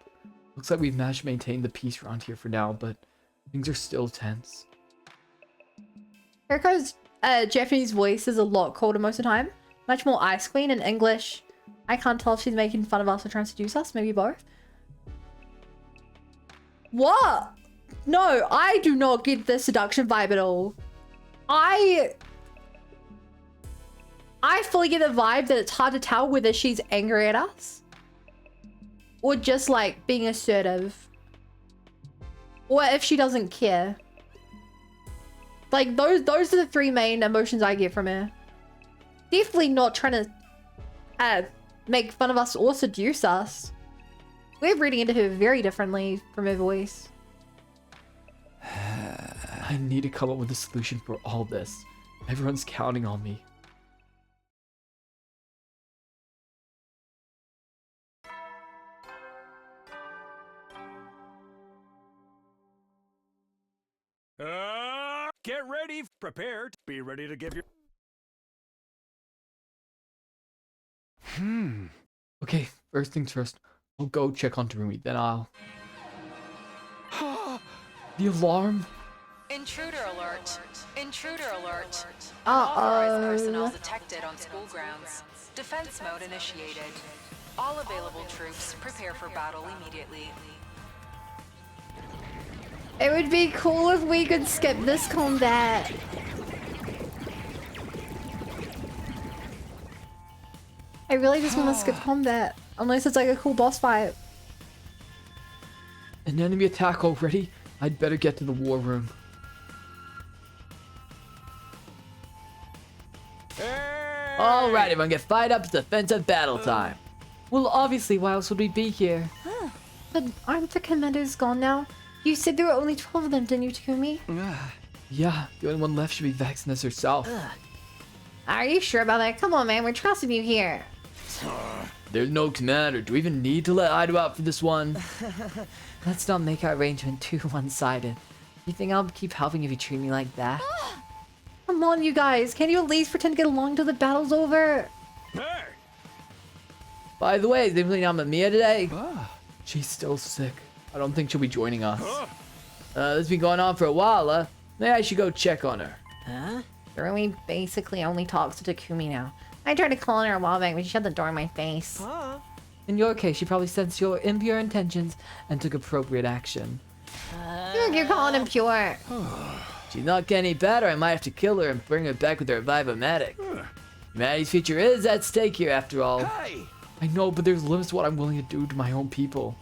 Looks like we've managed to maintain the peace around here for now, but things are still tense. Kiriko's Japanese voice is a lot colder most of the time. Much more Ice Queen in English. I can't tell if she's making fun of us or trying to seduce us. Maybe both. What? No, I do not get the seduction vibe at all. I fully get the vibe that it's hard to tell whether she's angry at us or just like being assertive, or if she doesn't care. Like those are the three main emotions I get from her. Definitely not trying to make fun of us or seduce us. We're reading into her very differently from her voice. I need to come up with a solution for all this. Everyone's counting on me. Get ready, prepared, be ready to give your... Okay, first things first. I'll go check on Darumi, then I'll... The alarm? Intruder alert. Intruder alert. Uh-oh. Unauthorized personnel detected on school grounds. Defense mode initiated. All available troops prepare for battle immediately. It would be cool if we could skip this combat. I really just want to skip combat. Unless it's like a cool boss fight. An enemy attack already? I'd better get to the war room. Alright, everyone get fired up. It's defensive battle time. Well, obviously, why else would we be here? But aren't the commanders gone now? You said there were only 12 of them, didn't you, Takumi? Yeah, the only one left should be Vexness herself. Are you sure about that? Come on, man, we're trusting you here. There's no commander. Do we even need to let Ido out for this one? Let's not make our arrangement too one-sided. You think I'll keep helping if you treat me like that? Come on, you guys. Can you at least pretend to get along till the battle's over? By the way, is anybody on Mamiya today? She's still sick. I don't think she'll be joining us. This has been going on for a while, huh? Maybe I should go check on her. Huh? Rumi basically only talks to Takumi now. I tried to call on her a while back, but she shut the door in my face. In your case, she probably sensed your impure intentions and took appropriate action. You're calling him pure. She's not getting any better. I might have to kill her and bring her back with her Revivomatic. Humanity's future is at stake here, after all. I know, but there's limits to what I'm willing to do to my own people.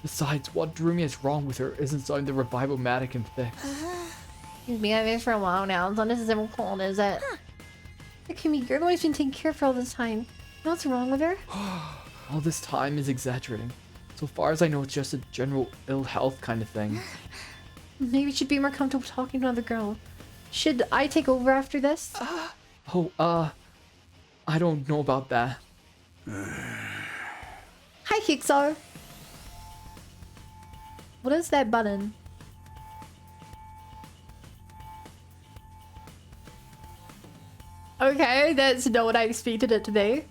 Besides, what Darumi is wrong with her isn't something the Revivomatic can fix. She's been like this for a while now. It's not as simple cold, is it? Takumi, you're the one who's been taking care of her all this time. You know what's wrong with her? All this time is exaggerating. So far as I know, it's just a general ill health kind of thing. Maybe she'd be more comfortable talking to another girl. Should I take over after this? I don't know about that. Hi, Hixo. What is that button? Okay, that's not what I expected it to be.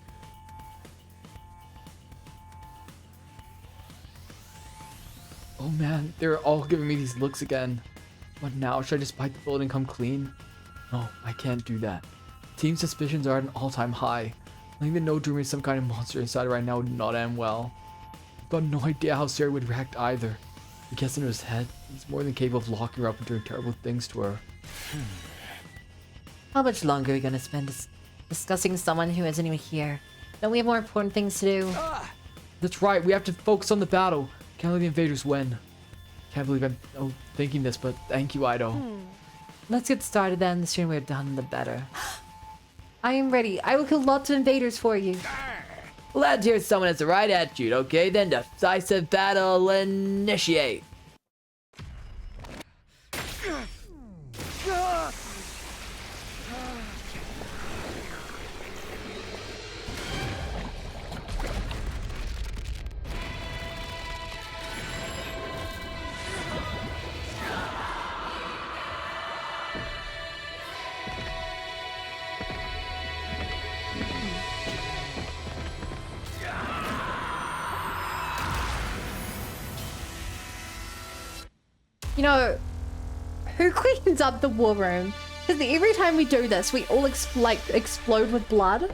Oh man, they're all giving me these looks again. What now? Should I just bite the bullet and come clean? No, I can't do that. Team suspicions are at an all-time high. I even know Darumi is some kind of monster inside right now would not end well. I've got no idea how Sari would react either. I guess in his head, he's more than capable of locking her up and doing terrible things to her. How much longer are we gonna spend discussing someone who isn't even here? Don't we have more important things to do? That's right, we have to focus on the battle. Can't let the invaders win. Can't believe I'm thinking this, but thank you, Ido. Let's get started then. The sooner we're done, the better. I am ready. I will kill lots of invaders for you. Glad to hear someone has the right attitude. Okay, then decisive battle initiate. You know, who cleans up the war room? Because every time we do this, we all explode with blood.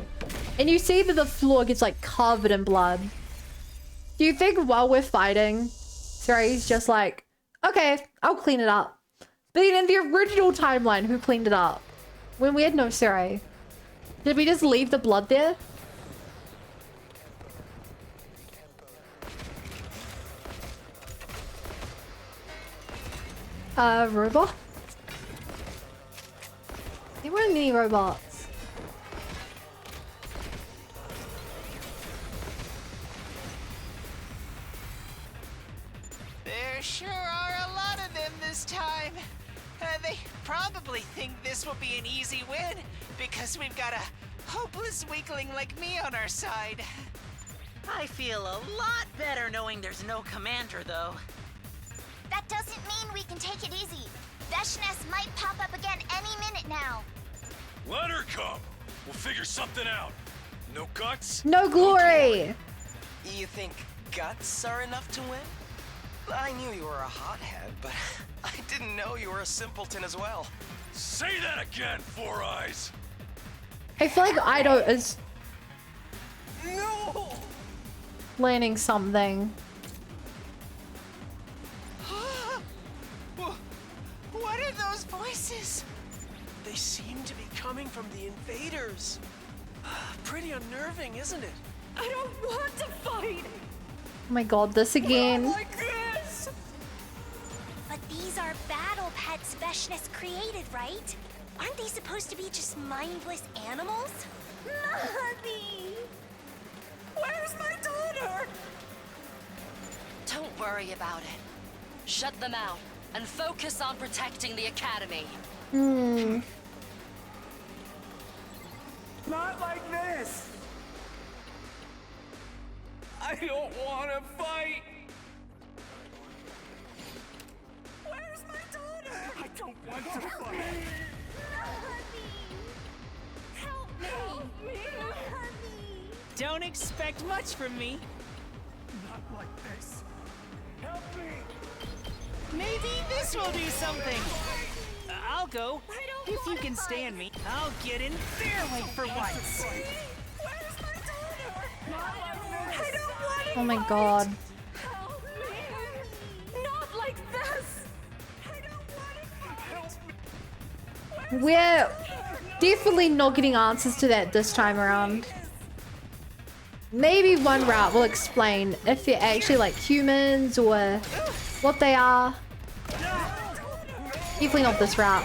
And you see that the floor gets like covered in blood. Do you think while we're fighting, Sari's just like, okay, I'll clean it up. But in the original timeline, who cleaned it up? When we had no Sari. Did we just leave the blood there? Robot? There weren't many robots. There sure are a lot of them this time. They probably think this will be an easy win because we've got a hopeless weakling like me on our side. I feel a lot better knowing there's no commander, though. That doesn't mean we can take it easy. Veshness might pop up again any minute now. Let her come. We'll figure something out. No guts? No glory! You think guts are enough to win? I knew you were a hothead, but I didn't know you were a simpleton as well. Say that again, Four Eyes! I feel like Ido is No! planning something. What are those voices? They seem to be coming from the invaders. Pretty unnerving, isn't it? I don't want to fight. Oh my god, this again. Like this. But these are battle pets Veshness created, right? Aren't they supposed to be just mindless animals? Mommy! Where's my daughter? Don't worry about it. Shut them out and focus on protecting the academy. Not like this! I don't want to fight! Where's my daughter? I don't want to fight! Help me! Help me! Don't expect much from me. Not like this. Help me! Maybe this will do something. I'll go. If you can stand me, I'll get in their way for once. Where's my daughter? I don't want to Oh my god. Help me. Not like this. I don't want to fight. We're definitely not getting answers to that this time around. Maybe one route will explain if they're actually like humans or what they are. Definitely not this route.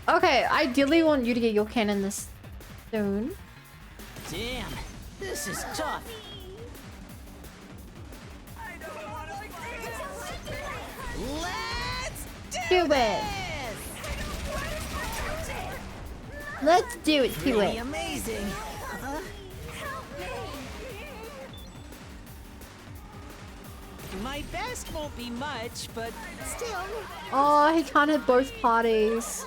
Okay, I ideally want you to get your cannon this soon. Damn, this is tough. Let's Do it. Let's do it to Really it. amazing. My best won't be much, but still. Oh, he can't hit both parties.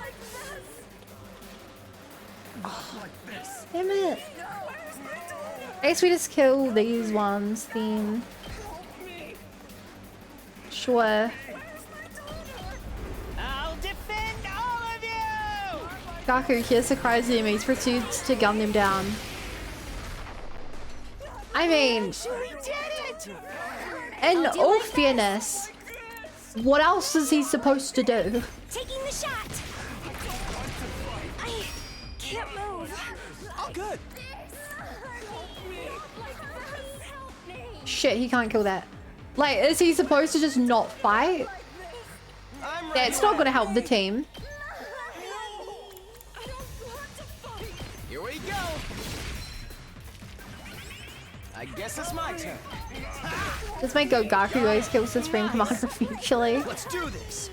Damn it. I guess we just kill these ones then. Sure. I'll defend all of you! Gaku kills the cries enemies, proceeds to gun them down. I mean, We did it! in all fairness, what else is he supposed to do? Taking the shot! I can't move. Oh, good. Shit, he can't kill that. Like, is he supposed to just not fight? That's not gonna help the team. Here we go. I guess it's my turn. Let's make Gogaku always kills the Supreme Commander eventually. Let's do this.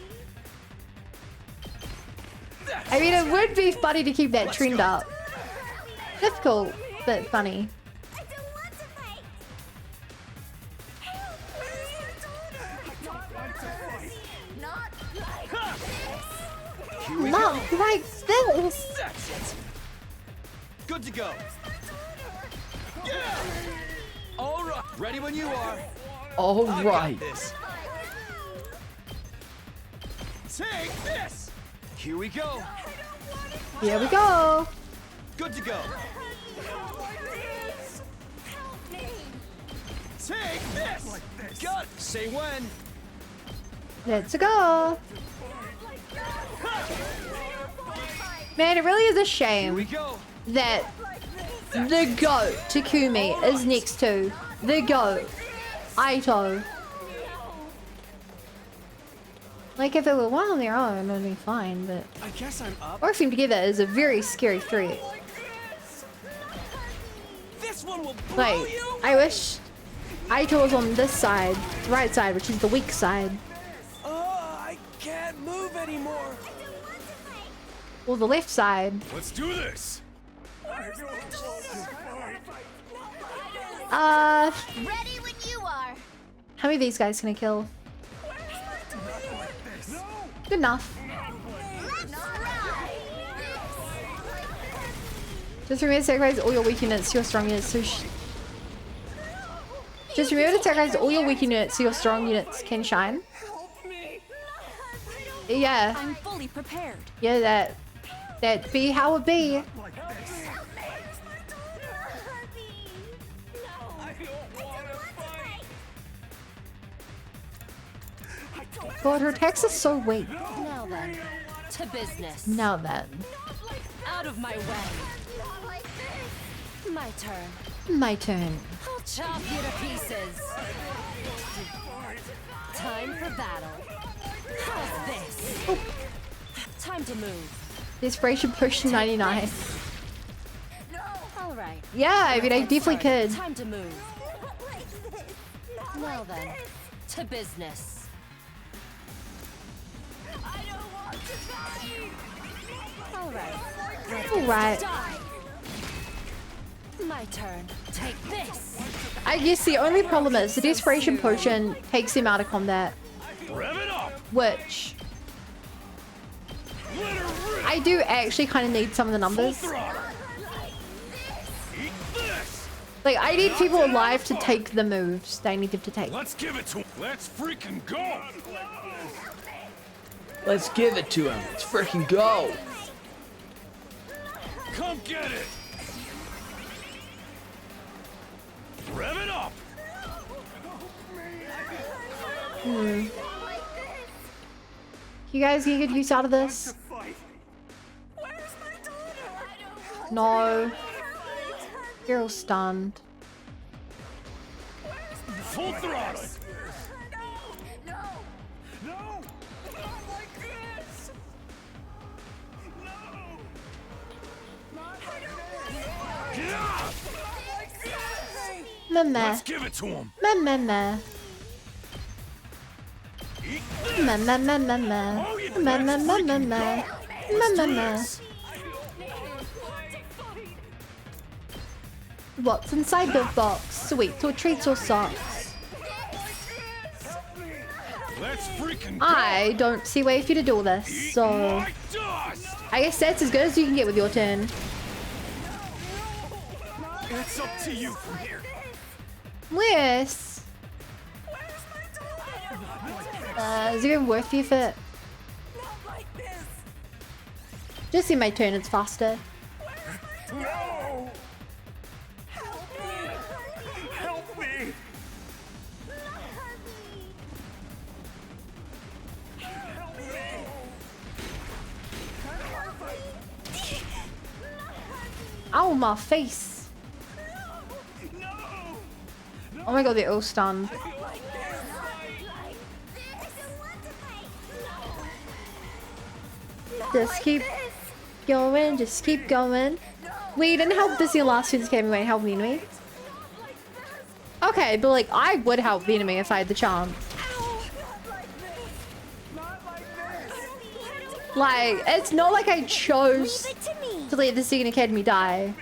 I mean, it would be funny to keep that trend up. Difficult, but funny. Not like this. That's it. Good to go. Yeah. All right. Ready when you are. All I right. got this. Take this. Here we go. Here we go. Good to go. Take this. Got it. Say when. Let's go. Man, it really is a shame that the GOAT Takumi is next to the GOAT Aito. Like, if it were one on their own, it'd be fine, but I guess I'm up. working together is a very scary threat. This one will blow Like, you. I wish Aito was on this side, the right side, which is the weak side. I can't move anymore. Or the left side. Let's do this. Ready when you are. How many of these guys can I kill? Good enough. Just remember to sacrifice all your weak units to your strong units. Just remember to sacrifice all your weak units so your strong units can shine. Yeah. I'm fully prepared. Yeah, that be how it be. God, her text is so weak. Now then, to business. Now then. Out of my way. My turn. My turn. I'll chop you to pieces. Time for battle. How's this? Oh. Time to move. Desperation push to 99. All right. Yeah, I mean, I definitely could. Time to move. Now then, to business. All right. All right. Die. My turn. Take this. I guess the only problem is the Desperation Potion takes him out of combat. Which I do actually kind of need some of the numbers. Like, I need people alive to take the moves that I need them to take. Let's give it to him. Let's freaking go. Let's give it to him. Let's freaking go. Come get it. Rev it up. You guys get good use out of this? No. You're all stunned. Full throttle. Mama. Let's give it to him. Mama. Mama. Mama. What's inside the box? Sweets or treats or socks? Let's freaking go. I don't see a way for you to do this, so I guess that's as good as you can get with your turn. It's up to you from here. Yes. Is it even worth the effort? Just in my turn, it's faster. No. Help me. Ow, my face. Oh my god, they're all stunned. Just keep going, just keep going. We didn't help this in the last season game, we help the enemy. Okay, but like I would help the enemy if I had the chance. Like, it's not like I chose to let the Second Academy die.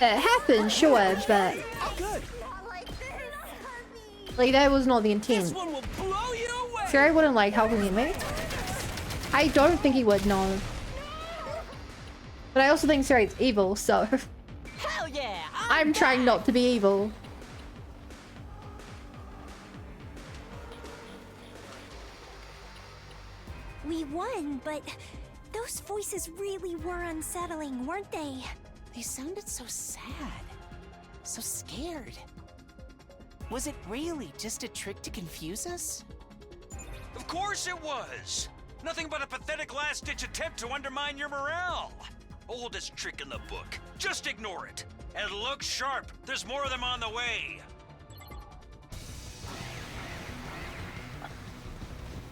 It happened, sure, but like that was not the intent. Siri wouldn't like helping me. I don't think he would, no. But I also think Siri's evil, so Hell yeah! I'm trying not to be evil. We won, but those voices really were unsettling, weren't they? They sounded so sad. So scared. Was it really just a trick to confuse us? Of course it was! Nothing but a pathetic last-ditch attempt to undermine your morale! Oldest trick in the book. Just ignore it. And look sharp. There's more of them on the way.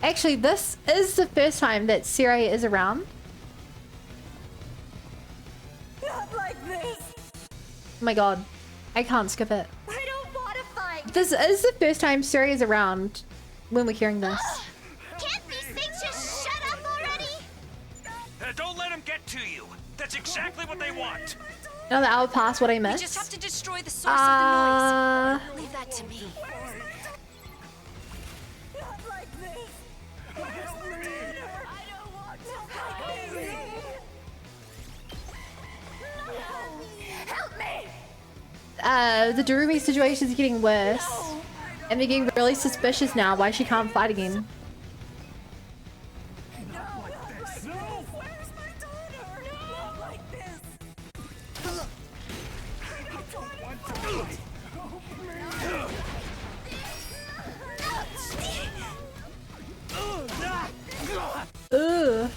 Actually, this is the first time that Siri is around. Not like this. Oh my god. I can't skip it. I don't want to fight. This is the first time Siri is around when we're hearing this. Can't these things just shut up already? Don't let them get to you. That's exactly what they want. Another hour past what I missed. We just have to destroy the source of the noise. Leave that to me. Help me! The Darumi situation is getting worse. And they're getting really suspicious now why she can't fight again. Ugh.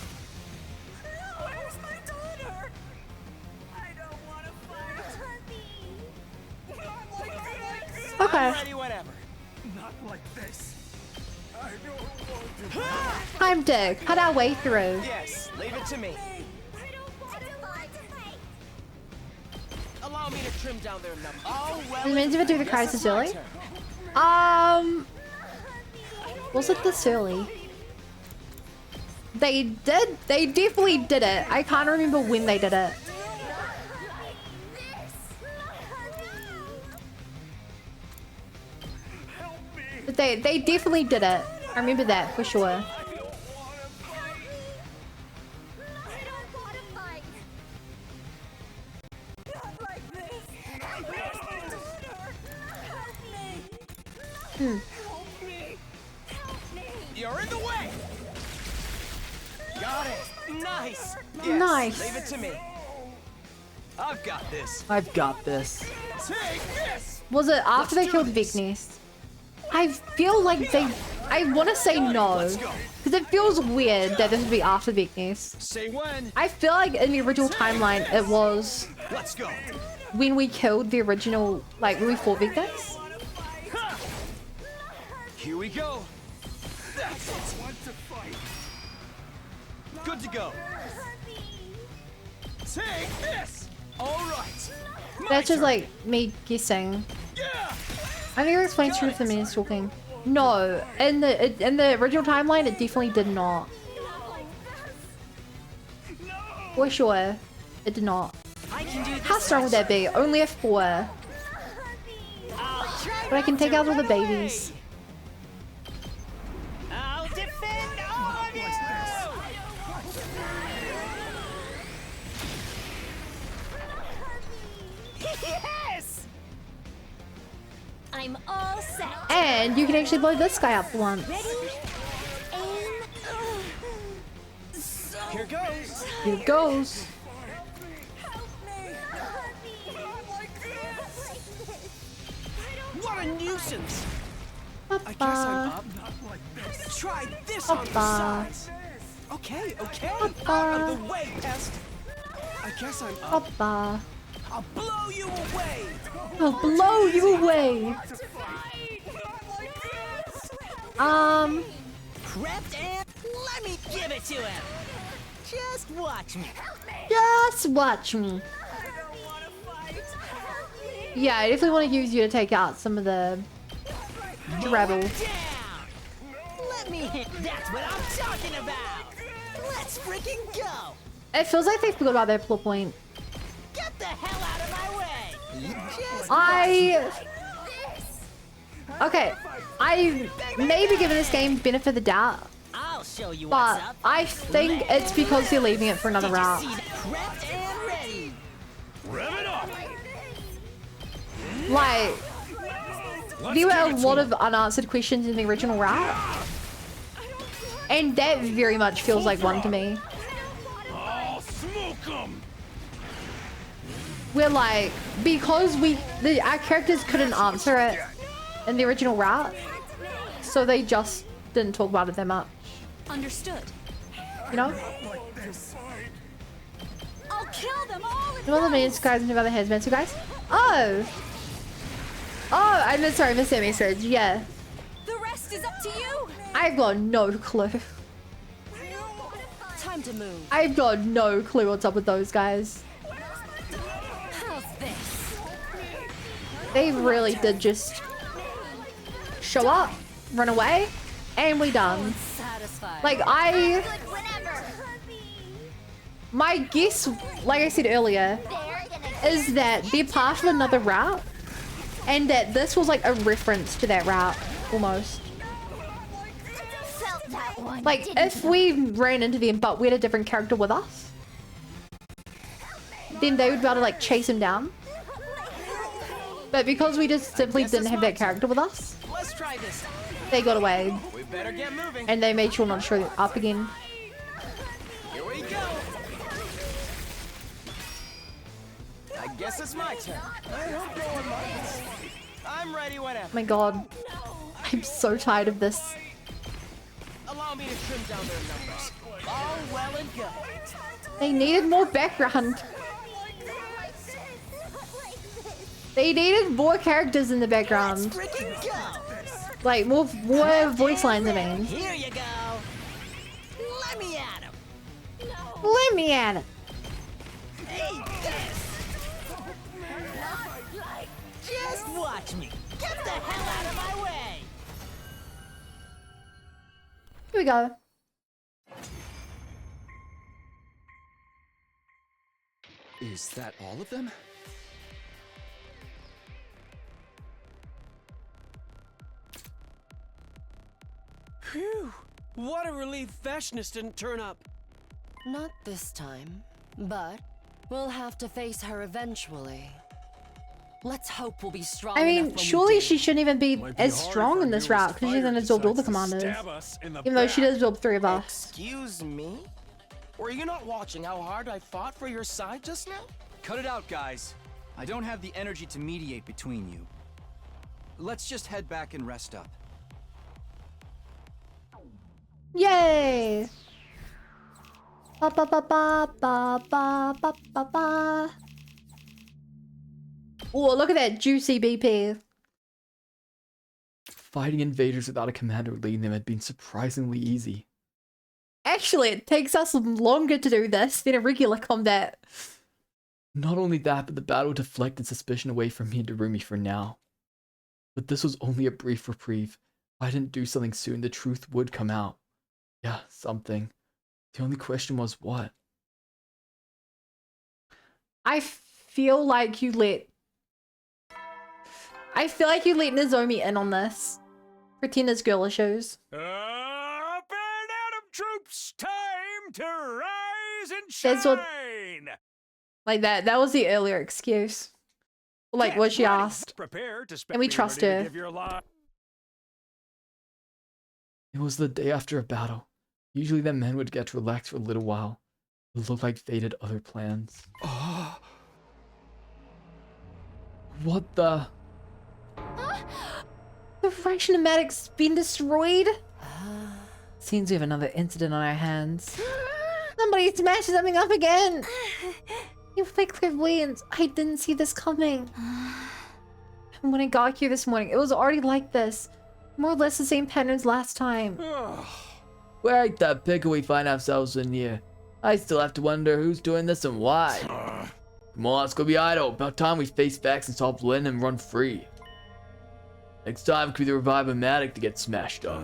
Where's my daughter? I don't want to fight. Okay. I'm ready, whatever. Not like this. I don't want to. Time to cut our way through. Yes, leave it to me. I don't want to fight. Allow me to trim down their numbers. Oh, well. Did Minzy do the crisis early? Was it this early? They definitely did it. I can't remember when they did it. But they definitely did it. I remember that for sure. Hmm. You're in the way. Got it. Nice. Yes, Nice. Leave it to me. I've got this. I've got this. Take this. Was it after they killed Vignes? I feel like they... I want to say no. Because it feels weird that this would be after Vignes. Say when. I feel like in the original timeline it was... Let's go. When we killed the original... Like, when we fought Vignes. Here we go. That's it. Good to go. Take this. All right. That's just like me guessing. I think it explains truth to me talking. No, in the original timeline, it definitely did not. For sure, it did not. How strong would that be? Only a 4. But I can take out all the babies. I'll defend all of you. Yes! I'm all set. And you can actually blow this guy up once. Ready? Aim. Here goes. Here it goes. What a nuisance. I guess I'm up. Try this on the sides. Okay, okay. Out of the way, pest. I guess I'm up. Papa. I'll blow you away. I'll blow you away. prepped and let me give it to him. Just watch me. Just watch me. Yeah, I definitely want to use you to take out some of the rebel. Let me hit. That's what I'm talking about. Let's freaking go. It feels like they forgot about their plot point. Get the hell out of my way. Just Okay, I may be giving this game benefit of the doubt, I'll show you but what's up. I think it's because they're leaving it for another route. Prepped and ready. Rev it up. Like, there were a lot of unanswered questions in the original route, and that very much feels like one to me. I'll smoke 'em. We're like, because our characters couldn't answer it in the original route, so they just didn't talk about it that much. Understood. You know? I'll kill them all. You know the main guys and other heads, so guys? Oh! Oh, I missed that message, yeah. The rest is up to you. I've got no clue. Time to move. I've got no clue what's up with those guys. How's this? They really did just show up, run away, and we done. Satisfied. Like, my guess, like I said earlier, is that they're part of another route, and that this was like a reference to that route, almost. Like, if we ran into them but we had a different character with us, then they would be able to like chase him down. But because we just simply didn't have that character with us, Let's try this. they got away. We better get moving. And they made sure not to show up again. Here we go. I guess it's my turn. I hope no one minds. I'm ready whenever. Oh my god. I'm so tired of this. Allow me to trim down their numbers. All well and good. They needed more background. They needed more characters in the background. Let's freaking go. Like, more voice lines, I mean. Here you go. Let me at him. Let me at it. Hey, this. Just watch me. Get the hell out of my way. Here we go. Is that all of them? Phew! What a relief Veshness didn't turn up. Not this time, but we'll have to face her eventually. Letlet's hope we'll be strong I mean, enough when surely we do. she shouldn't even be as strong in this route because she hasn't absorbed all the commanders. Even though she does absorb 3 of us. Excuse me? Were you not watching how hard I fought for your side just now? Cut it out, guys. I don't have the energy to mediate between you. Let's just head back and rest up. Yay! Ba ba ba ba ba ba ba ba ba. Oh, look at that juicy BP. Fighting invaders without a commander leading them had been surprisingly easy. Actually, it takes us longer to do this than a regular combat. Not only that, but the battle deflected suspicion away from me and Darumi for now. But this was only a brief reprieve. If I didn't do something soon, the truth would come out. Yeah, something. The only question was what? I feel like you let Nozomi in on this. Pretend girl issues. Up and at 'em, troops! Time to rise and That's shine! what- Like that. That was the earlier excuse. Like what she asked. Prepare to And we trust her. give your life. It was the day after a battle. Usually the men would get to relax for a little while. It looked like fate had other plans. What the? The fraction pneumatics been destroyed? Seems we have another incident on our hands. Somebody smashed something up again! You fake clairvoyance. I didn't see this coming. And when I got here this morning, it was already like this. More or less the same pattern as last time. Where the pickle we find ourselves in here? I still have to wonder who's doing this and why. Come on, let's go be idle. About time we face facts and stop letting him run free. Next time could be the Revive-O-Matic to get smashed up.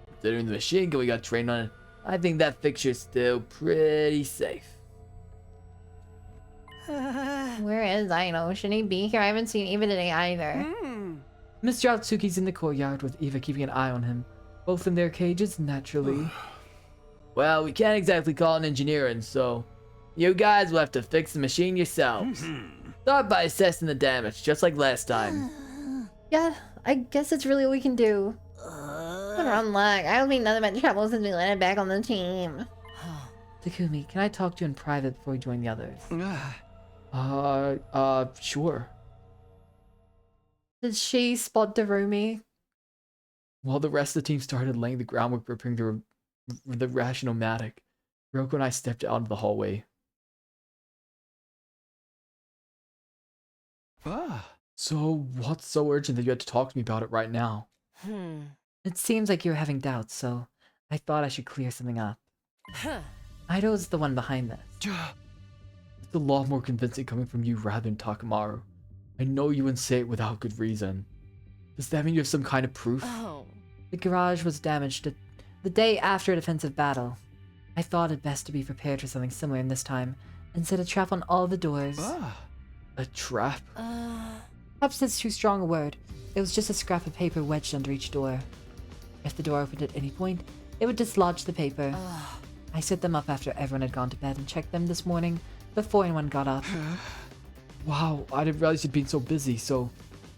Considering the machine gun we got trained on it, I think that fixture's still pretty safe. Where is Aino? Should he be here? I haven't seen Eva today either. Mr. Atsuki's in the courtyard with Eva keeping an eye on him. Both in their cages, naturally. Well, we can't exactly call it engineering, so you guys will have to fix the machine yourselves. Start by assessing the damage, just like last time. Yeah, I guess that's really all we can do. What wrong luck. I don't mean nothing but trouble since we landed back on the team. Takumi, can I talk to you in private before we join the others? Sure. Did she spot Darumi? While the rest of the team started laying the groundwork for preparing the Rational-Matic, Hiroko and I stepped out of the hallway. So, what's so urgent that you had to talk to me about it right now? It seems like you're having doubts, so I thought I should clear something up. Ido's the one behind this. It's a lot more convincing coming from you rather than Takamaru. I know you wouldn't say it without good reason. Does that mean you have some kind of proof? The garage was damaged the day after a defensive battle. I thought it best to be prepared for something similar this time, and set a trap on all the doors. A trap? Perhaps that's too strong a word. It was just a scrap of paper wedged under each door. If the door opened at any point, it would dislodge the paper. I set them up after everyone had gone to bed and checked them this morning before anyone got up. Wow, I didn't realize you'd been so busy, so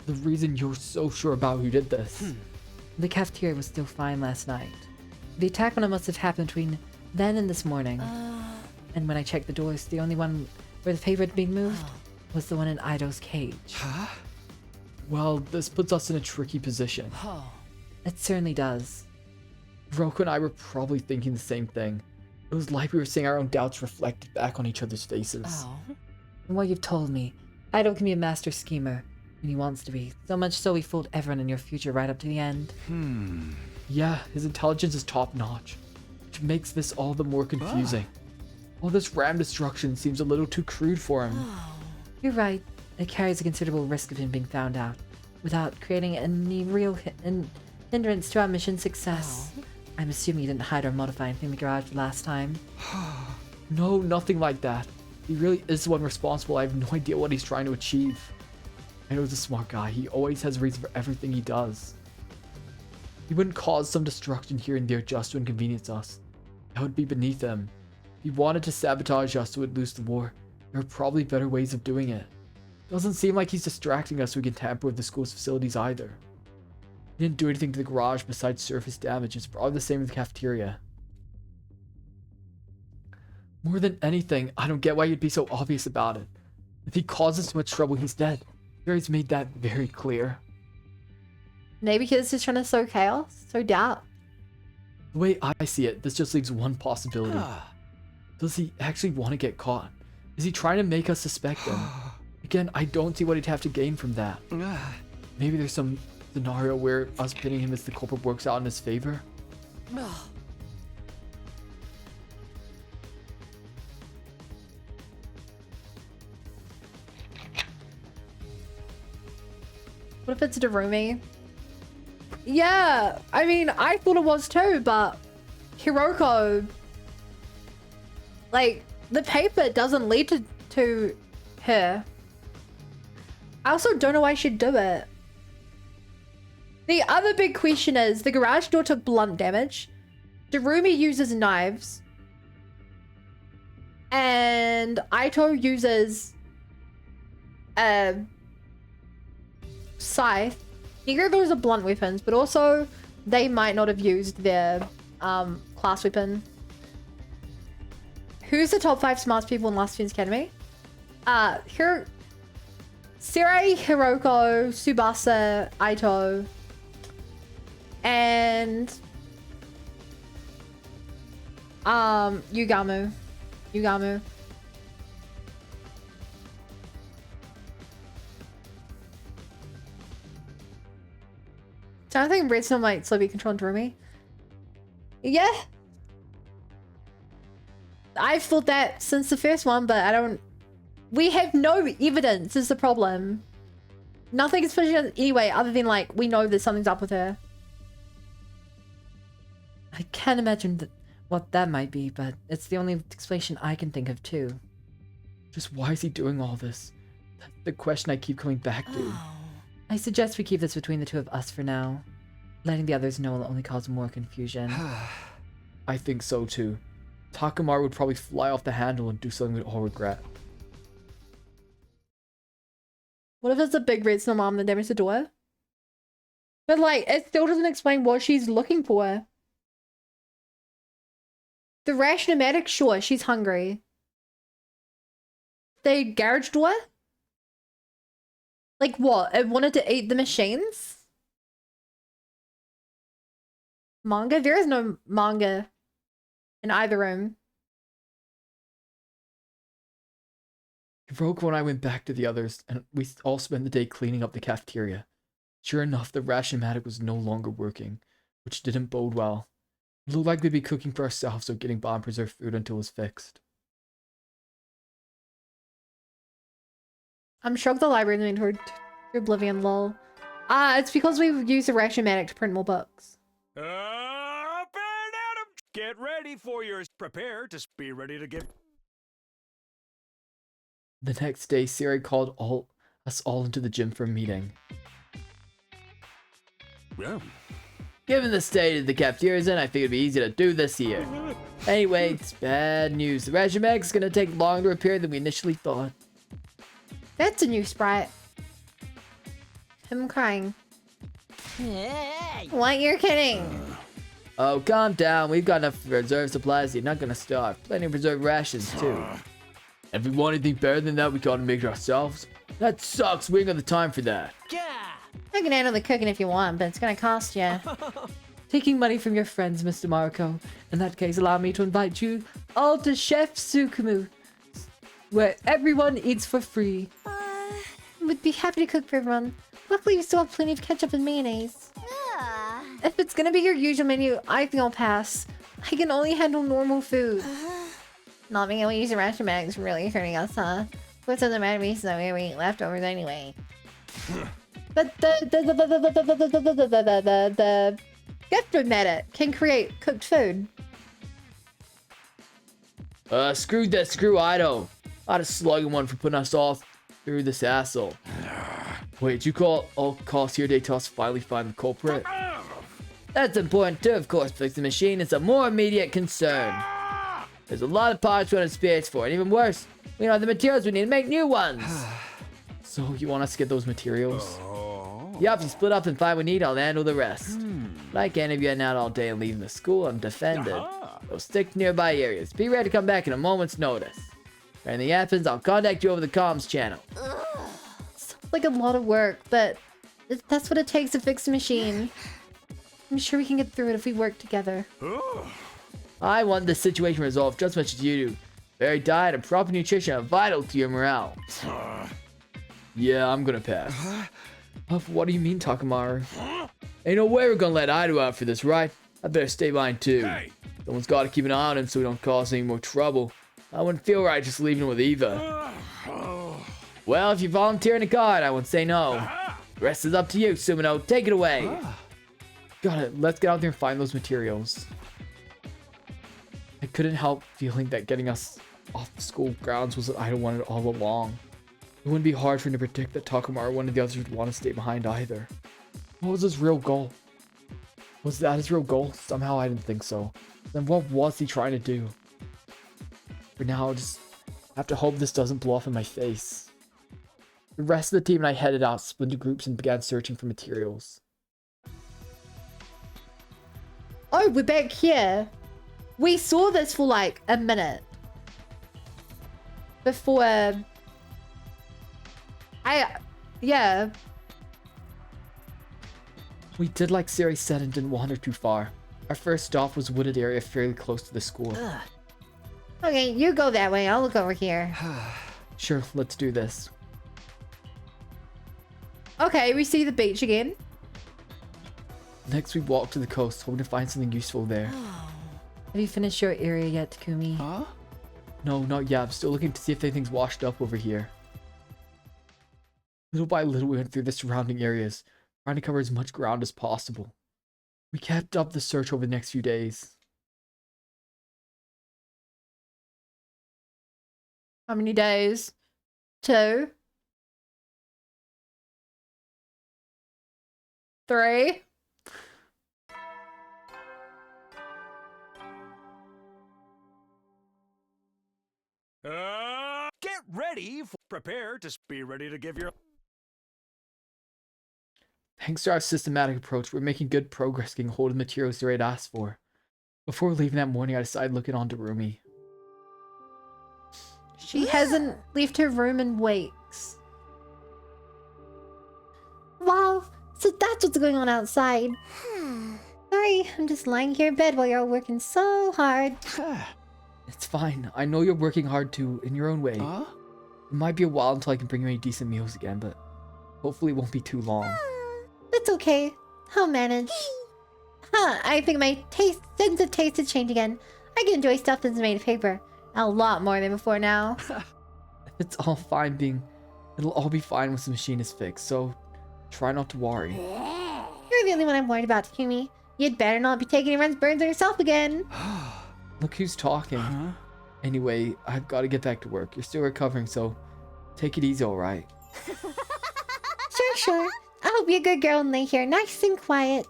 the reason you're so sure about who did this. The cafeteria was still fine last night. The attack on it must have happened between then and this morning. And when I checked the doors, the only one where the paper had been moved was the one in Ido's cage. Well, this puts us in a tricky position. It certainly does. Hiroko and I were probably thinking the same thing. It was like we were seeing our own doubts reflected back on each other's faces. From what you've told me, Ido can be a master schemer, and he wants to be. So much so he fooled everyone in your future right up to the end. Yeah, his intelligence is top-notch, which makes this all the more confusing. All this RAM destruction seems a little too crude for him. You're right. It carries a considerable risk of him being found out, without creating any real hindrance to our mission success. I'm assuming you didn't hide or modify anything in the garage last time. No, nothing like that. He really is the one responsible. I have no idea what he's trying to achieve. I know he's a smart guy. He always has a reason for everything he does. He wouldn't cause some destruction here and there just to inconvenience us. That would be beneath him. If he wanted to sabotage us so we'd lose the war, there are probably better ways of doing it. Doesn't seem like he's distracting us so we can tamper with the school's facilities either. He didn't do anything to the garage besides surface damage. It's probably the same with the cafeteria. More than anything, I don't get why you'd be so obvious about it. If he causes too much trouble, he's dead. Gary's made that very clear. Maybe he's just trying to sow chaos, sow doubt. The way I see it, this just leaves one possibility. Does he actually want to get caught? Is he trying to make us suspect him? Again, I don't see what he'd have to gain from that. Maybe there's some scenario where us pinning him as the culprit works out in his favor? What if it's Darumi? Yeah, I mean, I thought it was too, but Hiroko, like, the paper doesn't lead to her. I also don't know why she'd do it. The other big question is, the garage door took blunt damage. Darumi uses knives. And Aito uses a scythe. Neither of those are blunt weapons, but also they might not have used their class weapon. Who's the top 5 smartest people in Last Defense Academy? Sirei, Hiroko, Tsubasa, Aito, and Yugamu. So I think Redstone might still be controlling Darumi. Yeah. I've thought that since the first one, but I don't... We have no evidence is the problem. Nothing is pushing us anyway, other than like, we know that something's up with her. I can't imagine what that might be, but it's the only explanation I can think of too. Just why is he doing all this? That's the question I keep coming back to. I suggest we keep this between the two of us for now. Letting the others know will only cause more confusion. I think so too. Takamaru would probably fly off the handle and do something we'd all regret. What if it's a big red snow mom that damaged the door? But like, it still doesn't explain what she's looking for. The Rash-O-Matic, sure, she's hungry. The garage door? Like what? It wanted to eat the machines? Manga? There is no manga in either room. Hiroko and I went back to the others, and we all spent the day cleaning up the cafeteria. Sure enough, the Rash-O-Matic was no longer working, which didn't bode well. It looked like we'd be cooking for ourselves or getting bomb preserved food until it was fixed. I'm shocked the library went to oblivion, lol. It's because we used the Rash-O-Matic to print more books. Up and at 'em! Get ready for yours. Prepare to be ready to get... The next day, Siri called us all into the gym for a meeting. Yeah. Given the state of the cafeteria's in, I figured it'd be easy to do this here. Anyway, it's bad news. The Rash-O-Matic is gonna take longer to repair than we initially thought. That's a new sprite. Him crying. What? You're kidding. Oh, calm down. We've got enough reserve supplies. You're not gonna starve. Plenty of reserve rations, too. If we want anything better than that, we gotta make it ourselves. That sucks. We ain't got the time for that. I can handle the cooking if you want, but it's gonna cost you. Taking money from your friends, Mr. Mariko. In that case, allow me to invite you all to Chef Tsukumu, where everyone eats for free. Would be happy to cook for everyone. Luckily, we still have plenty of ketchup and mayonnaise. If it's gonna be your usual menu, I think I'll pass. I can only handle normal food. Not being able to use the Rash-O-Matic is really hurting us, huh? What doesn't matter to me, so we eat leftovers anyway. But the Rash-O-Matic can create cooked food. Screw that. Screw Ido. I'd have slugging one for putting us all through this hassle. Wait, you call all calls here to us finally find the culprit? That's important too, of course. Fixing the machine is a more immediate concern. There's a lot of parts we want to space for, and even worse, we don't have the materials we need to make new ones. So you want us to get those materials? Yup, you split up and find what we need, I'll handle the rest. Like any of you heading out all day and leaving the school undefended. So stick to nearby areas. Be ready to come back in a moment's notice. If anything happens, I'll contact you over the comms channel. Sounds like a lot of work, but that's what it takes to fix the machine. I'm sure we can get through it if we work together. I want this situation resolved just as much as you do. Varied diet and proper nutrition are vital to your morale. Yeah, I'm gonna pass. What do you mean, Takamaru? Ain't no way we're gonna let Ido out for this, right? I better stay behind too. Someone's gotta keep an eye on him so we don't cause any more trouble. I wouldn't feel right just leaving him with Eva. Well, if you volunteer in a guard, I wouldn't say no. The rest is up to you, Sumino. Take it away. Got it. Let's get out there and find those materials. I couldn't help feeling that getting us off the school grounds was what Ido wanted all along. It wouldn't be hard for him to predict that Takamaru or one of the others would want to stay behind either. What was his real goal? Was that his real goal? Somehow I didn't think so. Then what was he trying to do? For now, I just have to hope this doesn't blow up in my face. The rest of the team and I headed out, split into groups, and began searching for materials. Oh, we're back here. We saw this for like a minute. Before... Yeah. We did like Siri said and didn't wander too far. Our first stop was a wooded area fairly close to the school. Okay, you go that way. I'll look over here. Sure, let's do this. Okay, we see the beach again. Next, we walked to the coast, hoping to find something useful there. Have you finished your area yet, Takumi? Huh? No, not yet. I'm still looking to see if anything's washed up over here. Little by little, we went through the surrounding areas, trying to cover as much ground as possible. We kept up the search over the next few days. How many days? 2? 3? Get ready. Prepare to be ready to give your... Thanks to our systematic approach, we're making good progress getting hold of the materials the raid asked for. Before leaving that morning, I decided looking on to Rumi. She hasn't left her room in weeks. Wow, so that's what's going on outside. Sorry, I'm just lying here in bed while you're all working so hard. It's fine. I know you're working hard too, in your own way. It might be a while until I can bring you any decent meals again, but hopefully it won't be too long. That's okay. I'll manage. I think my sense of taste has changed again. I can enjoy stuff that's made of paper. A lot more than before now. It's all fine it'll all be fine once the machine is fixed, so try not to worry. You're the only one I'm worried about, Takumi. You'd better not be taking everyone's burns on yourself again. Look who's talking. Anyway, I've got to get back to work. You're still recovering, so take it easy, alright? Sure. I'll be a good girl and lay here nice and quiet.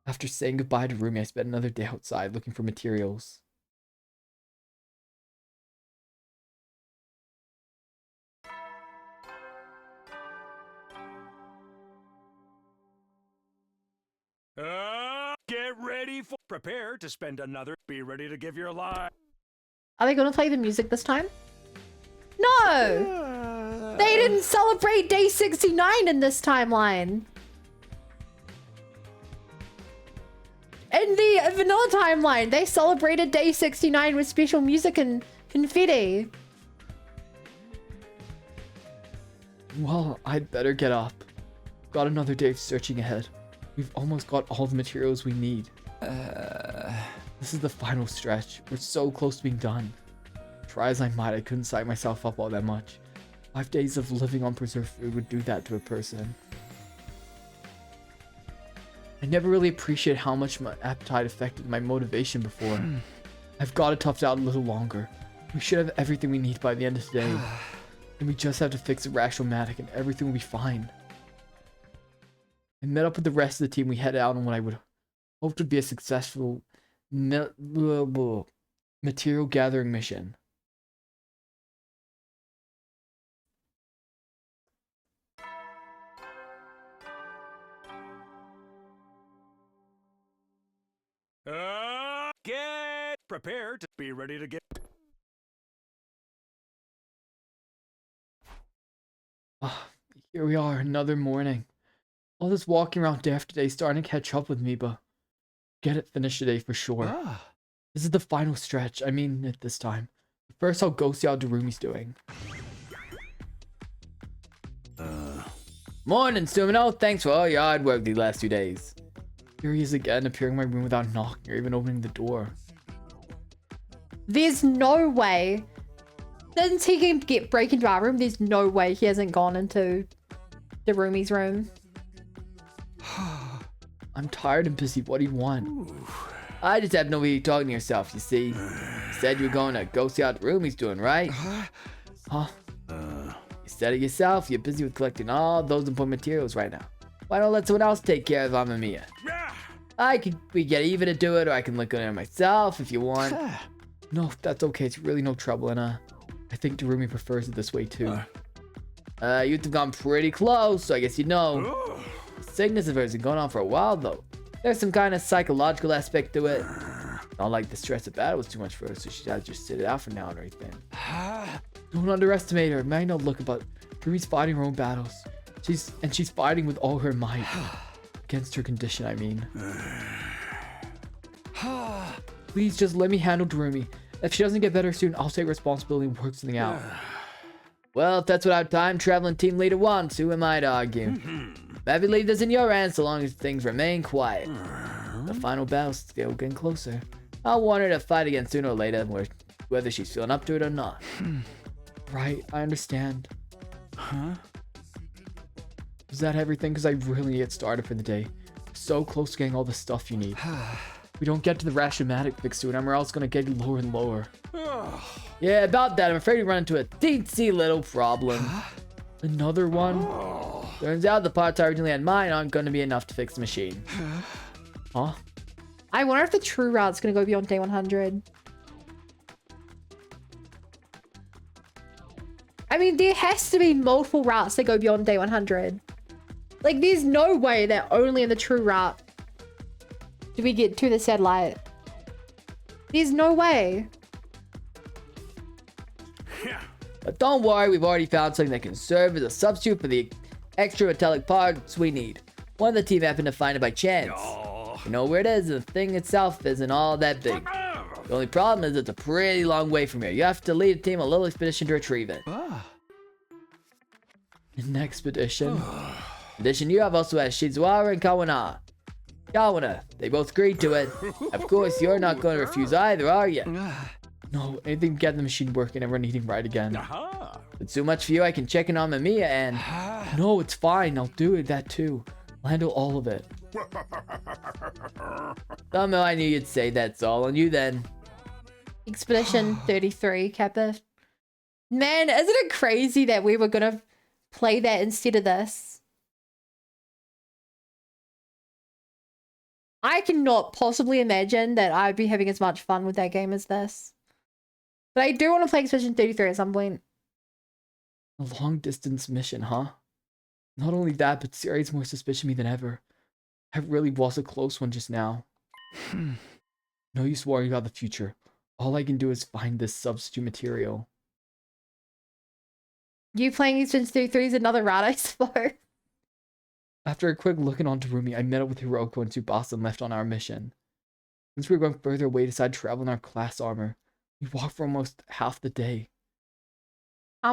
After saying goodbye to Rumi, I spent another day outside looking for materials. Get ready. Prepare to spend another... Be ready to give your life. Are they going to play the music this time? No! They didn't celebrate day 69 in this timeline. In the vanilla timeline, they celebrated day 69 with special music and confetti. Well, I'd better get up. Got another day of searching ahead. We've almost got all the materials we need. This is the final stretch. We're so close to being done. Try as I might, I couldn't psych myself up all that much. 5 days of living on preserved food would do that to a person. I never really appreciated how much my appetite affected my motivation before. I've got to tough it out a little longer. We should have everything we need by the end of today. And we just have to fix the Rash-O-Matic and everything will be fine. I met up with the rest of the team. We headed out on what I would hope would be a successful material gathering mission. Get prepared to be ready to get... Here we are, another morning. All this walking around day after day is starting to catch up with me, but get it finished today for sure. This is the final stretch. I mean it this time. First, I'll go see how Darumi's doing. Morning, Sumino. Thanks for all your hard work these last 2 days. Here he is again, appearing in my room without knocking or even opening the door. There's no way. Since he can break into our room, there's no way he hasn't gone into Darumi's room. I'm tired and busy. What do you want? I just have no way you're talking to yourself, you see. You said you were going to go see how Darumi's doing, right? Huh? You said it yourself. You're busy with collecting all those important materials right now. Why don't let someone else take care of Amamiya? We get even to do it, or I can look at it myself if you want. No, that's okay. It's really no trouble, and I think Darumi prefers it this way too. You've gone pretty close, so I guess you know. Sickness of hers has been going on for a while though. There's some kind of psychological aspect to it. Not like the stress of battle was too much for her, so she had to just sit it out for now or anything. Don't underestimate her. It might not look about Darumi's fighting her own battles. She's fighting with all her might. Against her condition, I mean. Please just let me handle Darumi. If she doesn't get better soon, I'll take responsibility and work something out. Well, if that's what our time traveling team leader wants, who am I to argue? Maybe leave this in your hands so long as things remain quiet. The final battle's still getting closer. I want her to fight again sooner or later, whether she's feeling up to it or not. Right, I understand. Huh? Is that everything? Because I really need to get started for the day. So close to getting all the stuff you need. We don't get to the Rashomatic fix soon, or else gonna get lower and lower. Yeah, about that, I'm afraid we run into a teensy little problem. Another one? Turns out the parts I originally had in mind aren't gonna be enough to fix the machine. Huh? I wonder if the true route's gonna go beyond day 100. I mean, there has to be multiple routes that go beyond day 100. Like, there's no way that only in the true route do we get to the satellite. There's no way. But don't worry, we've already found something that can serve as a substitute for the extra metallic parts we need. One of the team happened to find it by chance. You know where it is, the thing itself isn't all that big. The only problem is it's a pretty long way from here. You have to lead a team a little expedition to retrieve it. An expedition? In addition, you have also had Shizuara and Kawana. Kawana, they both agreed to it. Of course, you're not going to refuse either, are you? No, anything to get the machine working and run eating right again. It's too much for you, I can check in on Mamiya and... No, it's fine, I'll do that too. I'll handle all of it. Somehow I knew you'd say that's all on you then. Expedition 33, Kappa. Man, isn't it crazy that we were gonna play that instead of this? I cannot possibly imagine that I'd be having as much fun with that game as this. But I do want to play Expedition 33 at some point. A long distance mission, huh? Not only that, but Siri's more suspicious of me than ever. I really was a close one just now. No use worrying about the future. All I can do is find this substitute material. You playing Expedition 33 is another route, I suppose. After a quick look on Terumi, I met up with Hiroko and Tsubasa and left on our mission. Since we were going further away, decided to travel in our class armor. We walked for almost half the day.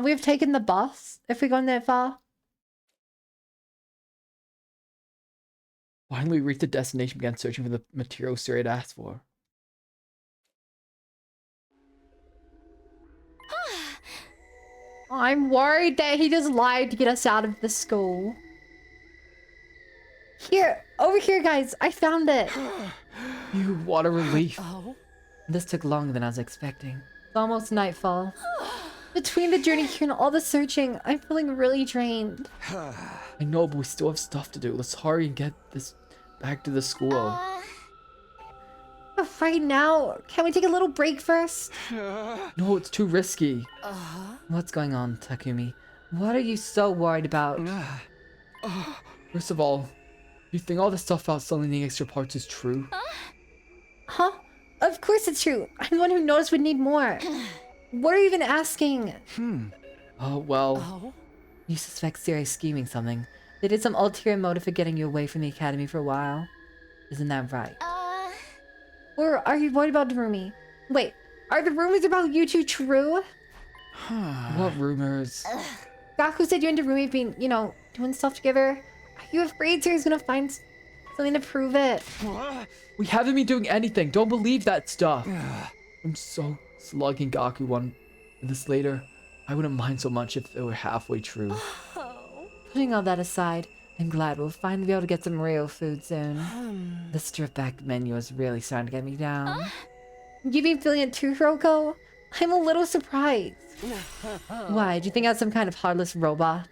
We have taken the bus if we've gone that far. Finally, we reached the destination and began searching for the material Siri had asked for. I'm worried that he just lied to get us out of the school. Here, over here, guys. I found it. Phew, what a relief. This took longer than I was expecting. It's almost nightfall. Between the journey here and all the searching, I'm feeling really drained. I know, but we still have stuff to do. Let's hurry and get this back to the school. Right now, can we take a little break first? No, it's too risky. What's going on, Takumi? What are you so worried about? First of all, do you think all the stuff about selling the extra parts is true? Huh? Of course it's true. I'm the one who knows we need more. What are you even asking? Oh, well... You suspect Siri's scheming something. They did some ulterior motive for getting you away from the academy for a while. Isn't that right? Or are you worried about Terumi? Wait, are the rumors about you two true? What rumors? Gaku said you and Terumi have been, you know, doing stuff together. Are you afraid Siri's gonna find something to prove it? We haven't been doing anything. Don't believe that stuff. I'm so slugging Gaku one this later. I wouldn't mind so much if it were halfway true. Putting all that aside, I'm glad we'll finally be able to get some real food soon. The stripped-back menu is really starting to get me down. You've been feeling it too, Hiroko? I'm a little surprised. Why? Do you think I was some kind of heartless robot?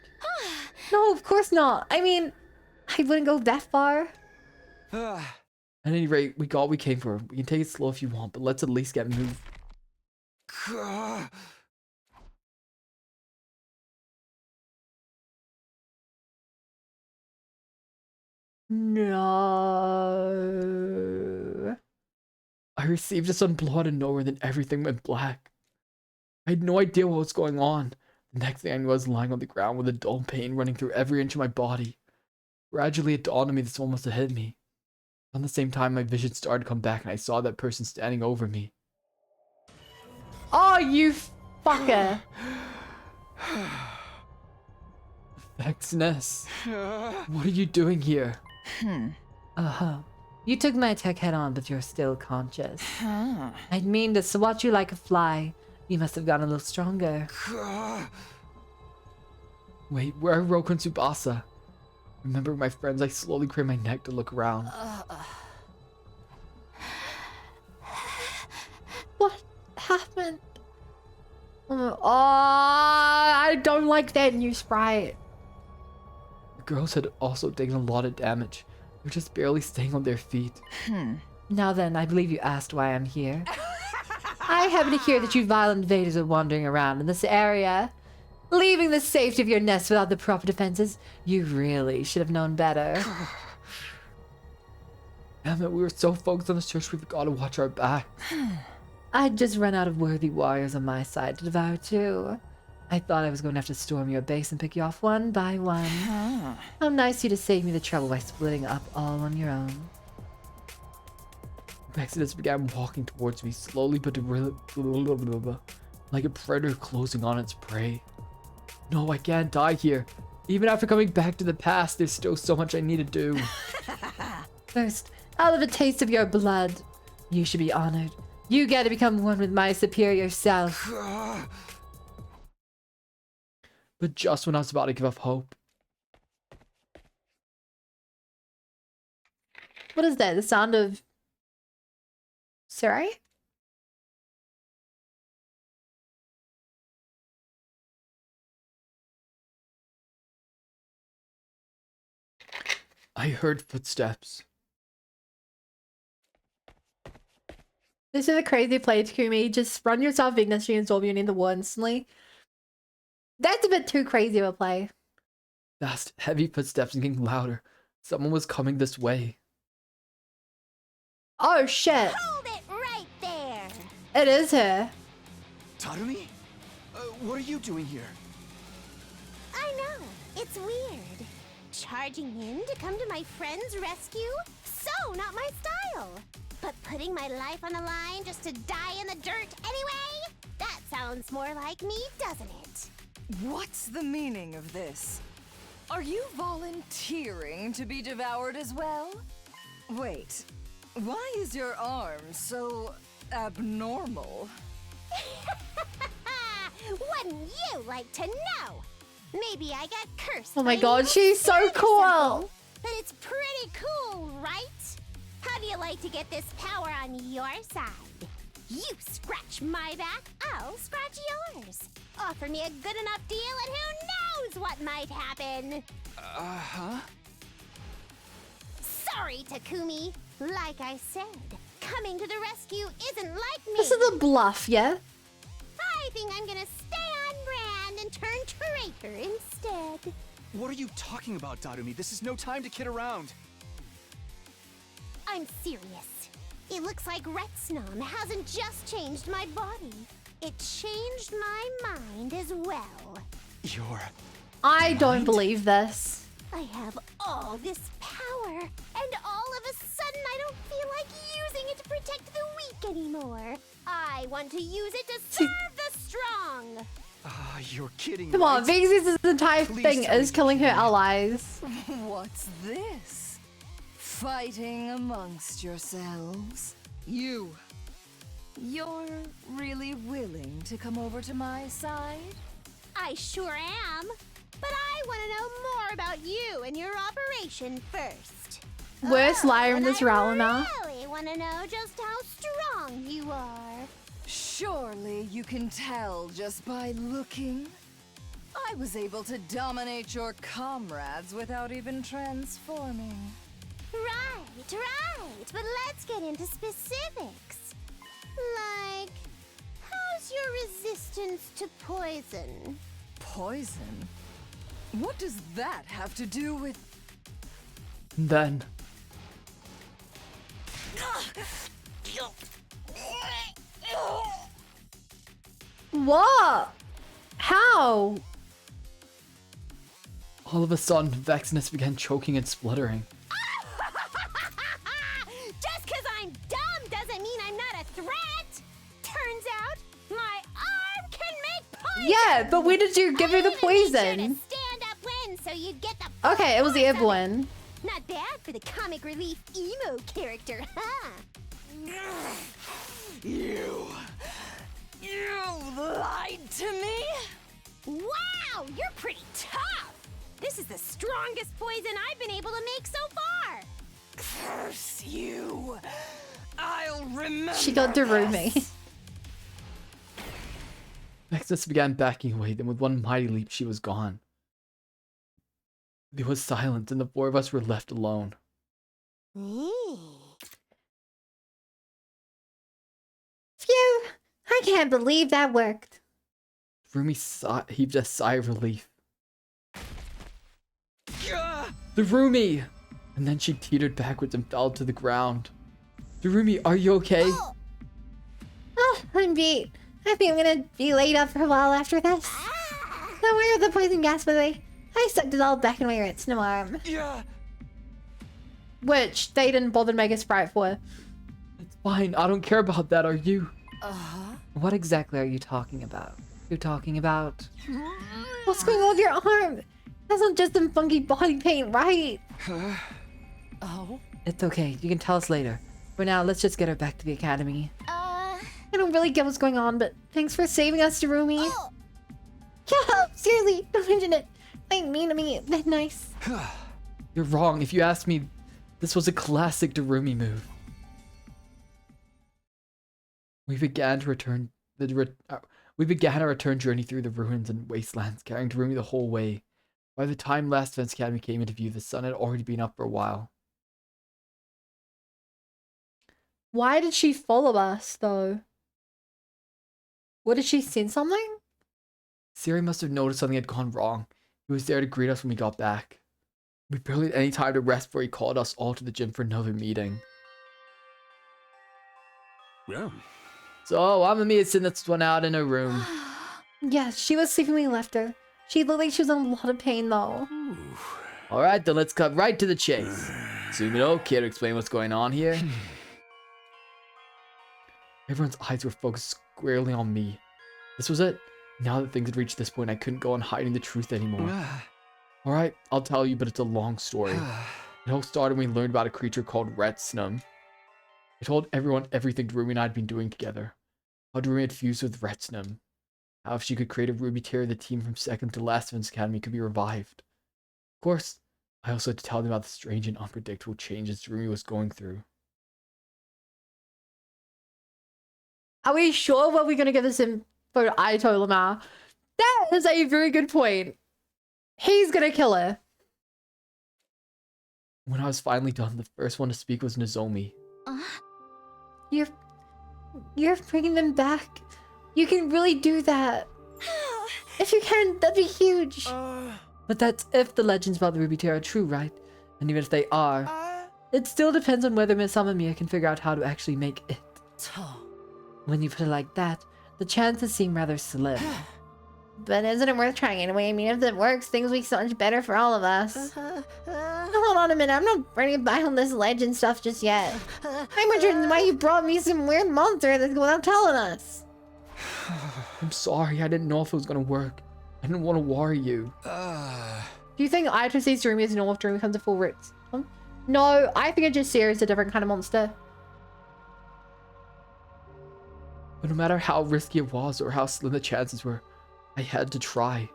No, of course not. I mean, I wouldn't go that far. At any rate, we got what we came for. We can take it slow if you want, but let's at least get moved. No. I received a sudden blow out of nowhere, then everything went black. I had no idea what was going on. The next thing I knew, I was lying on the ground with a dull pain running through every inch of my body. Gradually, it dawned on me that someone must have hit me. At the same time, my vision started to come back, and I saw that person standing over me. Oh, you fucker. Vexness. What are you doing here? You took my attack head on, but you're still conscious. I didn't mean to swat you like a fly. You must have gotten a little stronger. Wait, where are Roku and Tsubasa? Remembering my friends, I slowly crane my neck to look around. What happened? Oh, I don't like that new sprite. The girls had also taken a lot of damage. They're just barely staying on their feet. Now then, I believe you asked why I'm here. I happen to hear that you violent invaders are wandering around in this area, leaving the safety of your nest without the proper defenses. You really should have known better. Damn it, we were so focused on the search we forgot to watch our back. I'd just run out of worthy warriors on my side to devour too. I thought I was going to have to storm your base and pick you off one by one. How nice of you to save me the trouble by splitting up all on your own. Vexinus began walking towards me slowly but like a predator closing on its prey. No, I can't die here. Even after coming back to the past, there's still so much I need to do. First, I'll have a taste of your blood. You should be honored. You get to become one with my superior self. But just when I was about to give up hope. What is that? The sound of... Sorry? I heard footsteps. This is a crazy play, Takumi. Just run yourself Ignis and absorb you in the war instantly. That's a bit too crazy of a play. Fast, heavy footsteps and getting louder. Someone was coming this way. Oh shit. Hold it right there. It is her. Tarumi? What are you doing here? I know. It's weird. Charging in to come to my friend's rescue? So not my style. But putting my life on the line just to die in the dirt anyway? That sounds more like me, doesn't it? What's the meaning of this? Are you volunteering to be devoured as well? Wait, why is your arm so abnormal? Wouldn't you like to know? Maybe I got cursed. Oh my by god, a she's so spirit or cool. something. But it's pretty cool, right? How do you like to get this power on your side? You scratch my back, I'll scratch yours. Offer me a good enough deal and who knows what might happen. Huh? Sorry, Takumi. Like I said, coming to the rescue isn't like me. This is a bluff, yeah? I think I'm gonna stay on brand and turn traitor instead. What are you talking about, Darumi? This is no time to kid around. I'm serious. It looks like Retsnam hasn't just changed my body. It changed my mind as well. You're... I don't believe this. I have all this power, and all of a sudden I don't feel like using it to protect the weak anymore. I want to use it to serve the strong. You're kidding, Come on, right? Vixie's entire Please thing tell me is killing her allies. What's this? Fighting amongst yourselves? You're really willing to come over to my side? I sure am. But I want to know more about you and your operation first. Worst liar in this realm now. I really want to know just how strong you are. Surely you can tell just by looking. I was able to dominate your comrades without even transforming. Right. But let's get into specifics. Like, how's your resistance to poison? Poison? What does that have to do with... Then... What? How? All of a sudden, Vexinus began choking and spluttering. Just because I'm dumb doesn't mean I'm not a threat. Turns out, my arm can make poison. Yeah, but when did you give her the poison? Stand up when so you'd get the Okay, it was the airborne. Not bad for the comic relief emo character, huh? You lied to me? Wow, you're pretty tough! This is the strongest poison I've been able to make so far! Curse you! I'll remember. She got Darumi. Nexus began backing away, then with one mighty leap she was gone. There was silence, and the four of us were left alone. Phew! I can't believe that worked. Rumi heaved a sigh of relief. Darumi! And then she teetered backwards and fell to the ground. Darumi, are you okay? Oh, I'm beat. I think I'm gonna be laid up for a while after this. Now where are the poison gas, by the way? I sucked it all back in my retinal arm. Yeah. Which they didn't bother to make a sprite for. It's fine. I don't care about that. Are you? What exactly are you talking about? You're talking about? What's going on with your arm? That's not just some funky body paint, right? Oh? It's okay. You can tell us later. For now, let's just get her back to the academy. I don't really get what's going on, but thanks for saving us, Darumi. Yeah, seriously, don't mention it. Ain't mean to me. That nice. You're wrong. If you ask me, this was a classic Darumi move. We began our return journey through the ruins and wastelands, carrying Darumi the whole way. By the time Last Defense Academy came into view, the sun had already been up for a while. Why did she follow us, though? What, did she sense something? Siri must have noticed something had gone wrong. He was there to greet us when we got back. We barely had any time to rest before he called us all to the gym for another meeting. Yeah. So, Amamiya Sinetsu went out in her room. Yes, she was sleeping when we left her. She looked like she was in a lot of pain, though. Alright, then let's cut right to the chase. Sumino, care to explain what's going on here? Everyone's eyes were focused squarely on me. This was it. Now that things had reached this point, I couldn't go on hiding the truth anymore. Alright, I'll tell you, but it's a long story. It all started when we learned about a creature called Retsnum. I told everyone everything Darumi and I had been doing together. How Darumi had fused with Retsnum. How if she could create a ruby tier, the team from 2nd to Last Defense Academy could be revived. Of course, I also had to tell them about the strange and unpredictable changes Darumi was going through. Are we sure what we're gonna give this info? I told him now. That is a very good point. He's gonna kill her. When I was finally done, the first one to speak was Nozomi. You're bringing them back. You can really do that. If you can, that'd be huge. But that's if the legends about the Ruby Tear are true, right? And even if they are, it still depends on whether Miss Amamiya can figure out how to actually make it. When you put it like that, the chances seem rather slim. But isn't it worth trying anyway? I mean, if it works, things will be so much better for all of us. Hold on a minute, I'm not ready to buy on this legend stuff just yet. I'm wondering why you brought me some weird monster that's without telling us. I'm sorry, I didn't know if it was gonna work. I didn't want to worry you. Do you think Aito sees Darumi as normal if Darumi becomes a full roots? No, I think it just Sarah's a different kind of monster. But no matter how risky it was or how slim the chances were, I had to try.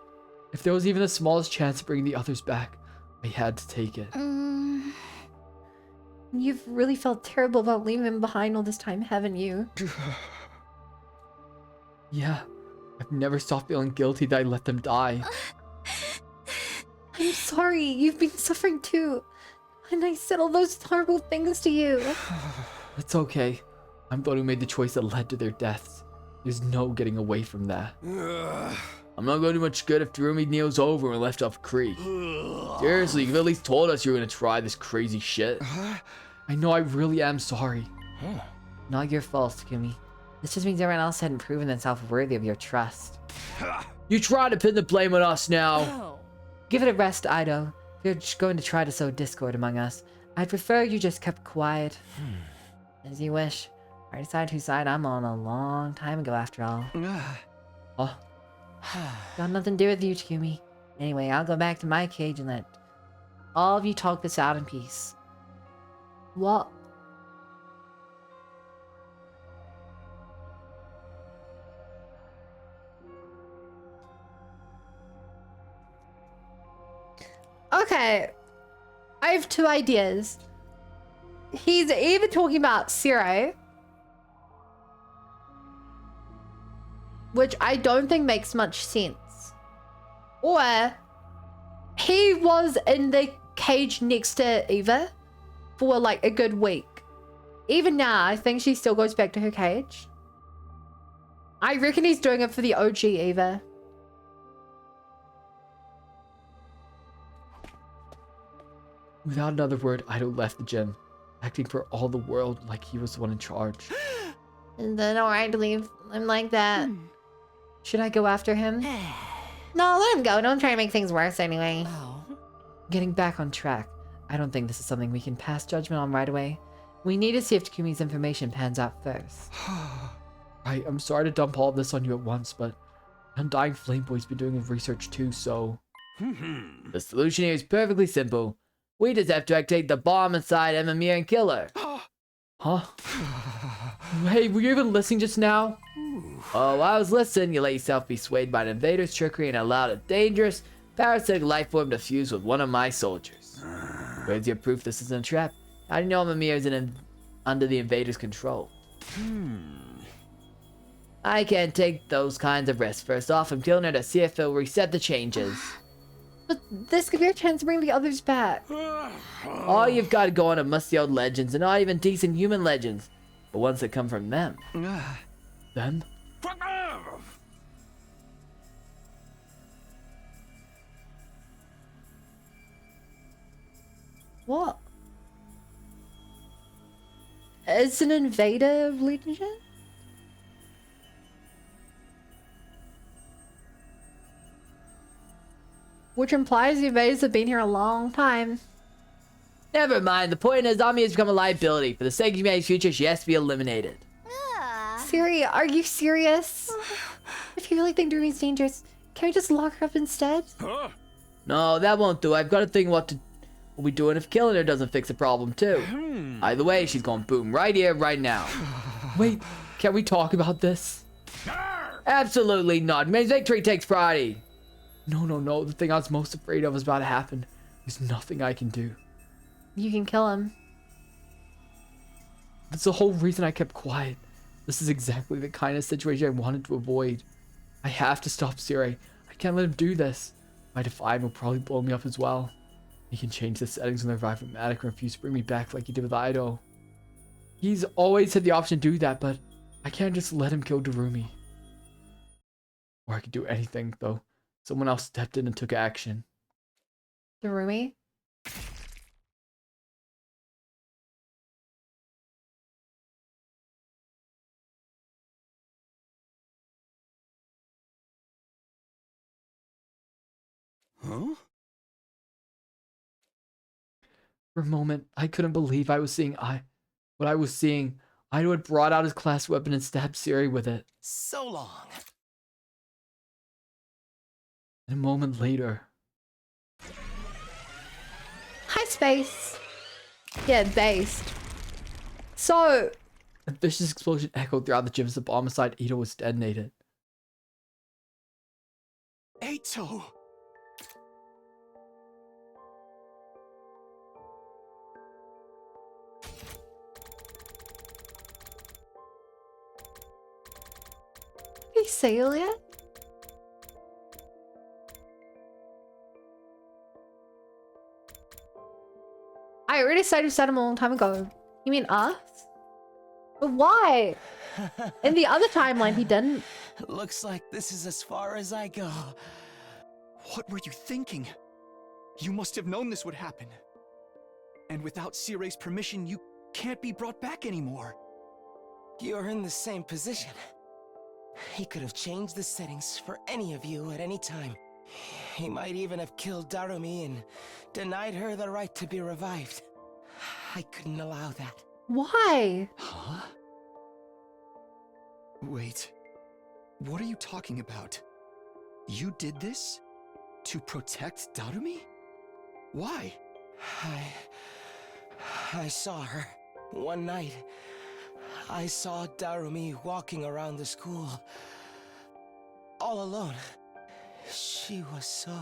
If there was even the smallest chance of bringing the others back, I had to take it. You've really felt terrible about leaving them behind all this time, haven't you? Yeah, I've never stopped feeling guilty that I let them die. I'm sorry, you've been suffering too. And I said all those horrible things to you. It's okay. I'm the one who made the choice that led to their deaths. There's no getting away from that. I'm not going to do much good if Darumi kneels over and we left off Creek. Seriously, you've at least told us you were going to try this crazy shit. I know, I really am sorry. Not your fault, Takumi. This just means everyone else hadn't proven themselves worthy of your trust. You try to pin the blame on us now. Give it a rest, Aido. If you're just going to try to sow discord among us, I'd prefer you just kept quiet. As you wish. I decided whose side I'm on a long time ago, after all. Got nothing to do with you, Takumi. Anyway, I'll go back to my cage and let All of you talk this out in peace. What? Okay. I have two ideas. He's either talking about Zero, which I don't think makes much sense, or he was in the cage next to Eva for like a good week. Even now, I think she still goes back to her cage. I reckon he's doing it for the OG Eva. Without another word, Ido left the gym, acting for all the world like he was the one in charge. Is that alright to leave him like that? Should I go after him? No, let him go. Don't try to make things worse anyway. Getting back on track. I don't think this is something we can pass judgment on right away. We need to see if Takumi's information pans out first. Right, I'm sorry to dump all of this on you at once, but Undying Flame Boy's been doing research too, so... The solution here is perfectly simple. We just have to activate the bomb inside Emamir and kill her. Huh? Hey, were you even listening just now? Oh, I was listening. You let yourself be swayed by an invader's trickery and allowed a dangerous, parasitic life form to fuse with one of my soldiers. Where's your proof this isn't a trap? How do you know Emamir isn't under the invader's control? I can't take those kinds of risks. First off, I'm killing her to see if it'll reset the changes. But this could be a chance to bring the others back. All you've got going are musty old legends and not even decent human legends, but ones that come from them. Them? What? Is an invader legend? Which implies the invaders have been here a long time. Never mind, the point is Ami has become a liability. For the sake of humanity's future, she has to be eliminated. Siri, are you serious? If you really think Durumi's dangerous, can we just lock her up instead? No, that won't do. I've got to think what we doing if killing her doesn't fix the problem too. Either way, she's going boom right here, right now. Wait, can we talk about this? Absolutely not. Man's victory takes priority. No. The thing I was most afraid of is about to happen. There's nothing I can do. You can kill him. That's the whole reason I kept quiet. This is exactly the kind of situation I wanted to avoid. I have to stop Siri. I can't let him do this. My Defiant will probably blow me up as well. He can change the settings on the Revive-O-Matic and refuse to bring me back like he did with Ido. He's always had the option to do that, but I can't just let him kill Darumi. Or I could do anything, though. Someone else stepped in and took action. Darumi? Huh? For a moment, I couldn't believe I was seeing what I was seeing. Ido had brought out his class weapon and stabbed Siri with it. So long. And a moment later... Hi, Space. Yeah, based. So... A vicious explosion echoed throughout the gym as the bomb inside Ito was detonated. Eito! Did he say earlier? I already said we said him a long time ago. You mean us? But why? In the other timeline, he didn't. Looks like this is as far as I go. What were you thinking? You must have known this would happen. And without Sire's permission, you can't be brought back anymore. You're in the same position. He could have changed the settings for any of you at any time. He might even have killed Darumi and denied her the right to be revived. I couldn't allow that. Why? Huh? Wait. What are you talking about? You did this? To protect Darumi? Why? I saw her one night. I saw Darumi walking around the school all alone. She was so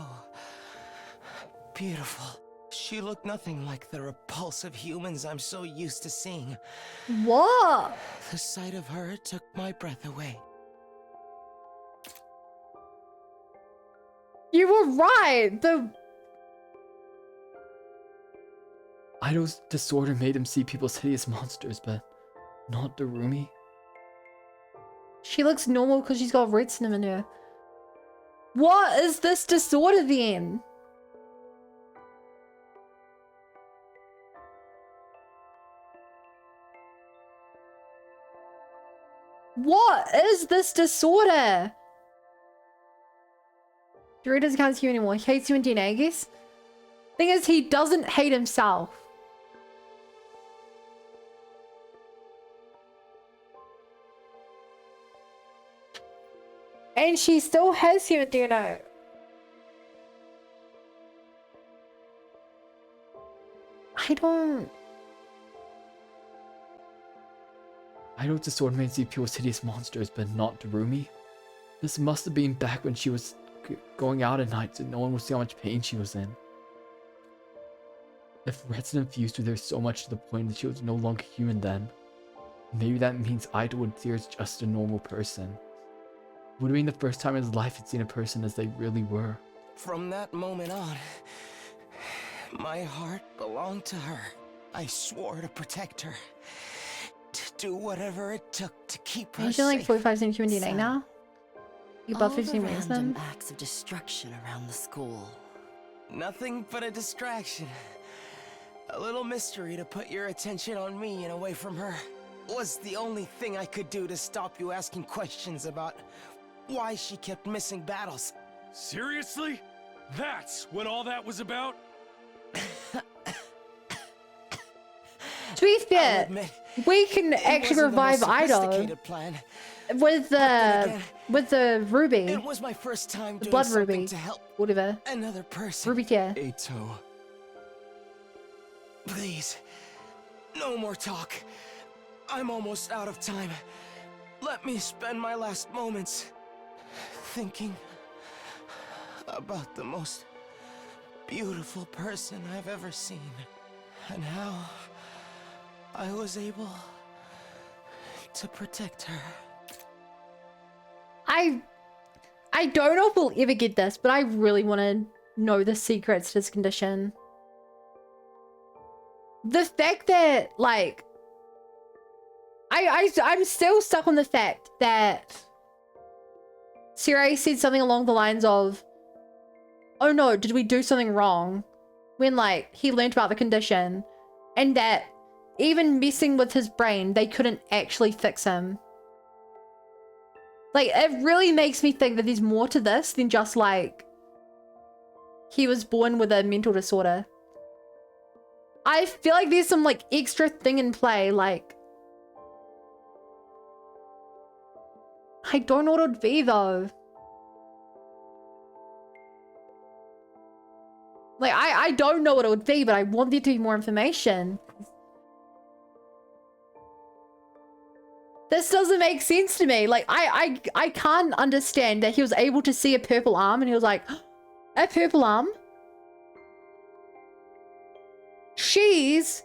beautiful. She looked nothing like the repulsive humans I'm so used to seeing. What? The sight of her took my breath away. You were right. Ido's disorder made him see people as hideous monsters, but not Darumi. She looks normal because she's got red cinnamon in her. What is this disorder then? What is this disorder? Dorito doesn't count as you anymore. He hates you in DNA, I guess. Thing is, he doesn't hate himself. And she still has you in DNA. Ido's disorder made him see people as hideous monsters, but not Darumi. This must have been back when she was going out at night so no one would see how much pain she was in. If Reds had infused with her so much to the point that she was no longer human then, maybe that means Ido would see her as just a normal person. It would have been the first time in his life he'd seen a person as they really were. From that moment on, my heart belonged to her. I swore to protect her. To do whatever it took to keep her Are you doing like safe. 45 in human DNA now? You All buff the 15 minutes random then? acts of destruction around the school. Nothing but a distraction. A little mystery to put your attention on me and away from her. Was the only thing I could do to stop you asking questions about why she kept missing battles. Seriously? That's what all that was about? To be fair, we can actually revive Ido with the ruby. It was my first time The doing blood something ruby. to help Whatever. another person. Ruby tier. Eito. Please, no more talk. I'm almost out of time. Let me spend my last moments thinking about the most beautiful person I've ever seen and how I was able to protect her. I don't know if we'll ever get this, but I really want to know the secrets to this condition. The fact that, like, I'm still stuck on the fact that Sirei said something along the lines of, oh no, did we do something wrong? When, like, he learned about the condition, and that even messing with his brain, they couldn't actually fix him. Like, it really makes me think that there's more to this than just, like, he was born with a mental disorder. I feel like there's some, like, extra thing in play, like... I don't know what it would be, though. Like, I don't know what it would be, but I want there to be more information. This doesn't make sense to me. Like, I can't understand that he was able to see a purple arm and he was like, a purple arm? She's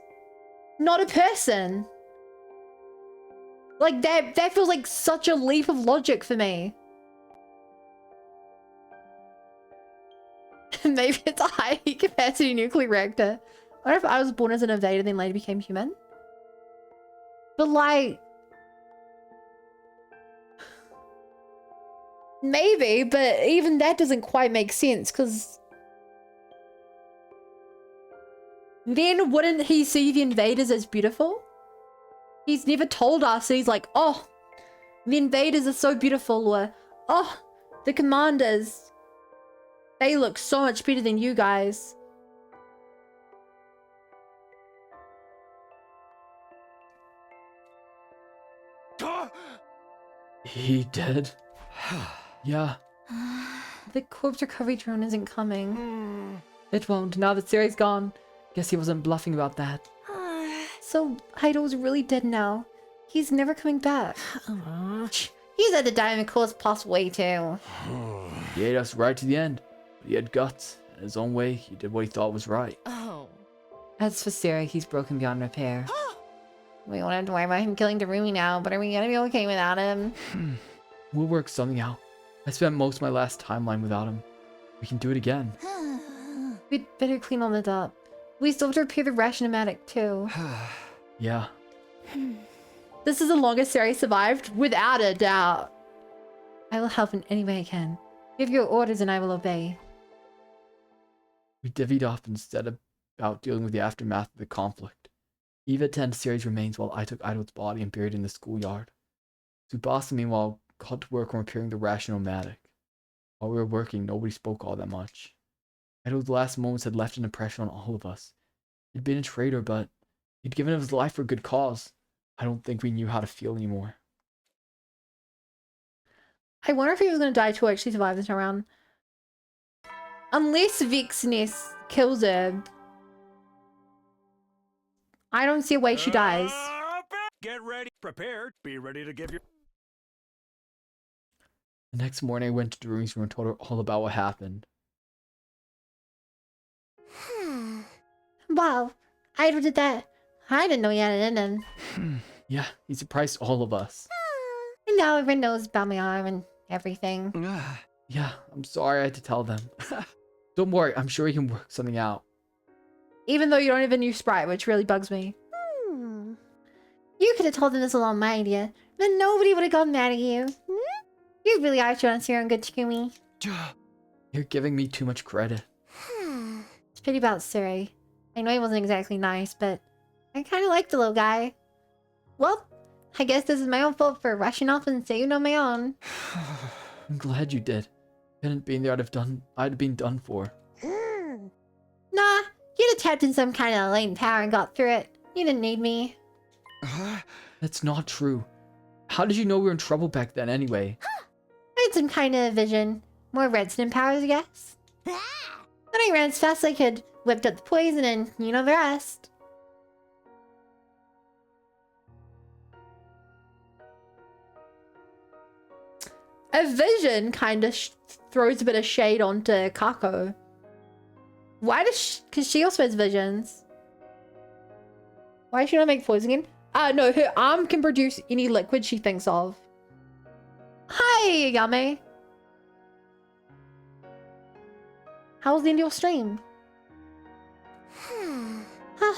not a person. Like, that feels like such a leap of logic for me. Maybe it's a high capacity nuclear reactor. I wonder if I was born as an invader then later became human. But like... maybe, but even that doesn't quite make sense, because... then wouldn't he see the invaders as beautiful? He's never told us, and he's like, oh, the invaders are so beautiful, or, oh, the commanders, they look so much better than you guys. He did? Yeah. The corpse recovery drone isn't coming. It won't, now that Siri's gone. Guess he wasn't bluffing about that. So Idol's really dead now. He's never coming back. He's had to die in the coolest possible way too. He ate us right to the end. But he had guts. In his own way, he did what he thought was right. Oh. As for Sarah, he's broken beyond repair. We won't have to worry about him killing Darumi now, but are we gonna be okay without him? We'll work something out. I spent most of my last timeline without him. We can do it again. We'd better clean all that up. We still have to repair the Rationomatic too. Yeah. This is the longest series survived, without a doubt. I will help in any way I can. Give your orders and I will obey. We divvied up instead about dealing with the aftermath of the conflict. Eva attended Ceres' remains while I took Idol's body and buried it in the schoolyard. Tsubasa, meanwhile, got to work on repairing the Rationomatic. While we were working, nobody spoke all that much. Idol's last moments had left an impression on all of us. He'd been a traitor, but he'd given up his life for a good cause. I don't think we knew how to feel anymore. I wonder if he was going to die to actually survive this round. Unless Vexness kills her, I don't see a way she dies. Get ready, prepared, be ready to give your... The next morning, I went to Darumi's room and told her all about what happened. Wow, Idol did that. I didn't know he had it in him. Yeah, he surprised all of us. And now everyone knows about my arm and everything. Yeah, I'm sorry I had to tell them. Don't worry, I'm sure he can work something out. Even though you don't have a new sprite, which really bugs me. You could have told them this was all my idea, then nobody would have gotten mad at you. You really are trying to steer on good Takumi. You're giving me too much credit. It's pity about Suri. I know he wasn't exactly nice, but I kind of liked the little guy. Well, I guess this is my own fault for rushing off and saving on my own. I'm glad you did. If you hadn't been there, I'd been done for. Nah, you'd have tapped in some kind of latent power and got through it. You didn't need me. That's not true. How did you know we were in trouble back then anyway? I had some kind of vision. More redstone powers, I guess. Then I ran as fast as I could, whipped up the poison, and you know the rest. A vision kind of throws a bit of shade onto Kako. Why does she... Because she also has visions. Why does she not make poison again? No, her arm can produce any liquid she thinks of. Hi, Yame. How was the end of your stream? Huh,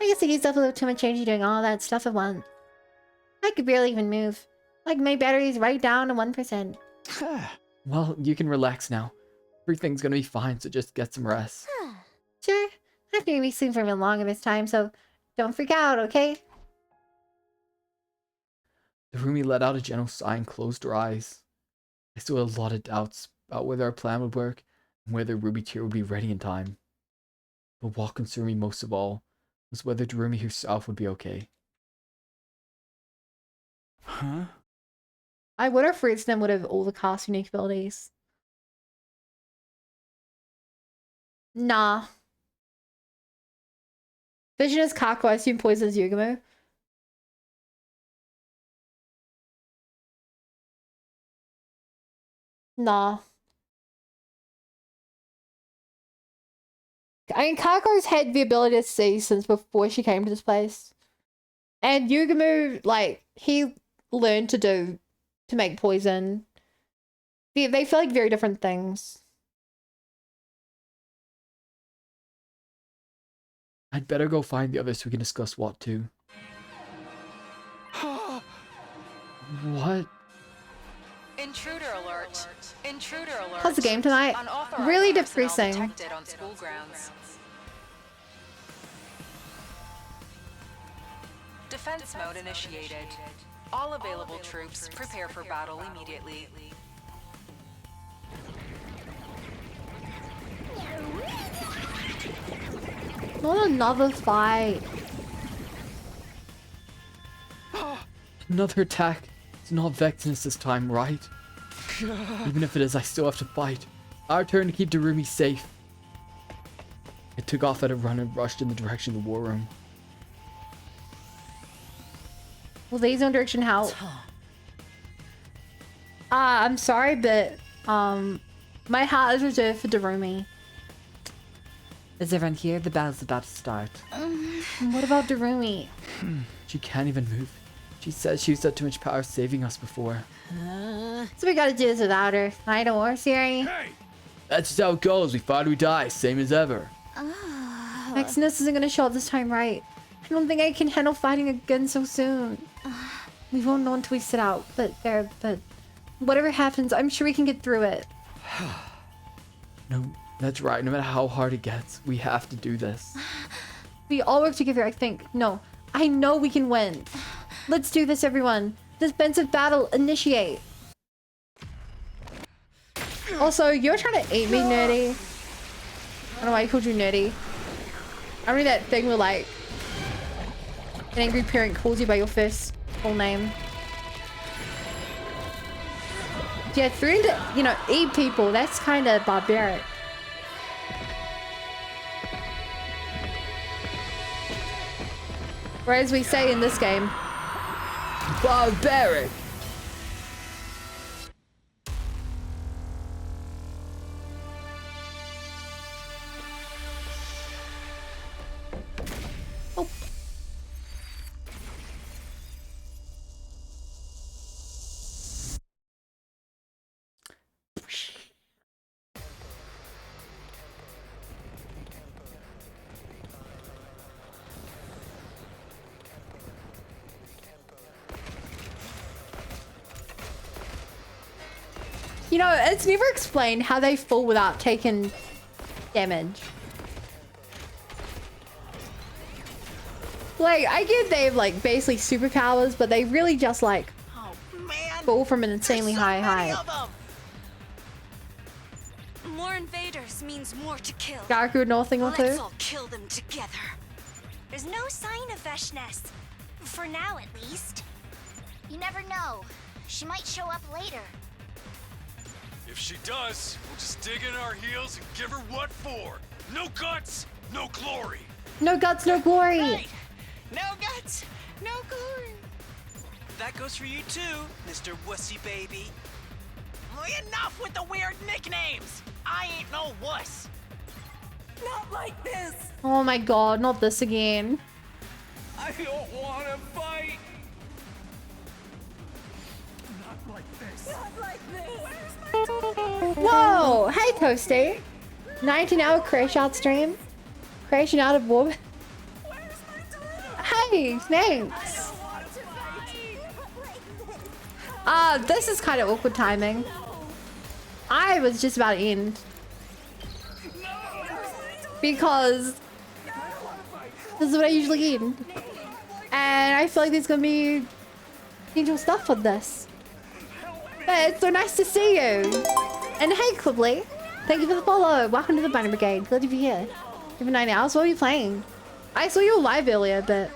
I guess I used up a little too much energy doing all that stuff at once. I could barely even move. Like my battery's right down to 1%. Well, you can relax now. Everything's gonna be fine, so just get some rest. Sure, I'm gonna be sleeping for even longer this time, so don't freak out, okay? Darumi let out a gentle sigh and closed her eyes. I still had a lot of doubts about whether our plan would work and whether Ruby Tear would be ready in time. But what concerned me most of all was whether Darumi herself would be okay. Huh? I wonder if Fruitstem would have all the cast unique abilities. Nah. Vision is Kako, I assume Poison is Yugumo. Nah. I mean, Kako's had the ability to see since before she came to this place. And Yugumo, like, he learned to make poison. They feel like very different things. I'd better go find the others so we can discuss what to. What? Intruder alert. Intruder alert. How's the game tonight? Unauthorized Really personnel depressing. detected on school grounds. Defense mode initiated. All available troops prepare for battle immediately. Not another fight. Another attack. It's not Vexness this time, right? Even if it is, I still have to fight. Our turn to keep Darumi safe. It took off at a run and rushed in the direction of the war room. Will these on direction help? I'm sorry, but my heart is reserved for Darumi. Is everyone here? The battle's about to start. What about Darumi? She can't even move. She says she used up too much power saving us before. So we gotta do this without her. Right or Siri? That's just how it goes. We fight or we die, same as ever. Maximus isn't gonna show up this time, right? I don't think I can handle fighting again so soon. We won't know until we sit out, but whatever happens, I'm sure we can get through it. No, that's right. No matter how hard it gets, we have to do this. We all work together, I think. No, I know we can win. Let's do this, everyone. Defensive battle, initiate. Also, you're trying to eat me, nerdy. I don't know why I called you nerdy. I read that thing where, like, an angry parent calls you by your first full name. Yeah, threatening to, you know, eat people, that's kind of barbaric. Or as we say in this game, barbaric. Oh. You know, it's never explained how they fall without taking damage. Like, I get they have, like, basically superpowers, but they really just, like, fall from an insanely high height. More invaders means more to kill. Gaku would know a thing or two. Let's all kill them together. There's no sign of Veshness. For now, at least. You never know. She might show up later. If she does, we'll just dig in our heels and give her what for. No guts, no glory. No guts, no glory. Right. No guts, no glory. That goes for you too, Mr. Wussy Baby. Enough with the weird nicknames. I ain't no wuss. Not like this. Oh my god, not this again. I don't want to fight. Not like this. Not like this. Whoa! Hey, Toasty. 19-hour crash out stream. Crashing out of warp. Hey, thanks. This is kind of awkward timing. I was just about to end. Because this is what I usually end. And I feel like there's gonna be potential stuff with this. But it's so nice to see you. And hey, Quibbly. Thank you for the follow. Welcome to the Bunny Brigade. Glad to be here. Even 9 hours. What are you playing? I saw you live earlier, but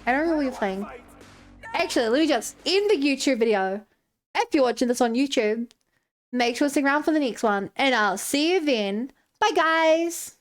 I don't know what you're playing. Actually, let me just end the YouTube video. If you're watching this on YouTube, make sure to stick around for the next one. And I'll see you then. Bye, guys.